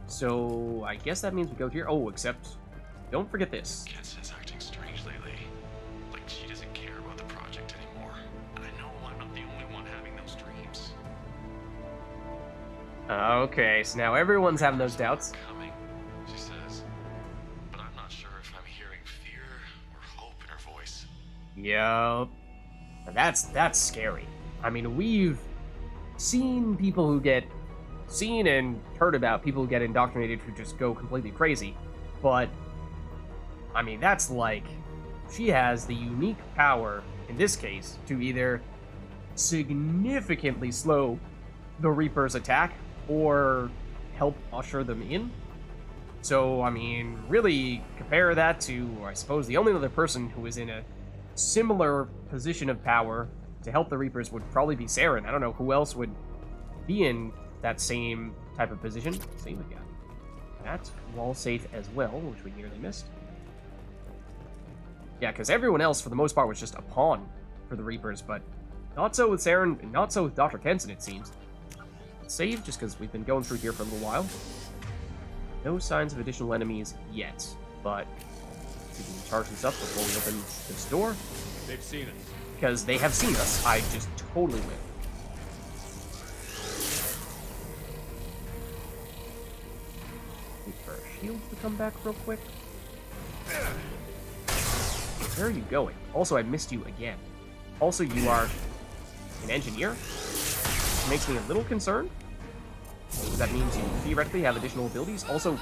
So I guess that means we go here. Oh, except don't forget this. Kenzan's acting strange lately. Like she doesn't care about the project anymore. And I know I'm not the only one having those dreams. Okay, so now everyone's having those doubts. Coming, she says. But I'm not sure if I'm hearing fear or hope in her voice. Yup. That's scary. I mean, we've seen people who get and heard about people who get indoctrinated who just go completely crazy, but I mean, that's like she has the unique power in this case to either significantly slow the Reaper's attack or help usher them in. So I mean, really compare that to, I suppose, the only other person who is in a similar position of power to help the Reapers would probably be Saren. I don't know who else would be in that same type of position. See, we got that wall safe as well, which we nearly missed. Yeah, because everyone else, for the most part, was just a pawn for the Reapers, but not so with Saren, and not so with Dr. Kenson, it seems. Save, just because we've been going through here for a little while. No signs of additional enemies yet, but we can charge this up before we open this door. They've seen us. Because they have seen us. I just totally win. Wait for our shields to come back real quick. Where are you going? Also, I missed you again. Also, you are an engineer, which makes me a little concerned. That means you theoretically have additional abilities. Also,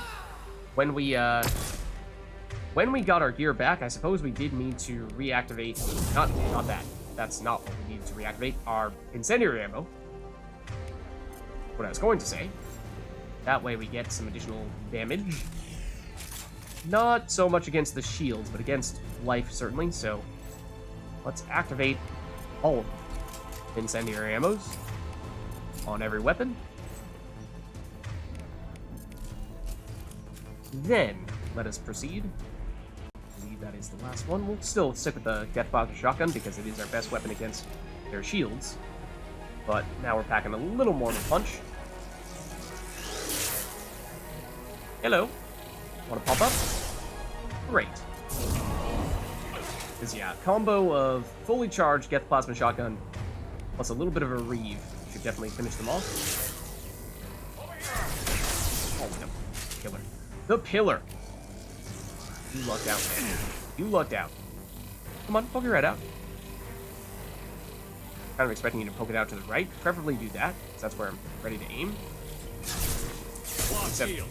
when we got our gear back, I suppose we did need to reactivate, not that. That's not what we needed to reactivate. Our incendiary ammo. What I was going to say. That way we get some additional damage. Not so much against the shields, but against life, certainly. So, let's activate all of them. Incendiary ammos on every weapon. Then, let us proceed. I believe that is the last one. We'll still stick with the Death Plasma Shotgun because it is our best weapon against their shields. But now we're packing a little more of a punch. Hello. Want to pop up? Great. Because, yeah, combo of fully charged Death Plasma Shotgun plus a little bit of a reeve should definitely finish them off. Oh, no. Killer. The pillar. You lucked out, man. You lucked out. Come on, poke your head out. Kind of expecting you to poke it out to the right. Preferably do that, because that's where I'm ready to aim. Except you.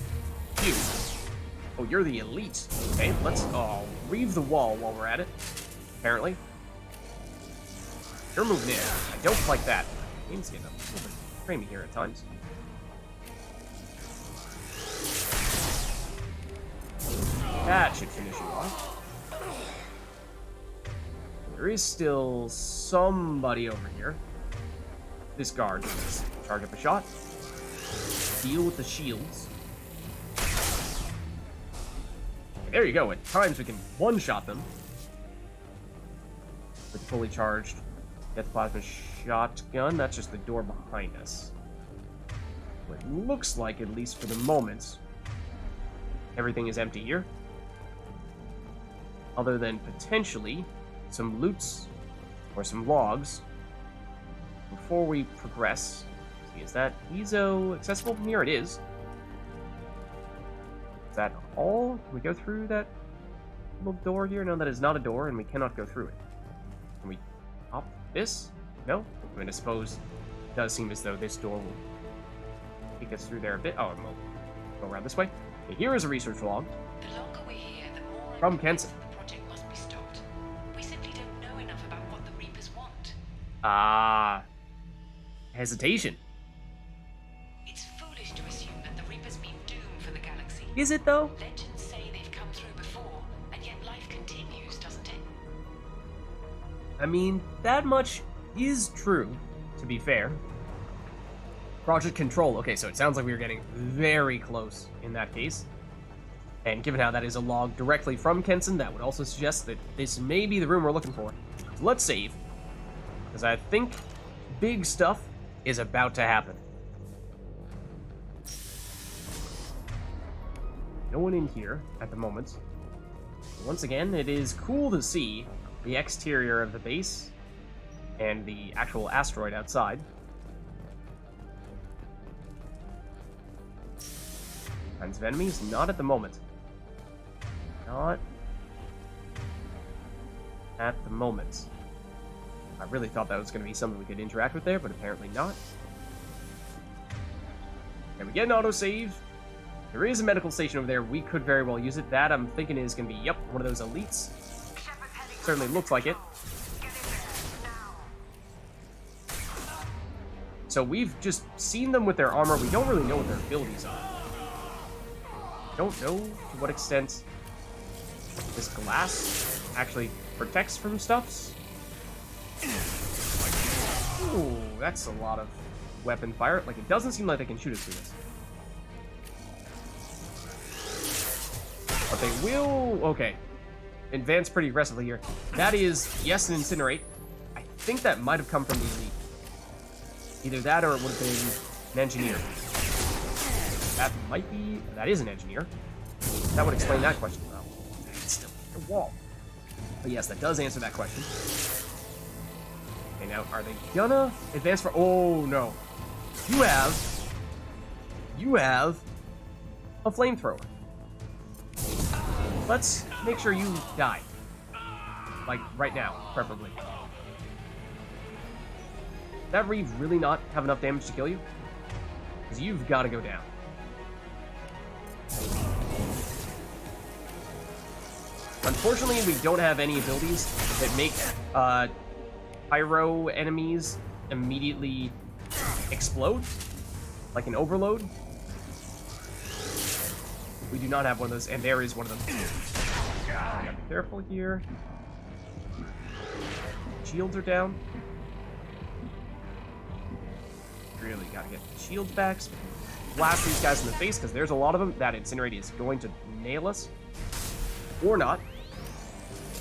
Oh, you're the elite. Okay, let's reeve the wall while we're at it. Apparently. You're moving in. I don't like that. Game's getting a little bit framey here at times. That should finish you off. There is still somebody over here. This guard. Let's charge up a shot. Deal with the shields. There you go. At times we can one-shot them. With fully charged Death Plasma Shotgun. That's just the door behind us. What it looks like, at least for the moment, everything is empty here. Other than potentially some loots or some logs. Before we progress, see, is that Ezo accessible from here? It is. Is that all? Can we go through that little door here? No, that is not a door, and we cannot go through it. Can we hop this? No? I mean, I suppose it does seem as though this door will take us through there a bit. Oh, we'll go around this way. Okay, here is a research log. The longer we're here, the more From Kenson. the project must be stopped. We simply don't know enough about what the Reapers want. Hesitation. It's foolish to assume that the Reapers mean doom for the galaxy. Is it, though? Legends say they've come through before, and yet life continues, doesn't it? I mean, that much is true, to be fair. Project Control. Okay, so it sounds like we were getting very close in that case. And given how that is a log directly from Kenson, that would also suggest that this may be the room we're looking for. So let's save, because I think big stuff is about to happen. No one in here at the moment. Once again, it is cool to see the exterior of the base and the actual asteroid outside. Kinds of enemies? Not at the moment. Not at the moment. I really thought that was going to be something we could interact with there, but apparently not. And we get an autosave. There is a medical station over there. We could very well use it. That, I'm thinking, is going to be, yep, one of those elites. Certainly looks like it. So we've just seen them with their armor. We don't really know what their abilities are. Don't know to what extent this glass actually protects from stuffs. Ooh, that's a lot of weapon fire. Like, it doesn't seem like they can shoot us through this. But they will... Okay. Advance pretty aggressively here. That is, yes, an incinerate. I think that might have come from the elite. Either that or it would have been an engineer. That might be... That is an engineer. That would explain that question. Well, it's still a wall. But yes, that does answer that question. Okay, now, are they gonna advance for... Oh, no. You have a flamethrower. Let's make sure you die. Like, right now, preferably. That Reeve really not have enough damage to kill you? Because you've got to go down. Unfortunately, we don't have any abilities that make pyro enemies immediately explode, like an overload. We do not have one of those, and there is one of them. Gotta be careful here. Shields are down. Really gotta get the shields back. So blast these guys in the face, because there's a lot of them. That incinerate is going to nail us. Or not.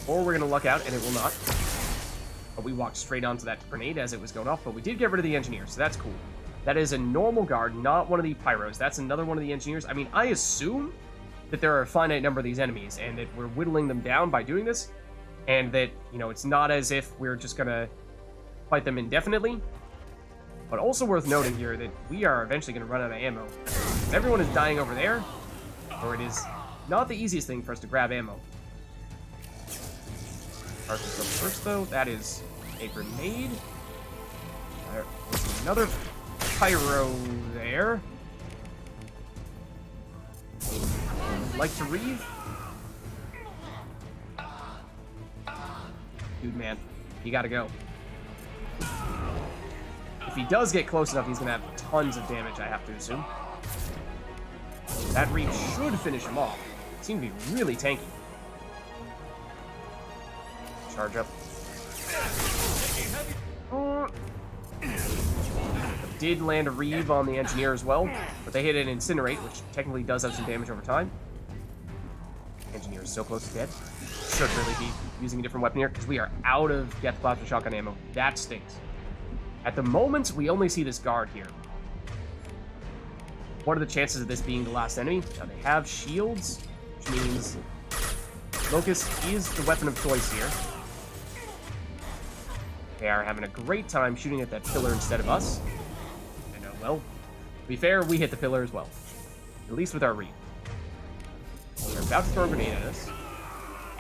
Or we're gonna luck out, and it will not. But we walked straight onto that grenade as it was going off, but we did get rid of the engineer, so that's cool. That is a normal guard, not one of the pyros. That's another one of the engineers. I mean, I assume that there are a finite number of these enemies, and that we're whittling them down by doing this, and that, you know, it's not as if we're just gonna fight them indefinitely. But also worth noting here that we are eventually gonna run out of ammo. If everyone is dying over there, or it is not the easiest thing for us to grab ammo. Arthur's up first, though. That is a grenade. There's another pyro there. Like to Reeve? Dude, man. You gotta go. If he does get close enough, he's gonna have tons of damage, I have to assume. That Reeve should finish him off. Seem to be really tanky. Charge up. Did land a Reeve on the engineer as well, but they hit an incinerate, which technically does have some damage over time. Engineer is so close to dead. Should really be using a different weapon here, because we are out of Death Plasma Shotgun ammo. That stinks. At the moment, we only see this guard here. What are the chances of this being the last enemy? Now, they have shields, which means Locust is the weapon of choice here. They are having a great time shooting at that pillar instead of us. I know, well, to be fair, we hit the pillar as well. At least with our Reeve. They're about to throw a grenade at us.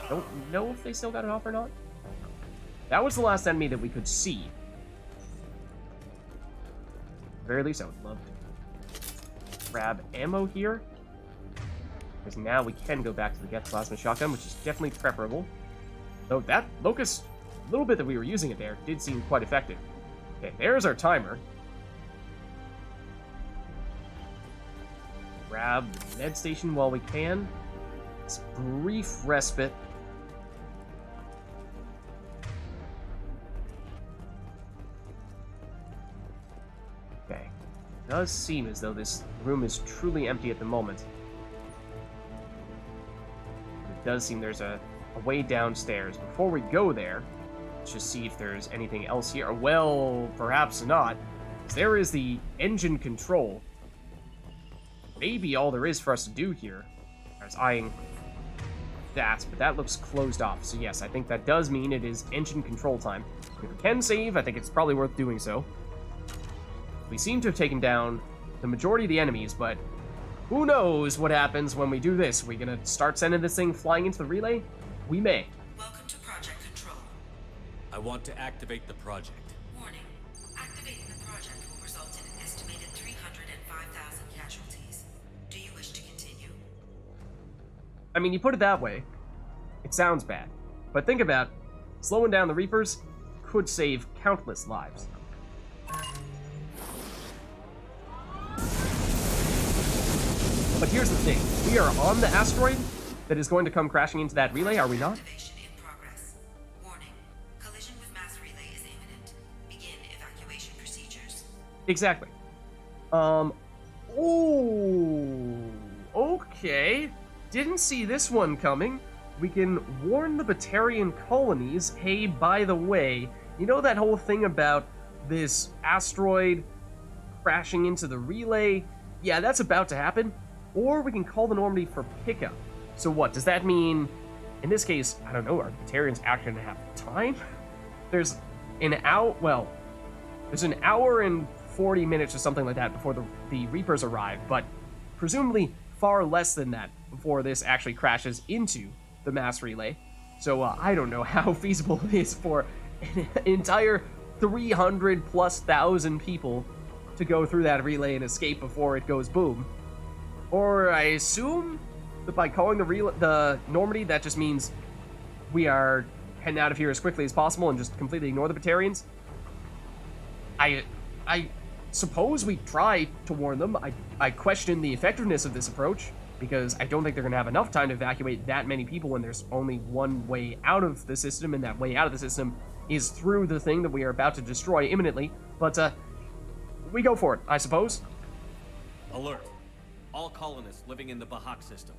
Don't know if they still got it off or not. That was the last enemy that we could see. At the very least, I would love to grab ammo here. Because now we can go back to the Death Plasma Shotgun, which is definitely preferable. Though that Locust, little bit that we were using it there, did seem quite effective. Okay, there's our timer. Grab the med station while we can. This brief respite. Okay. It does seem as though this room is truly empty at the moment. does seem there's a way downstairs. Before we go there, let's just see if there's anything else here. Well, perhaps not. There is the engine control. Maybe all there is for us to do here. I was eyeing that, but that looks closed off. So yes, I think that does mean it is engine control time. If we can save, I think it's probably worth doing so. We seem to have taken down the majority of the enemies, but who knows what happens when we do this? Are we gonna start sending this thing flying into the relay? We may. Welcome to Project Control. I want to activate the project. Warning. Activating the project will result in an estimated 305,000 casualties. Do you wish to continue? I mean, you put it that way, it sounds bad. But think about slowing down the Reapers could save countless lives. But here's the thing. We are on the asteroid that is going to come crashing into that relay, are we not? Activation in progress. Warning. Collision with mass relay is imminent. Begin evacuation procedures. Exactly. Okay. Didn't see this one coming. We can warn the Batarian colonies, hey, by the way, you know that whole thing about this asteroid crashing into the relay? Yeah, that's about to happen. Or we can call the Normandy for pickup. So what, does that mean, in this case, I don't know, are the Batarians actually gonna have time? There's an hour and 40 minutes or something like that before the Reapers arrive, but presumably far less than that before this actually crashes into the mass relay. So I don't know how feasible it is for an entire 300,000+ people to go through that relay and escape before it goes boom. Or I assume that by calling the Normandy, that just means we are heading out of here as quickly as possible and just completely ignore the Batarians. I suppose we try to warn them. I question the effectiveness of this approach, because I don't think they're going to have enough time to evacuate that many people when there's only one way out of the system, and that way out of the system is through the thing that we are about to destroy imminently. But we go for it, I suppose. Alert. All colonists living in the Bahak system.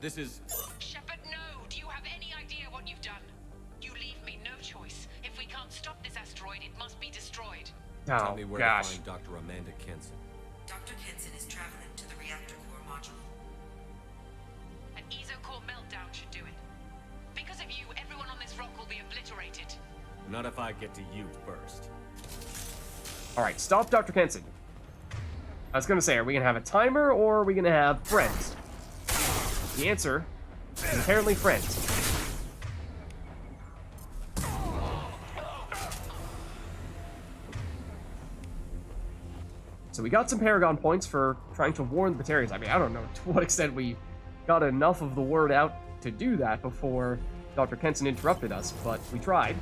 This is... Shepard, no! Do you have any idea what you've done? You leave me no choice. If we can't stop this asteroid, it must be destroyed. Tell Oh, me where gosh. to find Dr. Amanda Kenson. Dr. Kenson is traveling to the reactor core module. An ESO-core meltdown should do it. Because of you, everyone on this rock will be obliterated. Not if I get to you first. Alright, stop Dr. Kenson. I was gonna say, are we gonna have a timer, or are we gonna have friends? The answer is apparently friends. So we got some Paragon points for trying to warn the Batarians. I mean, I don't know to what extent we got enough of the word out to do that before Dr. Kenson interrupted us, but we tried.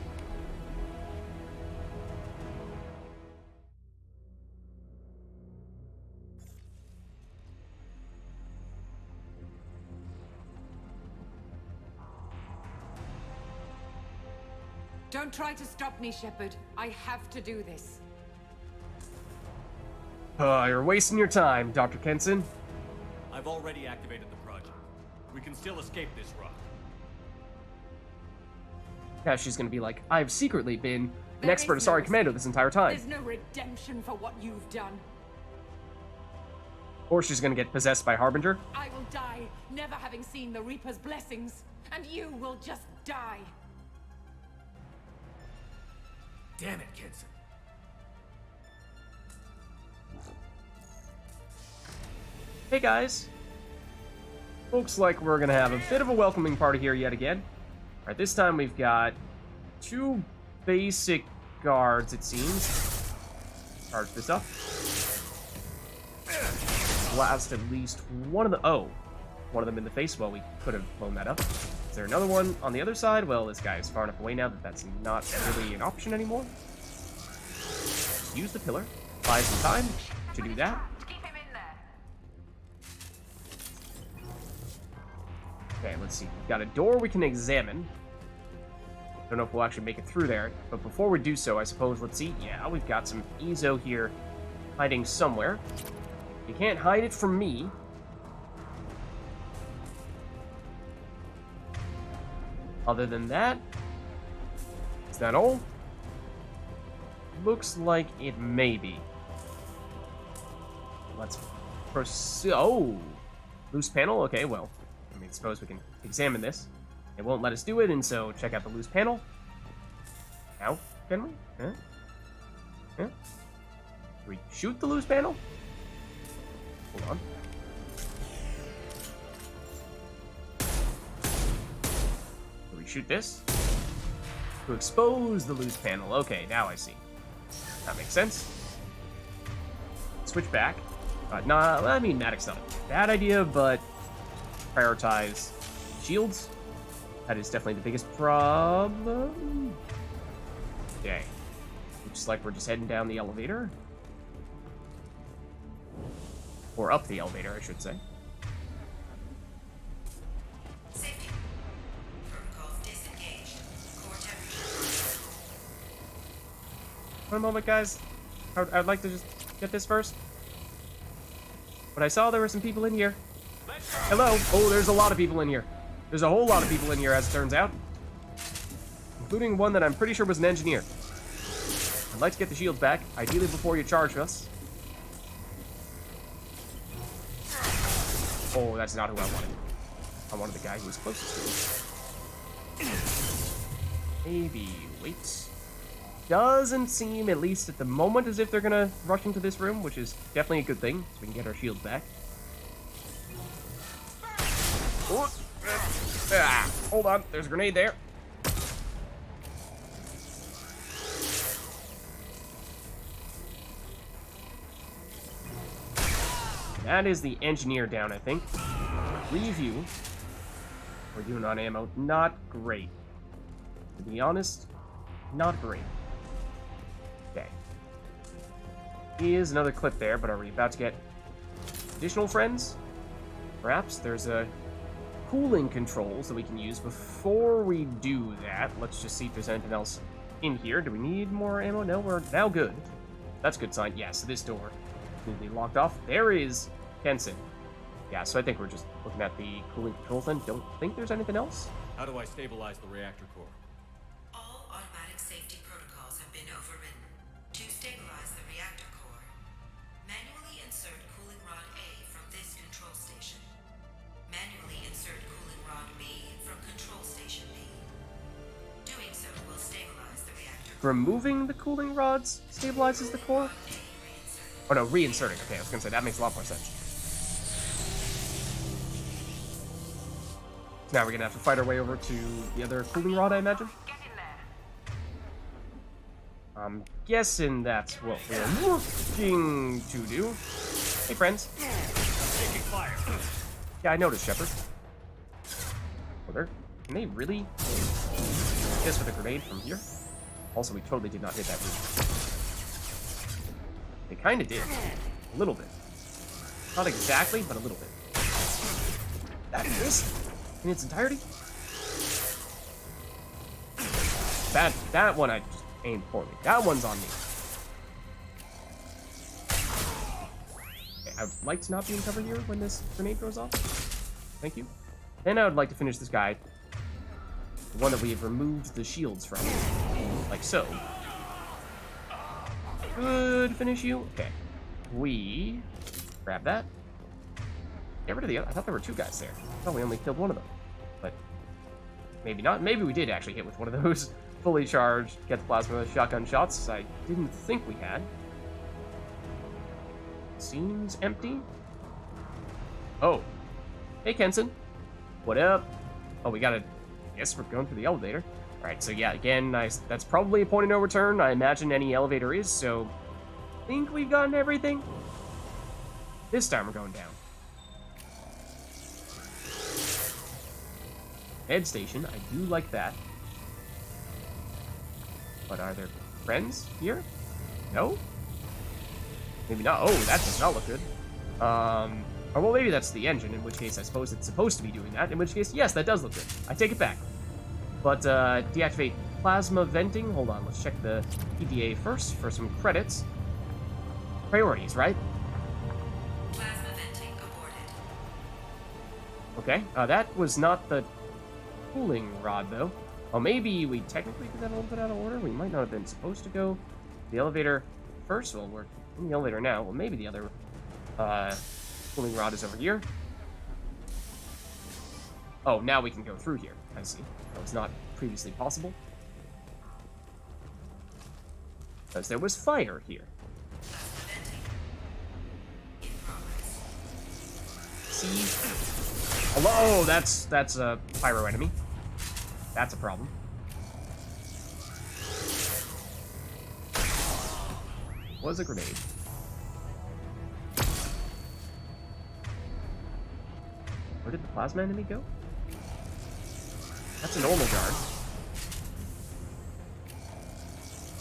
Don't try to stop me, Shepard. I have to do this. You're wasting your time, Dr. Kenson. I've already activated the project. We can still escape this rock. Yeah, she's gonna be like, I've secretly been an There expert is Asari no commando this entire time. There's no redemption for what you've done. Or she's gonna get possessed by Harbinger. I will die, never having seen the Reaper's blessings, and you will just die. Damn it, Kenson. Hey guys. Looks like we're gonna have a bit of a welcoming party here yet again. Alright, this time we've got 2 basic guards, it seems. Charge this up. Blast at least one of the... Oh. One of them in the face. Well, we could have blown that up. Is there another one on the other side? Well, this guy is far enough away now that that's not really an option anymore. Just use the pillar. Buy some time to do that. Keep him in there. Okay, let's see. We've got a door we can examine. Don't know if we'll actually make it through there, but before we do so, I suppose, let's see. Yeah, we've got some Ezo here hiding somewhere. You can't hide it from me. Other than that, is that all? Looks like it may be. Let's proceed. Oh! Loose panel? Okay, well, I mean, suppose we can examine this. It won't let us do it, and so check out the loose panel. How can we? Huh? Huh? Can we shoot the loose panel? Hold on. Can we shoot this? To expose the loose panel. Okay, now I see. That makes sense. Switch back. Nah, I mean, Maddox's not a bad idea, but prioritize shields. That is definitely the biggest problem. Okay. Looks like we're just heading down the elevator. Or up the elevator, I should say. Safety. Protocols disengaged. Core temperature. One moment, guys. I'd like to just get this first. But I saw there were some people in here. Hello. Oh, there's a lot of people in here. There's a whole lot of people in here, as it turns out. Including one that I'm pretty sure was an engineer. I'd like to get the shield back, ideally before you charge us. Oh, that's not who I wanted. I wanted the guy who was closest to me. Maybe wait. Doesn't seem, at least at the moment, as if they're gonna rush into this room, which is definitely a good thing, so we can get our shields back. Oh, hold on, there's a grenade there. That is the engineer down, I think. Review. We're doing on ammo. Not great. To be honest, not great. Okay. Is another clip there, but are we about to get additional friends? Perhaps there's a cooling controls that we can use. Before we do that, let's just see if there's anything else in here. Do we need more ammo? No, we're now good. That's a good sign. Yeah, so this door will be locked off. There is Kenson. Yeah, so I think we're just looking at the cooling controls then. Don't think there's anything else. How do I stabilize the reactor core? All automatic safety protocols have been overridden. To stabilize the reactor core, manually insert cooling rod A from this control station. Manually insert cooling rod B from control station B. Doing so will stabilize the reactor. Removing the cooling rods stabilizes the core? Oh no, reinserting. Okay, I was gonna say, that makes a lot more sense. Now we're gonna have to fight our way over to the other cooling rod, I imagine? Get in there. I'm guessing that's what we're looking to do. Hey, friends. Taking fire. Yeah, I noticed, Shepard. Oh, can they really hit us with a grenade from here? Also, we totally did not hit that roof. They kind of did. A little bit. Not exactly, but a little bit. That is in its entirety. That one I just aimed poorly. That one's on me. Okay, I would like to not be in cover here when this grenade goes off. Thank you. And I would like to finish this guy. The one that we have removed the shields from. Like so. Good, finish you. Okay. We grab that. Get rid of the other. I thought there were two guys there. I thought we only killed one of them. But maybe not. Maybe we did actually hit with one of those fully charged, get the plasma shotgun shots. I didn't think we had. Seems empty. Oh. Hey, Kenson. What up? Oh, we gotta... I guess we're going through the elevator. Alright, so yeah, again, that's probably a point of no return. I imagine any elevator is, so... I think we've gotten everything. This time we're going down. Head station, I do like that. But are there friends here? No? Maybe not. Oh, that does not look good. Or well, maybe that's the engine, in which case I suppose it's supposed to be doing that, in which case, yes, that does look good. I take it back. But, deactivate plasma venting. Hold on, let's check the PDA first for some credits. Priorities, right? Plasma venting aborted. Okay, that was not the cooling rod, though. Oh, maybe we technically did that a little bit out of order. We might not have been supposed to go the elevator first. Well, we're in the elevator now. Well, maybe the other cooling rod is over here. Oh, now we can go through here. I see. That was not previously possible. Because there was fire here. See? Hello? Oh, that's a pyro enemy. That's a problem. Was a grenade. Where did the plasma enemy go? That's a normal guard.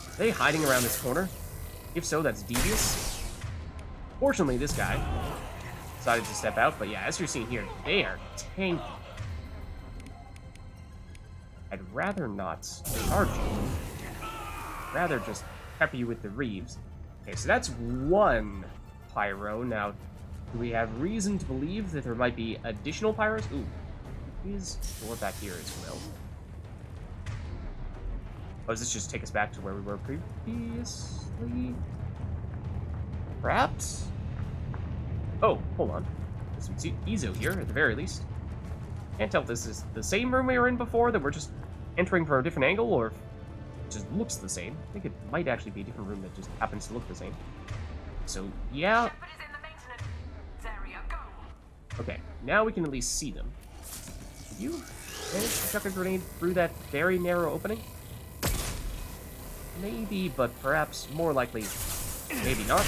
Are they hiding around this corner? If so, that's devious. Fortunately, this guy decided to step out, but yeah, as you're seeing here, they are tanky. I'd rather not charge you. Rather just pepper you with the Reeves. Okay, so that's one pyro. Now, do we have reason to believe that there might be additional pyros? Ooh, please door back here as well. Oh, does this just take us back to where we were previously? Perhaps? Oh, hold on. This would see Ezo here, at the very least. Can't tell if this is the same room we were in before, that we're just entering from a different angle, or if it just looks the same. I think it might actually be a different room that just happens to look the same. So, yeah. Okay, now we can at least see them. Did you manage to chuck a grenade through that very narrow opening? Maybe, but perhaps more likely, maybe not.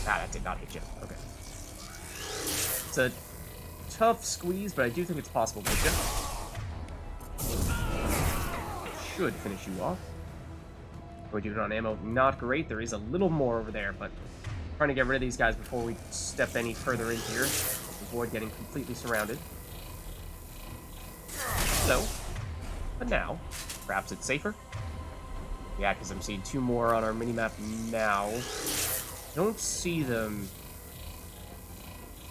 Ah, that did not hit you. Okay. It's a tough squeeze, but I do think it's possible to hit you. Should finish you off. We do it on ammo. Not great. There is a little more over there, but trying to get rid of these guys before we step any further in here. Avoid getting completely surrounded. So, but now, perhaps it's safer. Yeah, because I'm seeing two more on our minimap now. Don't see them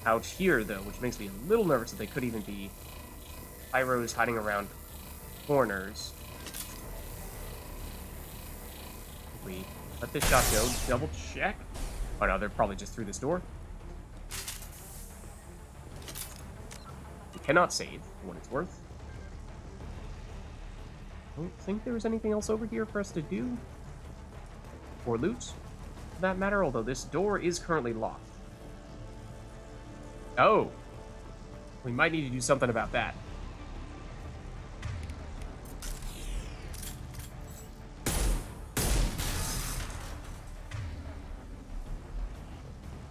out here, though, which makes me a little nervous that they could even be pyros hiding around corners. If we let this shot go, double check. Oh no, they're probably just through this door. We cannot save, for what it's worth. I don't think there's anything else over here for us to do. Or loot, for that matter, although this door is currently locked. Oh! We might need to do something about that.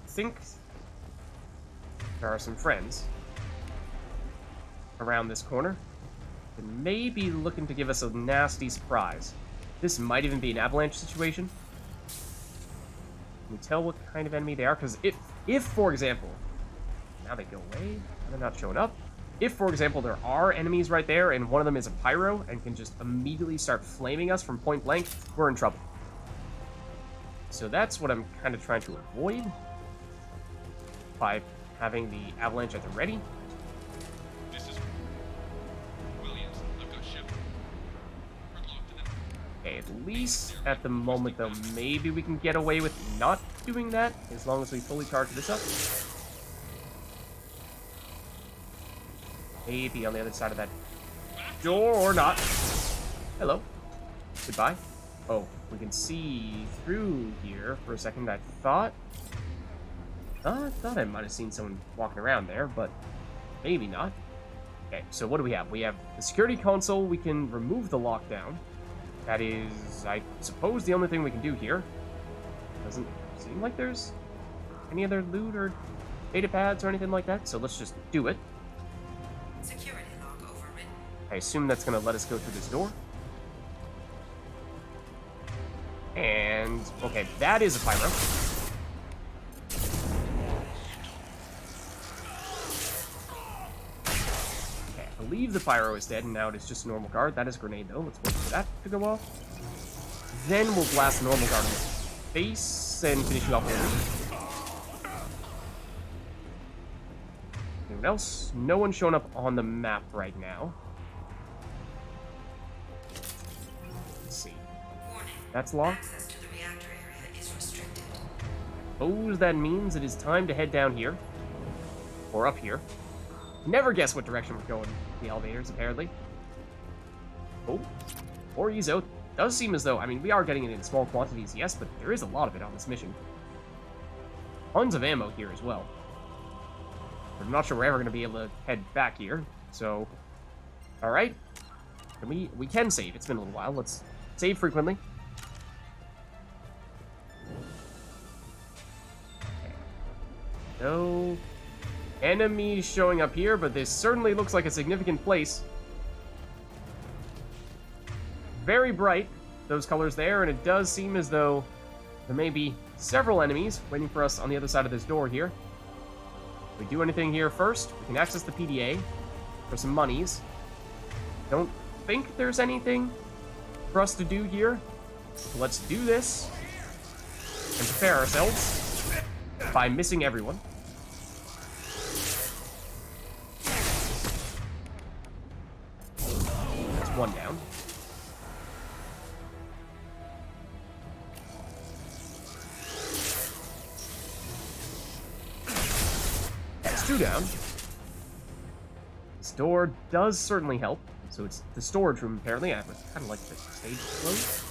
I think there are some friends around this corner that may be looking to give us a nasty surprise. This might even be an avalanche situation. Can we tell what kind of enemy they are? Because if, for example, now they go away, they're not showing up. If, for example, there are enemies right there and one of them is a pyro and can just immediately start flaming us from point blank, we're in trouble. So that's what I'm kind of trying to avoid by having the avalanche at the ready. This is Williams. I've got Shepard. We're locked in the... Okay, at least at the moment, though, maybe we can get away with not doing that as long as we fully charge this up. Maybe on the other side of that door or not. Hello. Goodbye. Oh, we can see through here for a second. I thought I might have seen someone walking around there, but maybe not. Okay, so what do we have? We have the security console. We can remove the lockdown. That is, I suppose, the only thing we can do here. Doesn't seem like there's any other loot or data pads or anything like that, so let's just do it. Security log overwritten. I assume that's going to let us go through this door. And, okay, that is a pyro. Okay, I believe the pyro is dead, and now it is just a normal guard. That is a grenade, though. Let's wait for that to go off. Then we'll blast the normal guard in. face and finish you off with it. Anyone else? No one showing up on the map right now. Let's see. That's locked. Access to the reactor area is restricted. Suppose that means it is time to head down here. Or up here. Never guess what direction we're going. The elevators, apparently. Oh. Or Ezo. Does seem as though, I mean, we are getting it in small quantities, yes, but there is a lot of it on this mission. Tons of ammo here as well. I'm not sure we're ever going to be able to head back here, so... Alright. We can save. It's been a little while. Let's save frequently. Okay. No enemies showing up here, but this certainly looks like a significant place. Very bright, those colors there, and it does seem as though there may be several enemies waiting for us on the other side of this door here. If we do anything here first, we can access the PDA for some monies. Don't think there's anything for us to do here. So let's do this and prepare ourselves by missing everyone. That's one down. That's two down. This door does certainly help. So it's the storage room, apparently. I would kind of like the stage closed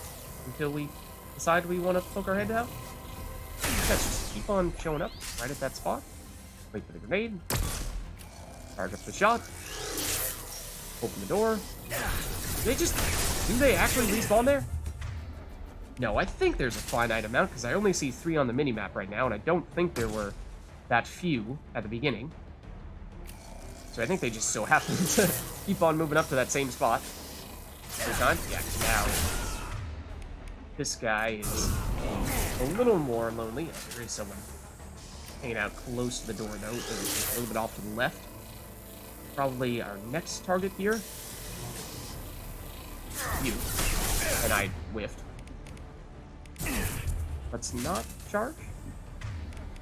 until we decide we want to poke our head out. Let's just keep on showing up right at that spot. Wait for the grenade. Charge up the shot. Open the door. Do they actually respawn there? No, I think there's a finite amount, because I only see 3 on the minimap right now, and I don't think there were that few at the beginning. So I think they just so happen to keep on moving up to that same spot every time. Yeah, now this guy is a little more lonely. There is someone hanging out close to the door, though. Just a little bit off to the left. Probably our next target here. You. And I whiffed. Let's not charge.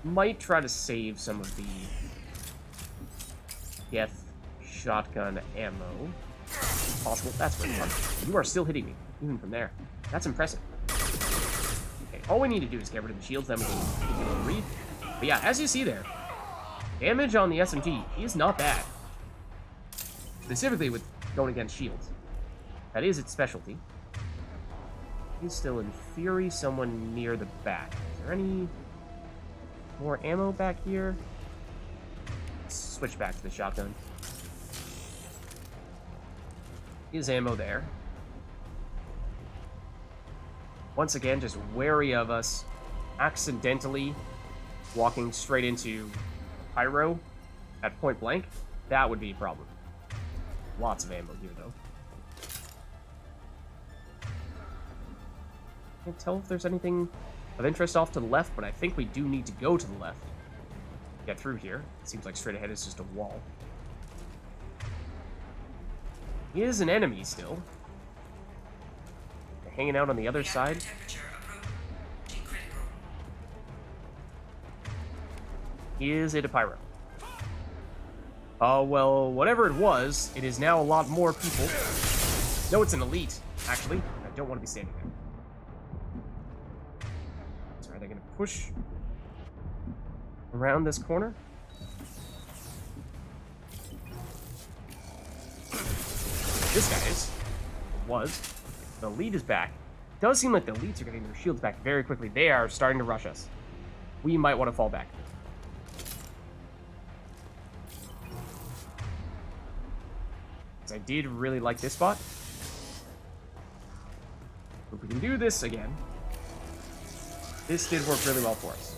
Might try to save some of the death shotgun ammo. Possible. That's very fun. You are still hitting me, even from there. That's impressive. Okay, all we need to do is get rid of the shields, then we can give it a read. But yeah, as you see there, damage on the SMG is not bad. Specifically with going against shields. That is its specialty. He's still, in theory, someone near the back. Is there any more ammo back here? Let's switch back to the shotgun. Is ammo there. Once again, just wary of us accidentally walking straight into pyro at point blank. That would be a problem. Lots of ammo here, though. Can't tell if there's anything of interest off to the left, but I think we do need to go to the left. Get through here. Seems like straight ahead is just a wall. He is an enemy still. They're hanging out on the other side. He is a pyro. Well, whatever it was, it is now a lot more people. No, it's an elite, actually. I don't want to be standing there. So are they going to push around this corner? This guy was. The elite is back. It does seem like the elites are getting their shields back very quickly. They are starting to rush us. We might want to fall back. I did really like this spot. If we can do this again. This did work really well for us.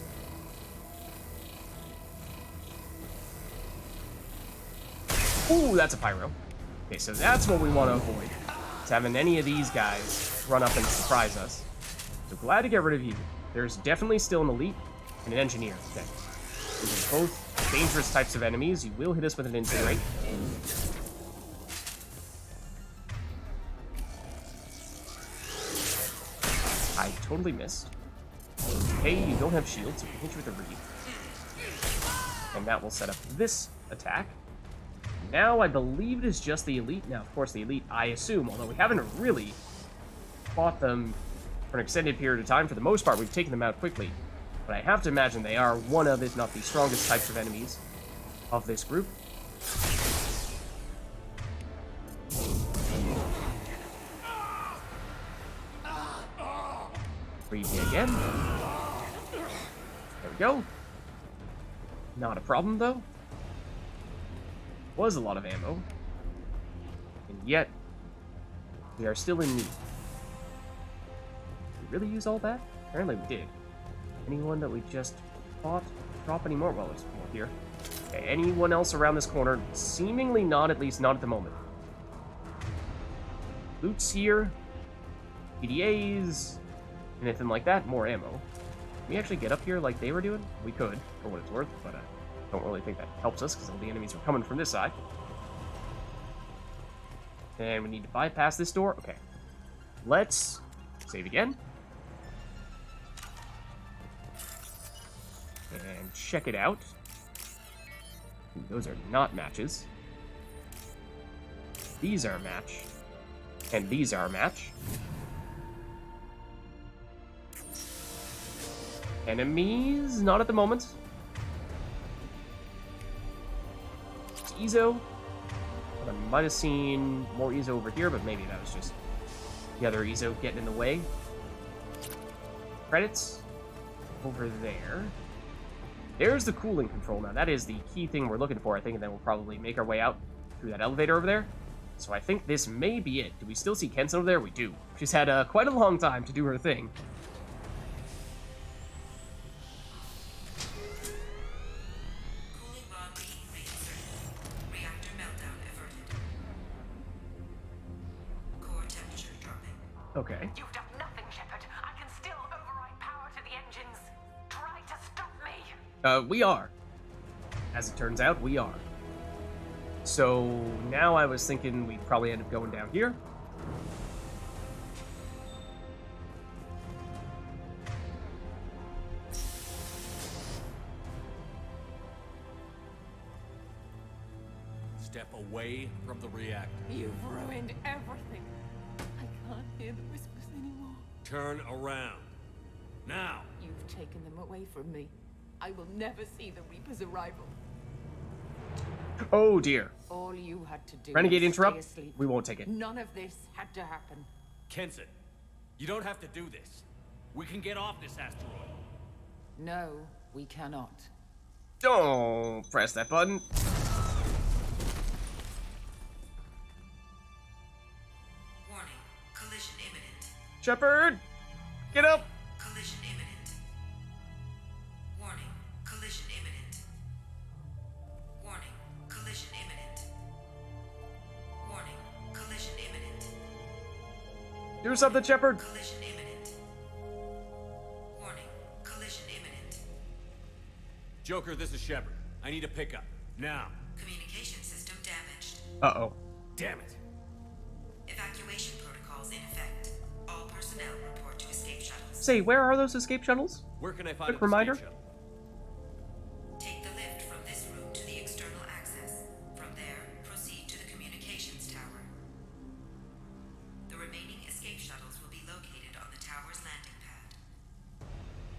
Ooh, that's a pyro. Okay, so that's what we want to avoid. Is having any of these guys run up and surprise us. So glad to get rid of you. There's definitely still an elite and an engineer. Okay. These are both dangerous types of enemies. You will hit us with an incinerate. I totally missed. Hey, you don't have shields, so we can hit you with a read. And that will set up this attack. Now I believe it is just the elite. Now, of course, the elite, I assume, although we haven't really fought them for an extended period of time, for the most part, we've taken them out quickly. But I have to imagine they are one of, if not the strongest types of enemies of this group. Read me again. There we go. Not a problem, though. Was a lot of ammo. And yet, we are still in need. Did we really use all that? Apparently we did. Anyone that we just fought drop any more? Well, there's more here. Okay, anyone else around this corner? Seemingly not, at least not at the moment. Loot's here. PDAs. Anything like that. More ammo. Can we actually get up here like they were doing? We could, for what it's worth, but I don't really think that helps us because all the enemies are coming from this side. And we need to bypass this door. Okay. Let's save again. And check it out. Ooh, those are not matches. These are a match. And these are a match. Enemies? Not at the moment. It's Ezo. I might have seen more Ezo over here, but maybe that was just the other Ezo getting in the way. Credits. Over there. There's the cooling control now. That is the key thing we're looking for, I think, and then we'll probably make our way out through that elevator over there. So I think this may be it. Do we still see Kenson over there? We do. She's had quite a long time to do her thing. Cooling rod being reinserted. Reactor meltdown averted. Core temperature dropping. Okay. You've done nothing, Shepard. I can still override power to the engines. Try to stop me. We are. As it turns out, we are. So now I was thinking we'd probably end up going down here. Step away from the reactor. You've ruined everything. I can't hear the whispers anymore. Turn around. Now! You've taken them away from me. I will never see the Reaper's arrival. Oh dear. All you had to do Renegade was interrupt? stay asleep. We won't take it. None of this had to happen. Kenson, you don't have to do this. We can get off this asteroid. No, we cannot. Don't press that button. Warning. Collision imminent. Shepard! Get up! Collision imminent. Warning. Collision imminent. Warning. Collision imminent. Warning. Collision imminent. Do something, Shepard! Collision imminent. Warning. Collision imminent. Joker, this is Shepard. I need a pickup. Now. Communication system damaged. Uh-oh. Damn it. Evacuation protocols in effect. All personnel report to escape shuttles. Say, where are those escape shuttles? Where can I find Quick an reminder. escape shuttle? Take the lift from this room to the external access. From there, proceed to the communications tower. The remaining escape shuttles will be located on the tower's landing pad.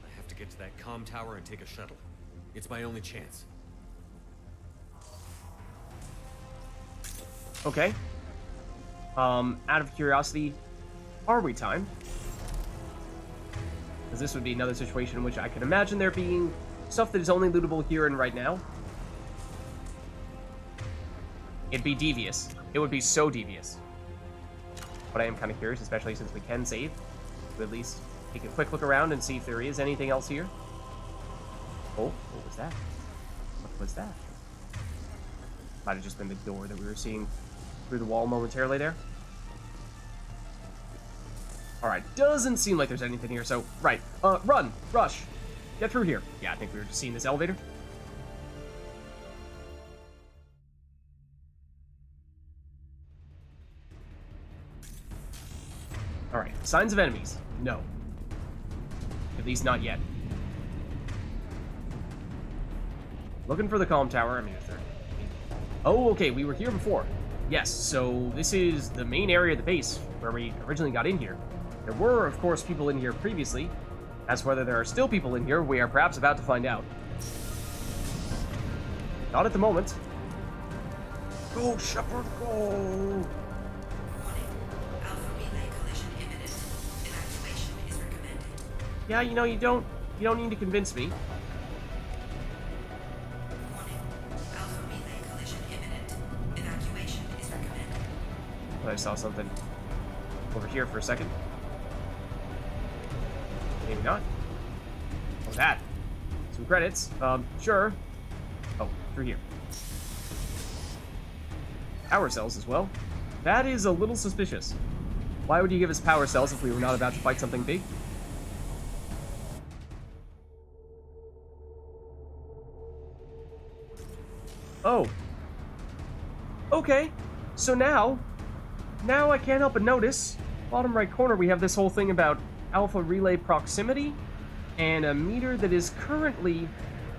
I have to get to that comm tower and take a shuttle. It's my only chance. Okay. Out of curiosity, are we timed? Because this would be another situation in which I can imagine there being stuff that is only lootable here and right now. It'd be devious. It would be so devious. But I am kind of curious, especially since we can save, to at least take a quick look around and see if there is anything else here. Oh, what was that? What was that? Might have just been the door that we were seeing through the wall momentarily there. Alright, doesn't seem like there's anything here, so, right. Run! Rush! Get through here. Yeah, I think we were just seeing this elevator. Alright, signs of enemies. No. At least not yet. Looking for the comm tower. I mean, is there... Oh, okay, we were here before. Yes, so this is the main area of the base where we originally got in here. There were, of course, people in here previously. As whether there are still people in here, we are perhaps about to find out. Not at the moment. Go, Shepard, go! Warning. Alpha relay collision imminent. Evacuation is recommended. Yeah, you know, you don't need to convince me. Warning. Alpha relay collision imminent. Evacuation is recommended. I saw something over here for a second. Maybe not. Oh, that. Some credits. Sure. Oh, through here. Power cells as well. That is a little suspicious. Why would you give us power cells if we were not about to fight something big? Oh. Okay. So now I can't help but notice, bottom right corner, we have this whole thing about alpha relay proximity and a meter that is currently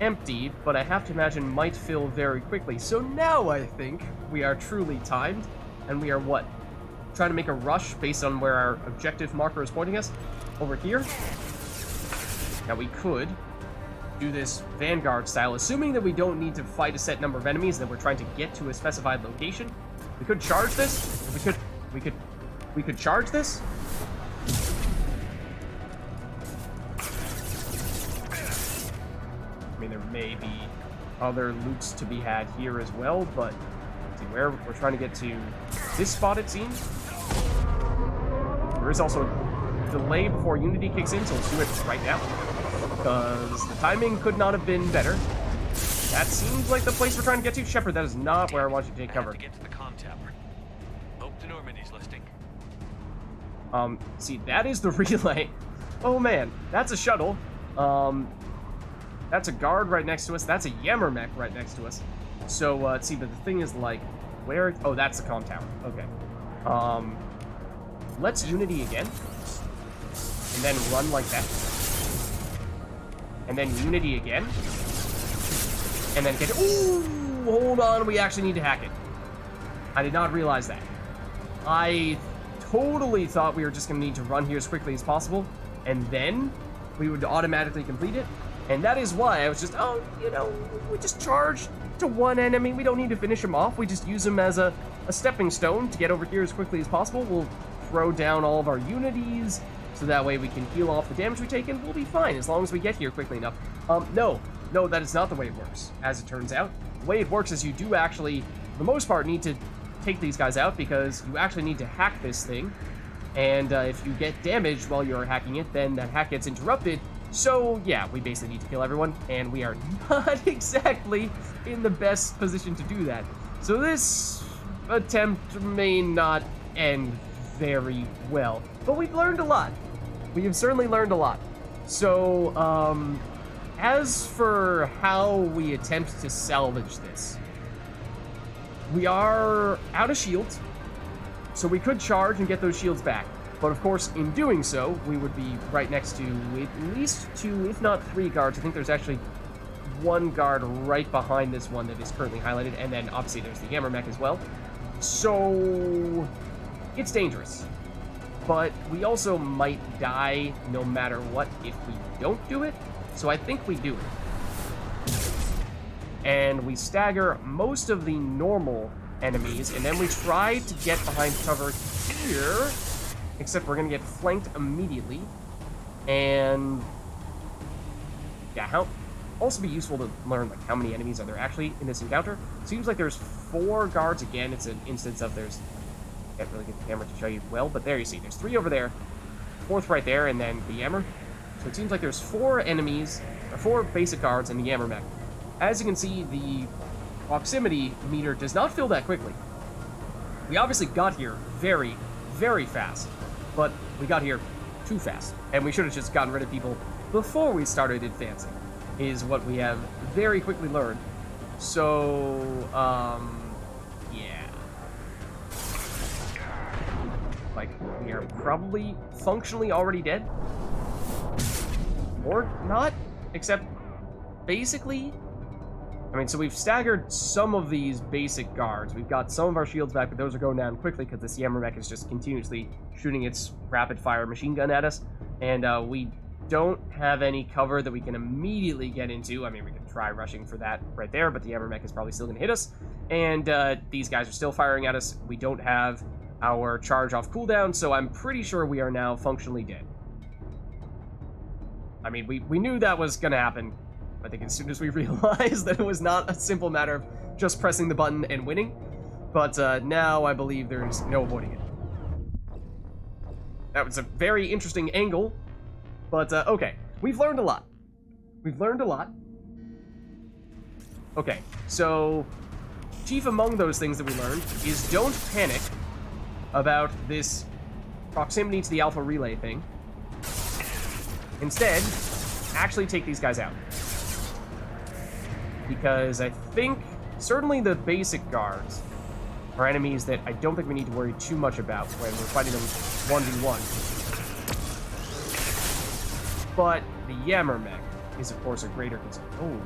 empty, but I have to imagine might fill very quickly. So now I think we are truly timed, and we are what? Trying to make a rush based on where our objective marker is pointing us? Over here? Now we could do this Vanguard style, assuming that we don't need to fight a set number of enemies, that we're trying to get to a specified location. We could charge this. We could charge this. I mean, there may be other loots to be had here as well, but let's see where we're trying to get to this spot, it seems. There is also a delay before Unity kicks in, so let's do it right now, because the timing could not have been better. That seems like the place we're trying to get to. Shepard, that is not where I want you to take cover. To get to the comm tower. Hope to Normandy's listing. See, that is the relay. Oh man, that's a shuttle. That's a guard right next to us. That's a Yammer mech right next to us. So, let's see, but the thing is, like, where... Oh, that's the comm tower. Okay. Let's Unity again. And then run like that. And then Unity again. And then get... Ooh! Hold on, we actually need to hack it. I did not realize that. I totally thought we were just going to need to run here as quickly as possible. And then we would automatically complete it. And that is why I was just, oh, you know, we just charge to one enemy. We don't need to finish him off. We just use him as a stepping stone to get over here as quickly as possible. We'll throw down all of our unities, so that way we can heal off the damage we take, and we'll be fine as long as we get here quickly enough. No, that is not the way it works, as it turns out. The way it works is you do actually, for the most part, need to take these guys out, because you actually need to hack this thing. And if you get damaged while you're hacking it, then that hack gets interrupted. So, yeah, we basically need to kill everyone, and we are not exactly in the best position to do that. So this attempt may not end very well, but we've learned a lot. We have certainly learned a lot. So, as for how we attempt to salvage this, we are out of shields, so we could charge and get those shields back. But of course, in doing so, we would be right next to at least 2, if not 3 guards. I think there's actually 1 guard right behind this one that is currently highlighted, and then obviously there's the Yammer mech as well. So it's dangerous. But we also might die no matter what if we don't do it. So I think we do it. And we stagger most of the normal enemies, and then we try to get behind cover here. Except we're going to get flanked immediately. And yeah, also be useful to learn like how many enemies are there actually in this encounter. Seems like there's 4 guards again. It's an instance of there's... Can't really get the camera to show you well, but there you see. There's 3 over there, 4th right there, and then the Yammer. So it seems like there's 4 enemies, or 4 basic guards and the Yammer mech. As you can see, the proximity meter does not fill that quickly. We obviously got here very, very fast. But we got here too fast, and we should have just gotten rid of people before we started advancing, is what we have very quickly learned. So, yeah. Like, we are probably functionally already dead. or not, except basically, I mean, so we've staggered some of these basic guards. We've got some of our shields back, but those are going down quickly because this Yammer mech is just continuously shooting its rapid-fire machine gun at us. And we don't have any cover that we can immediately get into. I mean, we can try rushing for that right there, but the Yammer mech is probably still going to hit us. And these guys are still firing at us. We don't have our charge off cooldown, so I'm pretty sure we are now functionally dead. I mean, we knew that was going to happen. I think as soon as we realized that it was not a simple matter of just pressing the button and winning. But now I believe there's no avoiding it. That was a very interesting angle. But, okay. We've learned a lot. We've learned a lot. Okay, so chief among those things that we learned is don't panic about this proximity to the alpha relay thing. Instead, actually take these guys out. Because I think, certainly the basic guards are enemies that I don't think we need to worry too much about when we're fighting them 1v1. But the Yammer mech is, of course, a greater concern. Oh.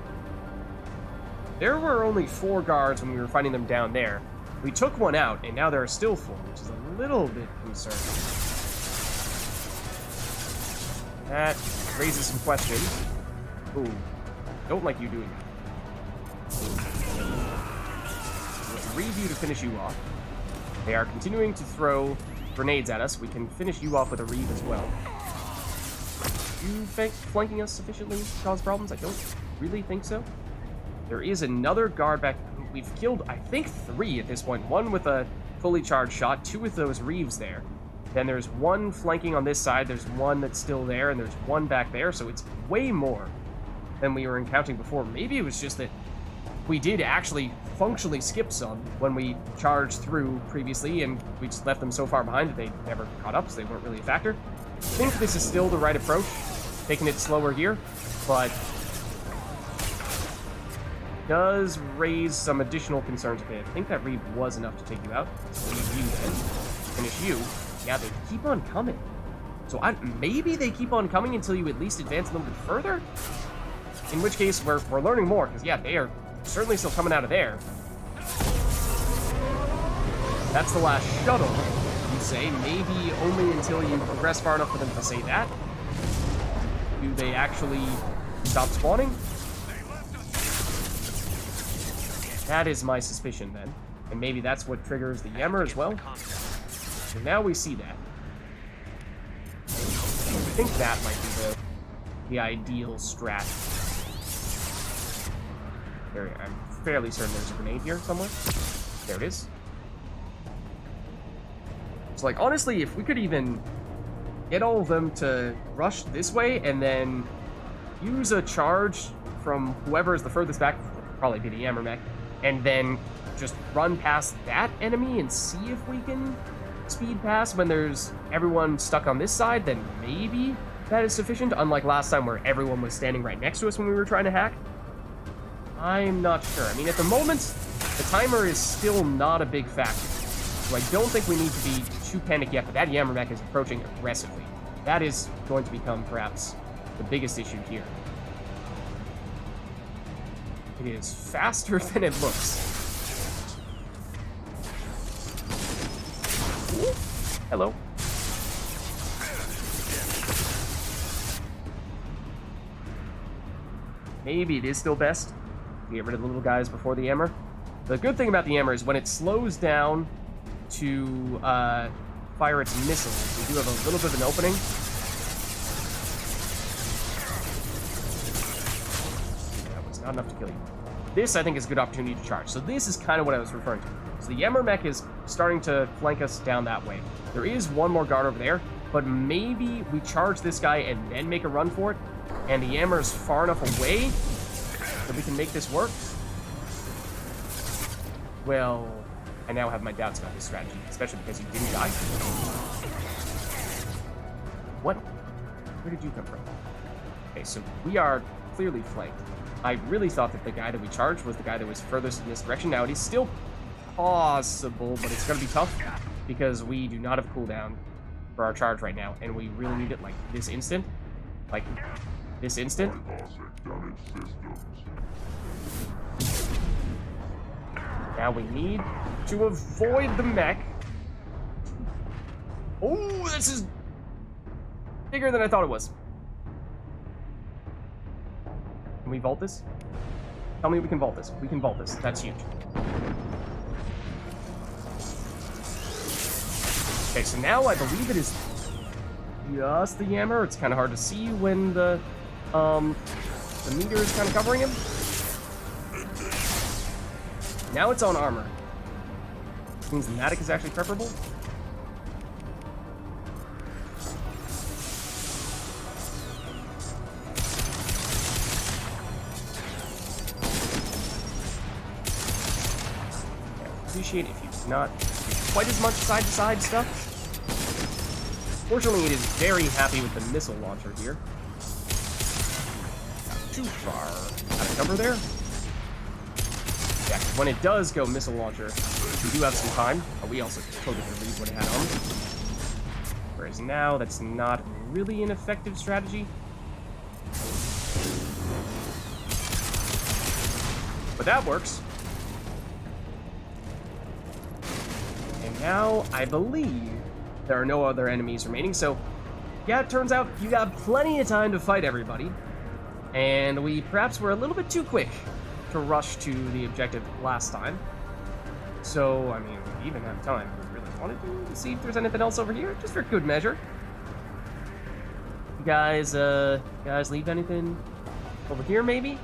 There were only 4 guards when we were fighting them down there. We took one out, and now there are still 4, which is a little bit concerning. That raises some questions. Ooh. Don't like you doing that. Let's reave you to finish you off. They are continuing to throw grenades at us. We can finish you off with a reave as well. You think flanking us sufficiently cause problems? I don't really think so. There is another guard back. We've killed, I think, 3 at this point. 1 with a fully charged shot, 2 with those reaves there. Then there's 1 flanking on this side, there's 1 that's still there, and there's 1 back there, so it's way more than we were encountering before. Maybe it was just that we did actually functionally skip some when we charged through previously, and we just left them so far behind that they never caught up, so they weren't really a factor. I think this is still the right approach, taking it slower here, but does raise some additional concerns. Okay, I think that reave was enough to take you out. Let's leave you then. Finish you. Yeah, they keep on coming. So maybe they keep on coming until you at least advance a little bit further? In which case, we're learning more, because yeah, they are certainly still coming out of there. That's the last shuttle, you say. Maybe only until you progress far enough for them to say that. Do they actually stop spawning? That is my suspicion, then. And maybe that's what triggers the Yammer as well. So now we see that. I think that might be the ideal strat. I'm fairly certain there's a grenade here somewhere. There it is. So, like, honestly, if we could even get all of them to rush this way and then use a charge from whoever is the furthest back, probably be the Yammer mech, and then just run past that enemy and see if we can speed past when there's everyone stuck on this side, then maybe that is sufficient, unlike last time where everyone was standing right next to us when we were trying to hack. I'm not sure. I mean, at the moment, the timer is still not a big factor, so I don't think we need to be too panicked yet, but that Yammer mech is approaching aggressively. That is going to become, perhaps, the biggest issue here. It is faster than it looks. Ooh. Hello. Maybe it is still best to get rid of the little guys before the Yammer. The good thing about the Yammer is when it slows down to fire its missiles, we do have a little bit of an opening. That was not enough to kill you. This, I think, is a good opportunity to charge. So this is kind of what I was referring to. So the Yammer mech is starting to flank us down that way. There is one more guard over there, but maybe we charge this guy and then make a run for it, and the Yammer is far enough away that we can make this work. Well, I now have my doubts about this strategy, especially because you didn't die. What? Where did you come from? Okay, so we are clearly flanked. I really thought that the guy that we charged was the guy that was furthest in this direction. Now, it is still possible, but it's going to be tough because we do not have cooldown for our charge right now, and we really need it, like, this instant. Like, this instant. Now we need to avoid the mech. Oh, this is bigger than I thought it was. Can we vault this? Tell me we can vault this. We can vault this. That's huge. Okay, so now I believe it is just the Yammer. It's kind of hard to see when the meter is kind of covering him. Now it's on armor. Which means the Matic is actually preferable. Appreciate if you not do quite as much side-to-side stuff. Fortunately, it is very happy with the missile launcher here. Not too far out of cover there. Yeah, when it does go missile launcher, we do have some time. We also totally could read what it had on. Whereas now, that's not really an effective strategy. But that works. And now, I believe there are no other enemies remaining, so yeah, it turns out you got plenty of time to fight everybody. And we perhaps were a little bit too quick to rush to the objective last time. So, I mean, we even have time. We really wanted to see if there's anything else over here, just for good measure. You guys leave anything over here, maybe?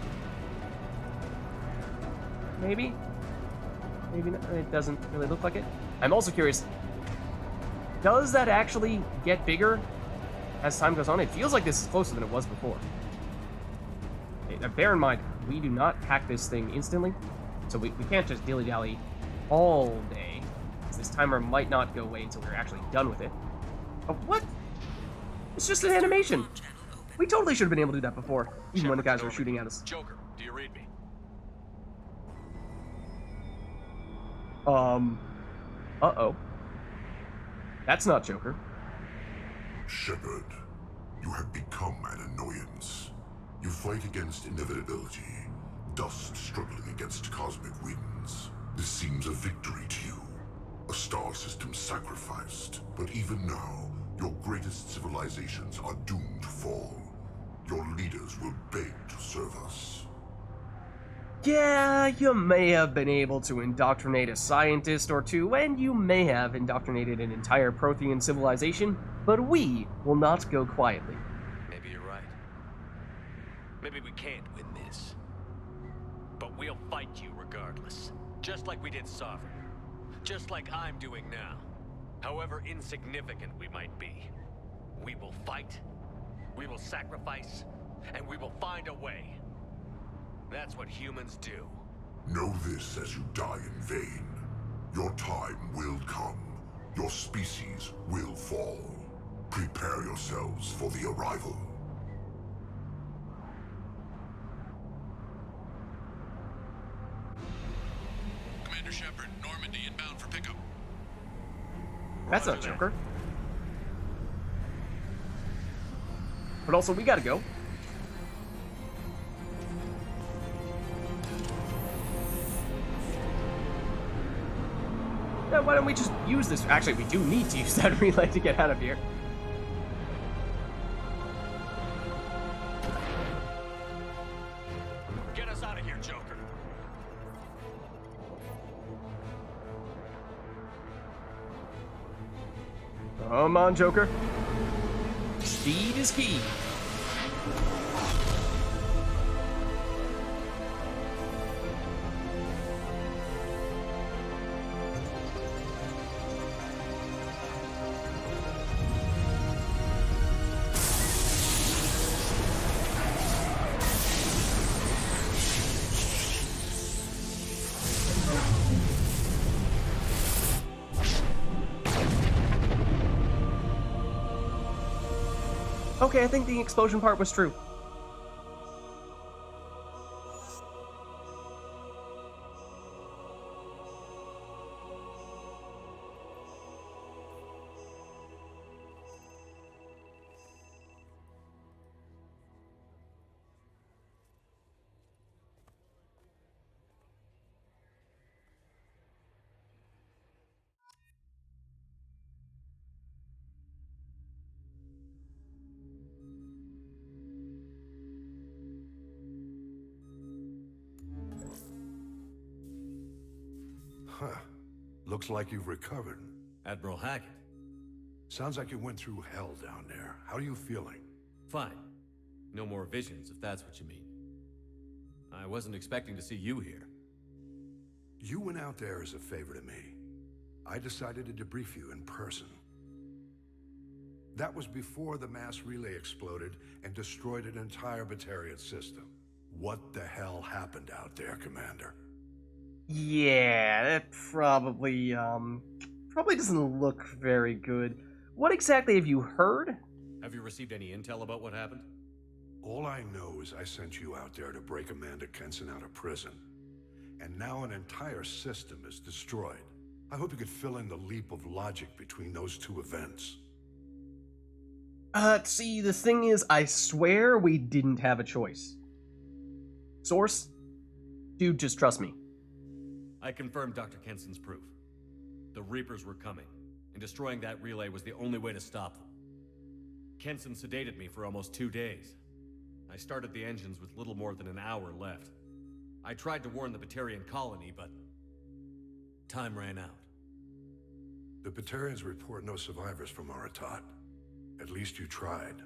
Maybe? Maybe not. It doesn't really look like it. I'm also curious, does that actually get bigger as time goes on? It feels like this is closer than it was before. Now, bear in mind, we do not hack this thing instantly, so we can't just dilly-dally all day. This timer might not go away until we're actually done with it. Oh, what? It's just an animation. We totally should have been able to do that before, even when the guys were shooting at us. Joker, do you read me? Uh-oh. That's not Joker. Shepard, you have become an annoyance. You fight against inevitability, dust struggling against cosmic winds. This seems a victory to you. A star system sacrificed. But even now, your greatest civilizations are doomed to fall. Your leaders will beg to serve us. Yeah, you may have been able to indoctrinate a scientist or two, and you may have indoctrinated an entire Prothean civilization, but we will not go quietly. Maybe you're right. Maybe we can't win this. But we'll fight you regardless. Just like we did Sovereign. Just like I'm doing now. However insignificant we might be. We will fight, we will sacrifice, and we will find a way. That's what humans do. Know this as you die in vain. Your time will come. Your species will fall. Prepare yourselves for the arrival. Commander Shepard, Normandy inbound for pickup. That's not Joker. But also, we gotta go. Yeah, why don't we just use this? Actually, we do need to use that relay to get out of here. Get us out of here, Joker. Come on, Joker. Speed is key. Okay, I think the explosion part was true. Huh. Looks like you've recovered. Admiral Hackett. Sounds like you went through hell down there. How are you feeling? Fine. No more visions, if that's what you mean. I wasn't expecting to see you here. You went out there as a favor to me. I decided to debrief you in person. That was before the mass relay exploded and destroyed an entire Batarian system. What the hell happened out there, Commander? Yeah, that probably doesn't look very good. What exactly have you heard? Have you received any intel about what happened? All I know is I sent you out there to break Amanda Kenson out of prison. And now an entire system is destroyed. I hope you could fill in the leap of logic between those two events. See, the thing is, I swear we didn't have a choice. Source? Dude, just trust me. I confirmed Dr. Kenson's proof. The Reapers were coming, and destroying that relay was the only way to stop them. Kenson sedated me for almost 2 days. I started the engines with little more than an hour left. I tried to warn the Batarian colony, but time ran out. The Batarians report no survivors from Aratat. At least you tried.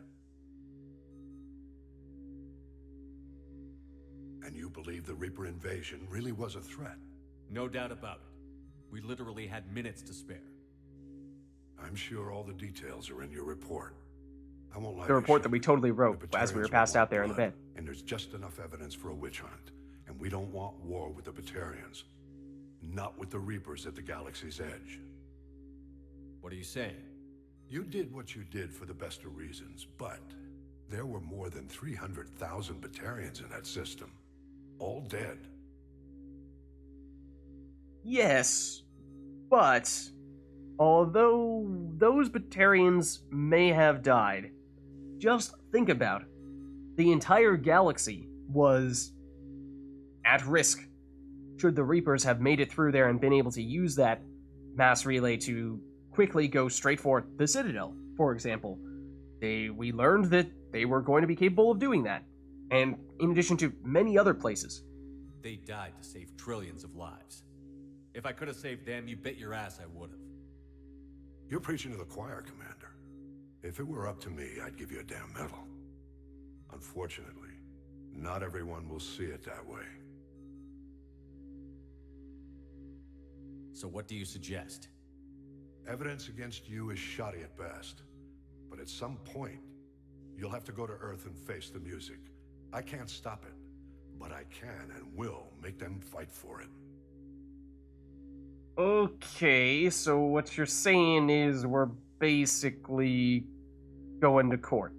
And you believe the Reaper invasion really was a threat? No doubt about it. We literally had minutes to spare. I'm sure all the details are in your report. I won't lie to The you, report that we Shepard. totally wrote The as we were Batarians passed want out there in the blood, bed. And there's just enough evidence for a witch hunt. And we don't want war with the Batarians. Not with the Reapers at the galaxy's edge. What are you saying? You did what you did for the best of reasons, but there were more than 300,000 Batarians in that system. All dead. Yes, but although those Batarians may have died, just think about it. The entire galaxy was at risk. Should the Reapers have made it through there and been able to use that mass relay to quickly go straight for the Citadel, for example, we learned that they were going to be capable of doing that, and in addition to many other places. They died to save trillions of lives. If I could have saved them, you bet your ass I would have. You're preaching to the choir, Commander. If it were up to me, I'd give you a damn medal. Unfortunately, not everyone will see it that way. So what do you suggest? Evidence against you is shoddy at best. But at some point, you'll have to go to Earth and face the music. I can't stop it, but I can and will make them fight for it. Okay, so what you're saying is we're basically going to court.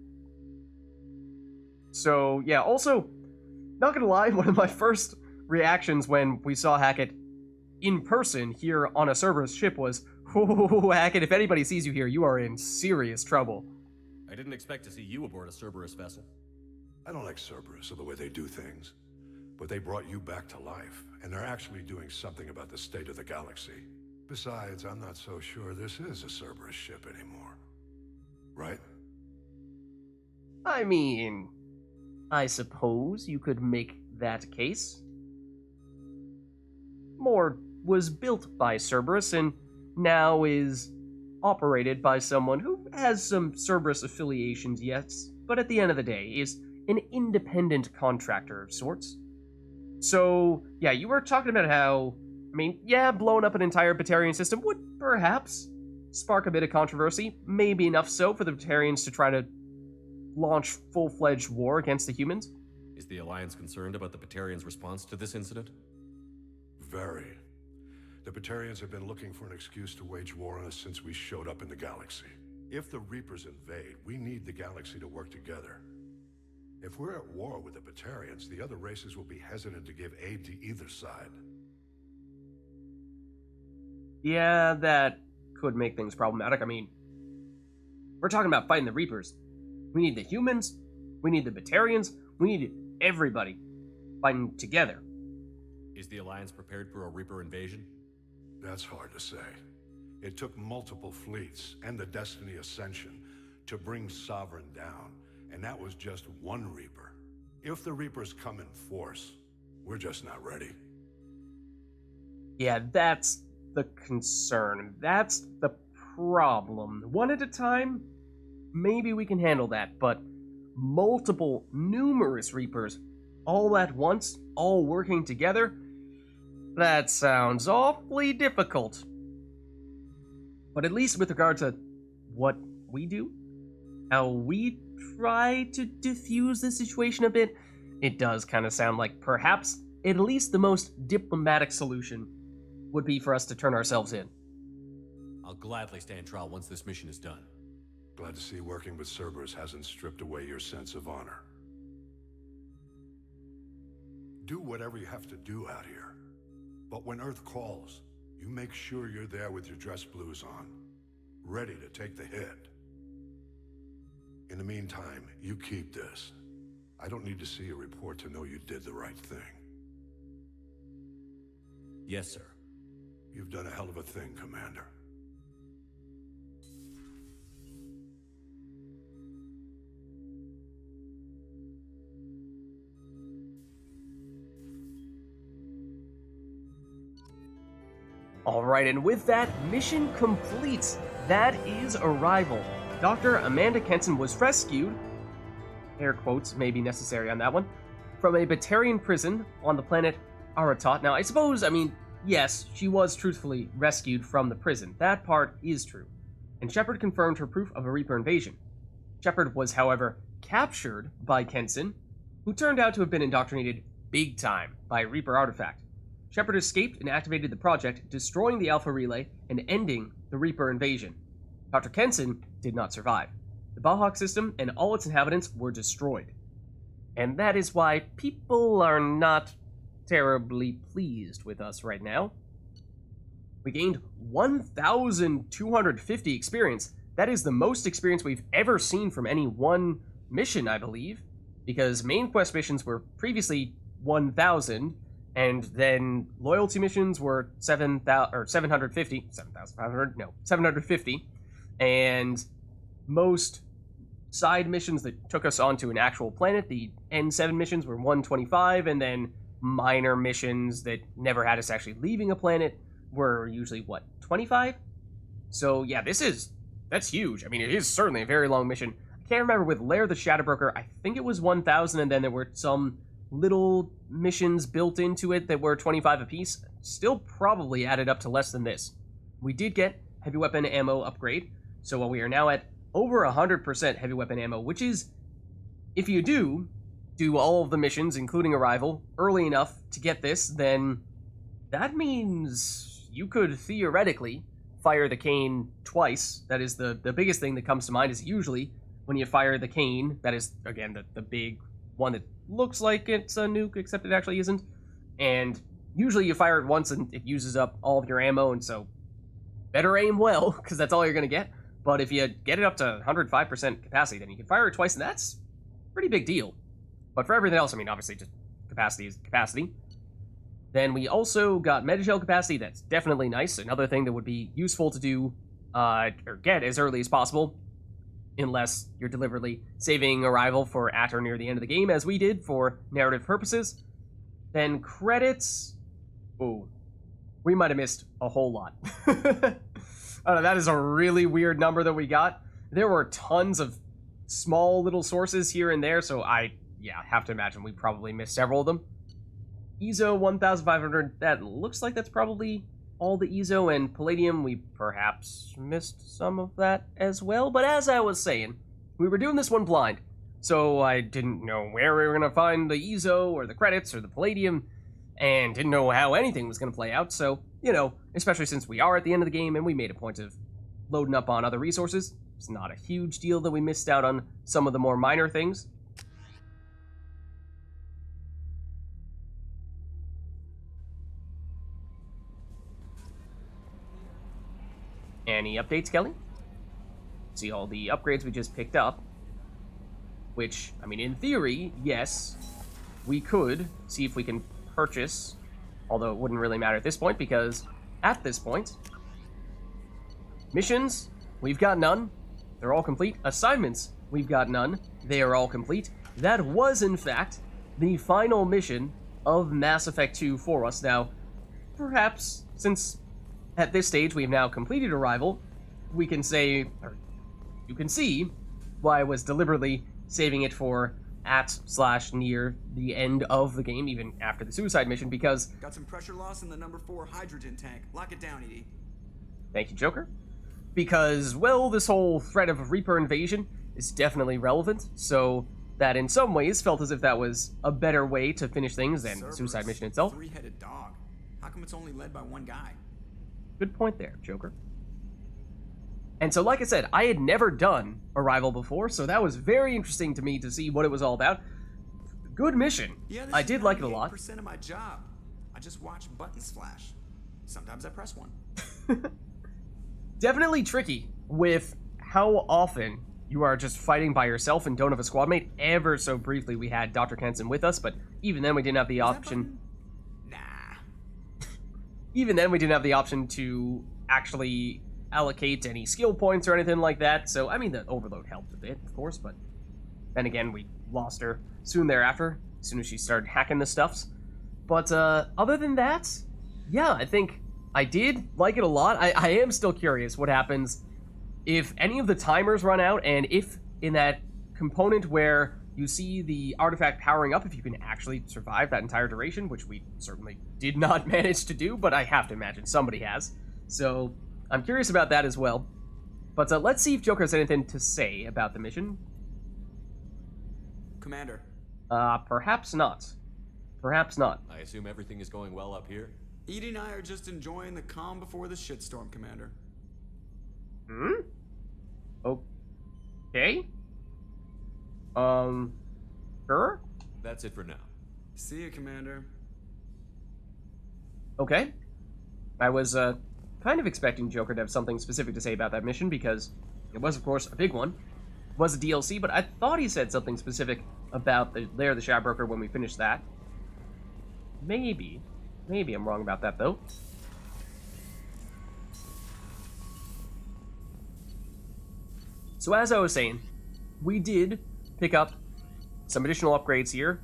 So, yeah, also, not gonna lie, one of my first reactions when we saw Hackett in person here on a Cerberus ship was, "Oh, Hackett, if anybody sees you here, you are in serious trouble." I didn't expect to see you aboard a Cerberus vessel. I don't like Cerberus or the way they do things. But they brought you back to life, and they're actually doing something about the state of the galaxy. Besides, I'm not so sure this is a Cerberus ship anymore. Right? I mean, I suppose you could make that case. More was built by Cerberus and now is operated by someone who has some Cerberus affiliations, yes, but at the end of the day is an independent contractor of sorts. So, yeah, you were talking about how, blowing up an entire Batarian system would perhaps spark a bit of controversy, maybe enough so for the Batarians to try to launch full-fledged war against the humans. Is the Alliance concerned about the Batarians' response to this incident? Very. The Batarians have been looking for an excuse to wage war on us since we showed up in the galaxy. If the Reapers invade, we need the galaxy to work together. If we're at war with the Batarians, the other races will be hesitant to give aid to either side. Yeah, that could make things problematic. We're talking about fighting the Reapers. We need the humans, we need the Batarians, we need everybody fighting together. Is the Alliance prepared for a Reaper invasion? That's hard to say. It took multiple fleets and the Destiny Ascension to bring Sovereign down, and that was just one Reaper. If the Reapers come in force, we're just not ready. Yeah, that's the concern. That's the problem. One at a time, maybe we can handle that, but numerous Reapers, all at once, all working together, that sounds awfully difficult. But at least with regard to what we do, how we try to diffuse the situation a bit, it does kind of sound like perhaps at least the most diplomatic solution would be for us to turn ourselves in. I'll gladly stand trial once this mission is done. Glad to see working with Cerberus hasn't stripped away your sense of honor. Do whatever you have to do out here. But when Earth calls, you make sure you're there with your dress blues on, ready to take the hit. In the meantime, you keep this. I don't need to see a report to know you did the right thing. Yes, sir. You've done a hell of a thing, Commander. Alright, and with that, mission complete. That is Arrival. Dr. Amanda Kenson was rescued, air quotes may be necessary on that one, from a Batarian prison on the planet Aratot. Now, I suppose, yes, she was truthfully rescued from the prison. That part is true. And Shepard confirmed her proof of a Reaper invasion. Shepard was, however, captured by Kenson, who turned out to have been indoctrinated big time by a Reaper artifact. Shepard escaped and activated the project, destroying the Alpha Relay and ending the Reaper invasion. Dr. Kenson did not survive. The Bahawk system and all its inhabitants were destroyed. And that is why people are not terribly pleased with us right now. We gained 1,250 experience. That is the most experience we've ever seen from any one mission, I believe, because main quest missions were previously 1,000, and then loyalty missions were 750, and most side missions that took us onto an actual planet, the N7 missions, were 125, and then minor missions that never had us actually leaving a planet were usually, 25? So yeah, that's huge. It is certainly a very long mission. I can't remember with Lair the Shadowbroker, I think it was 1,000, and then there were some little missions built into it that were 25 apiece. Still probably added up to less than this. We did get heavy weapon ammo upgrade, so we are now at over 100% heavy weapon ammo, which is, if you do all of the missions, including Arrival, early enough to get this, then that means you could theoretically fire the cane twice. That is the biggest thing that comes to mind is usually when you fire the cane, that is, again, the big one that looks like it's a nuke, except it actually isn't. And usually you fire it once and it uses up all of your ammo, and so better aim well, because that's all you're going to get. But if you get it up to 105% capacity, then you can fire it twice, and that's a pretty big deal. But for everything else, obviously just capacity is capacity. Then we also got Metagel capacity. That's definitely nice. Another thing that would be useful to do, or get as early as possible, unless you're deliberately saving Arrival for at or near the end of the game, as we did for narrative purposes. Then credits. Oh, we might have missed a whole lot. I don't know, that is a really weird number that we got. There were tons of small little sources here and there, so I have to imagine we probably missed several of them. EZO 1,500, that looks like that's probably all the EZO, and Palladium, we perhaps missed some of that as well. But as I was saying, we were doing this one blind, so I didn't know where we were going to find the EZO or the credits or the Palladium, and didn't know how anything was going to play out. So, especially since we are at the end of the game and we made a point of loading up on other resources, it's not a huge deal that we missed out on some of the more minor things. Any updates, Kelly? See all the upgrades we just picked up. Which, in theory, yes, we could see if we can purchase, although it wouldn't really matter at this point, because at this point, missions, we've got none. They're all complete. Assignments, we've got none. They are all complete. That was, in fact, the final mission of Mass Effect 2 for us. Now, perhaps, since at this stage we've now completed Arrival, we can say, or you can see, why I was deliberately saving it for at/near the end of the game, even after the suicide mission, because... Got some pressure loss in the number 4 hydrogen tank. Lock it down, ED. Thank you, Joker. Because, well, this whole threat of Reaper invasion is definitely relevant, so that in some ways felt as if that was a better way to finish things than the suicide mission itself. Three-headed dog. How come it's only led by one guy? Good point there, Joker. And so, like I said, I had never done Arrival before, so that was very interesting to me to see what it was all about. Good mission. Yeah, I did like it a lot. 98% of my job. I just watch buttons flash. Sometimes I press one. Definitely tricky with how often you are just fighting by yourself and don't have a squad mate. Ever so briefly we had Dr. Kenson with us, but even then we didn't have the option... Nah. Even then we didn't have the option to actually allocate any skill points or anything like that, so I mean the overload helped a bit, of course, but then again we lost her soon thereafter, as soon as she started hacking the stuffs. But other than that, yeah, I think I did like it a lot. I am still curious what happens if any of the timers run out, and if in that component where you see the artifact powering up, if you can actually survive that entire duration, which we certainly did not manage to do, but I have to imagine somebody has. So I'm curious about that as well. But let's see if Joker has anything to say about the mission. Commander. Perhaps not. Perhaps not. I assume everything is going well up here? Edie and I are just enjoying the calm before the shitstorm, Commander. Hmm? Okay. Sure? That's it for now. See you, Commander. Okay. I was, kind of expecting Joker to have something specific to say about that mission, because it was, of course, a big one. It was a DLC, but I thought he said something specific about the Lair of the Shadowbroker when we finished that. Maybe. Maybe I'm wrong about that, though. So as I was saying, we did pick up some additional upgrades here.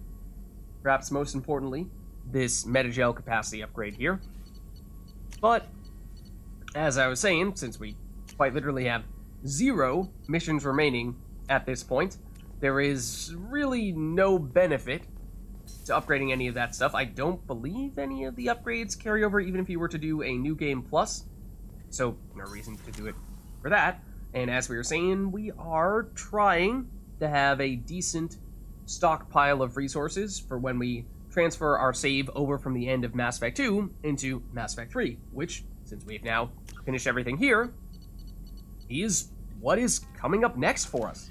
Perhaps most importantly, this metagel capacity upgrade here. But, as I was saying, since we quite literally have 0 missions remaining at this point, there is really no benefit to upgrading any of that stuff. I don't believe any of the upgrades carry over, even if you were to do a New Game Plus. So, no reason to do it for that. And as we were saying, we are trying to have a decent stockpile of resources for when we transfer our save over from the end of Mass Effect 2 into Mass Effect 3, which, since we've now finished everything here, is what is coming up next for us.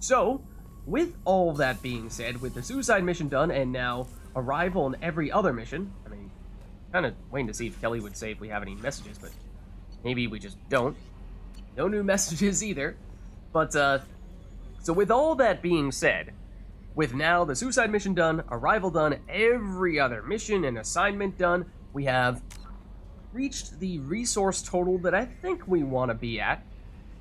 So, with all that being said, with the suicide mission done, and now Arrival and every other mission, I mean, kind of waiting to see if Kelly would say if we have any messages, but maybe we just don't. No new messages either. But, so with all that being said, with now the suicide mission done, Arrival done, every other mission and assignment done, we have reached the resource total that I think we want to be at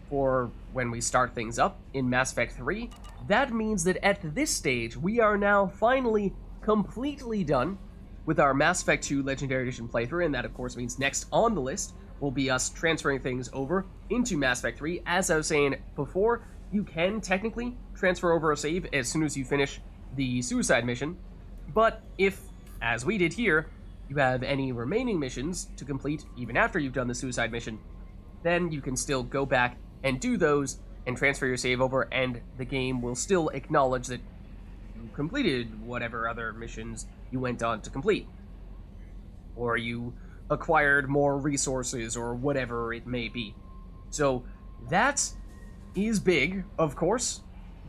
for when we start things up in Mass Effect 3. That means that at this stage, we are now finally completely done with our Mass Effect 2 Legendary Edition playthrough, and that of course means next on the list will be us transferring things over into Mass Effect 3. As I was saying before, you can technically transfer over a save as soon as you finish the suicide mission, but if, as we did here, you have any remaining missions to complete even after you've done the suicide mission, then you can still go back and do those and transfer your save over, and the game will still acknowledge that you completed whatever other missions you went on to complete. Or you acquired more resources, or whatever it may be. So that is big, of course,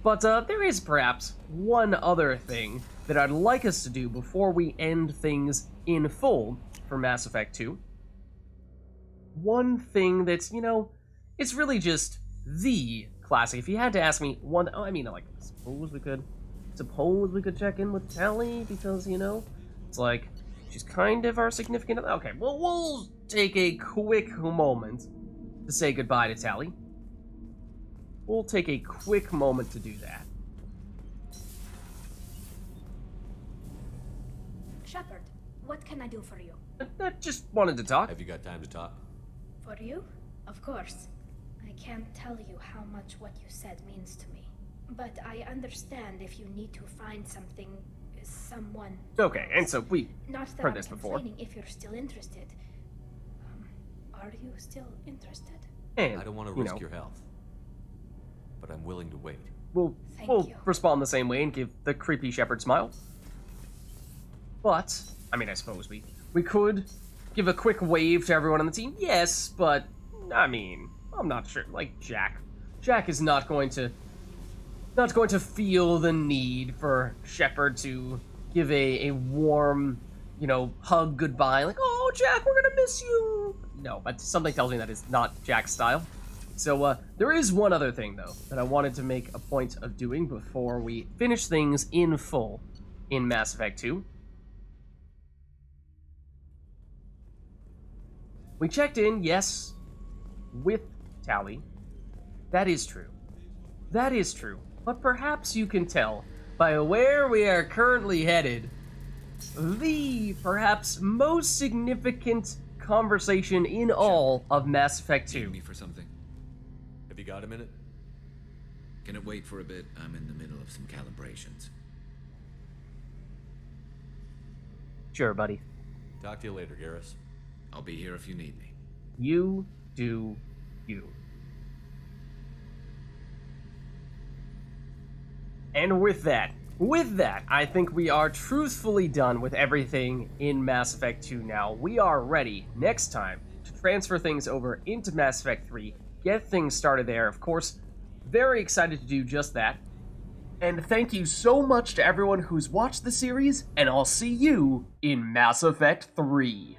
but there is perhaps one other thing that I'd like us to do before we end things in full for Mass Effect 2. One thing that's, you know, it's really just the classic. If you had to ask me one, I mean, like, suppose we could check in with Tally, because, you know, it's like, she's kind of our significant other. Okay, well, we'll take a quick moment to say goodbye to Tally. We'll take a quick moment to do that. Shepard, what can I do for you? I just wanted to talk. Have you got time to talk? For you? Of course. I can't tell you how much what you said means to me. But I understand if you need to find something, someone. Okay, and so we Not that heard I'm this before. complaining if you're still interested. Are you still interested? And, I don't want to risk your health, but I'm willing to wait. We'll respond the same way and give the creepy Shepard smile. But, I mean, I suppose we could give a quick wave to everyone on the team. Yes, but, I mean, I'm not sure. Like, Jack is not going to feel the need for Shepard to give a warm, hug goodbye. Like, oh, Jack, we're gonna miss you. No, but something tells me that is not Jack's style. So, there is one other thing, though, that I wanted to make a point of doing before we finish things in full in Mass Effect 2. We checked in, yes, with Tali. That is true. That is true. But perhaps you can tell by where we are currently headed, the perhaps most significant conversation in all of Mass Effect 2. Need me for something? Have you got a minute? Can it wait for a bit? I'm in the middle of some calibrations. Sure, buddy. Talk to you later, Garrus. I'll be here if you need me. You do you. And with that, I think we are truthfully done with everything in Mass Effect 2 now. We are ready, next time, to transfer things over into Mass Effect 3, get things started there. Of course, very excited to do just that. And thank you so much to everyone who's watched the series, and I'll see you in Mass Effect 3.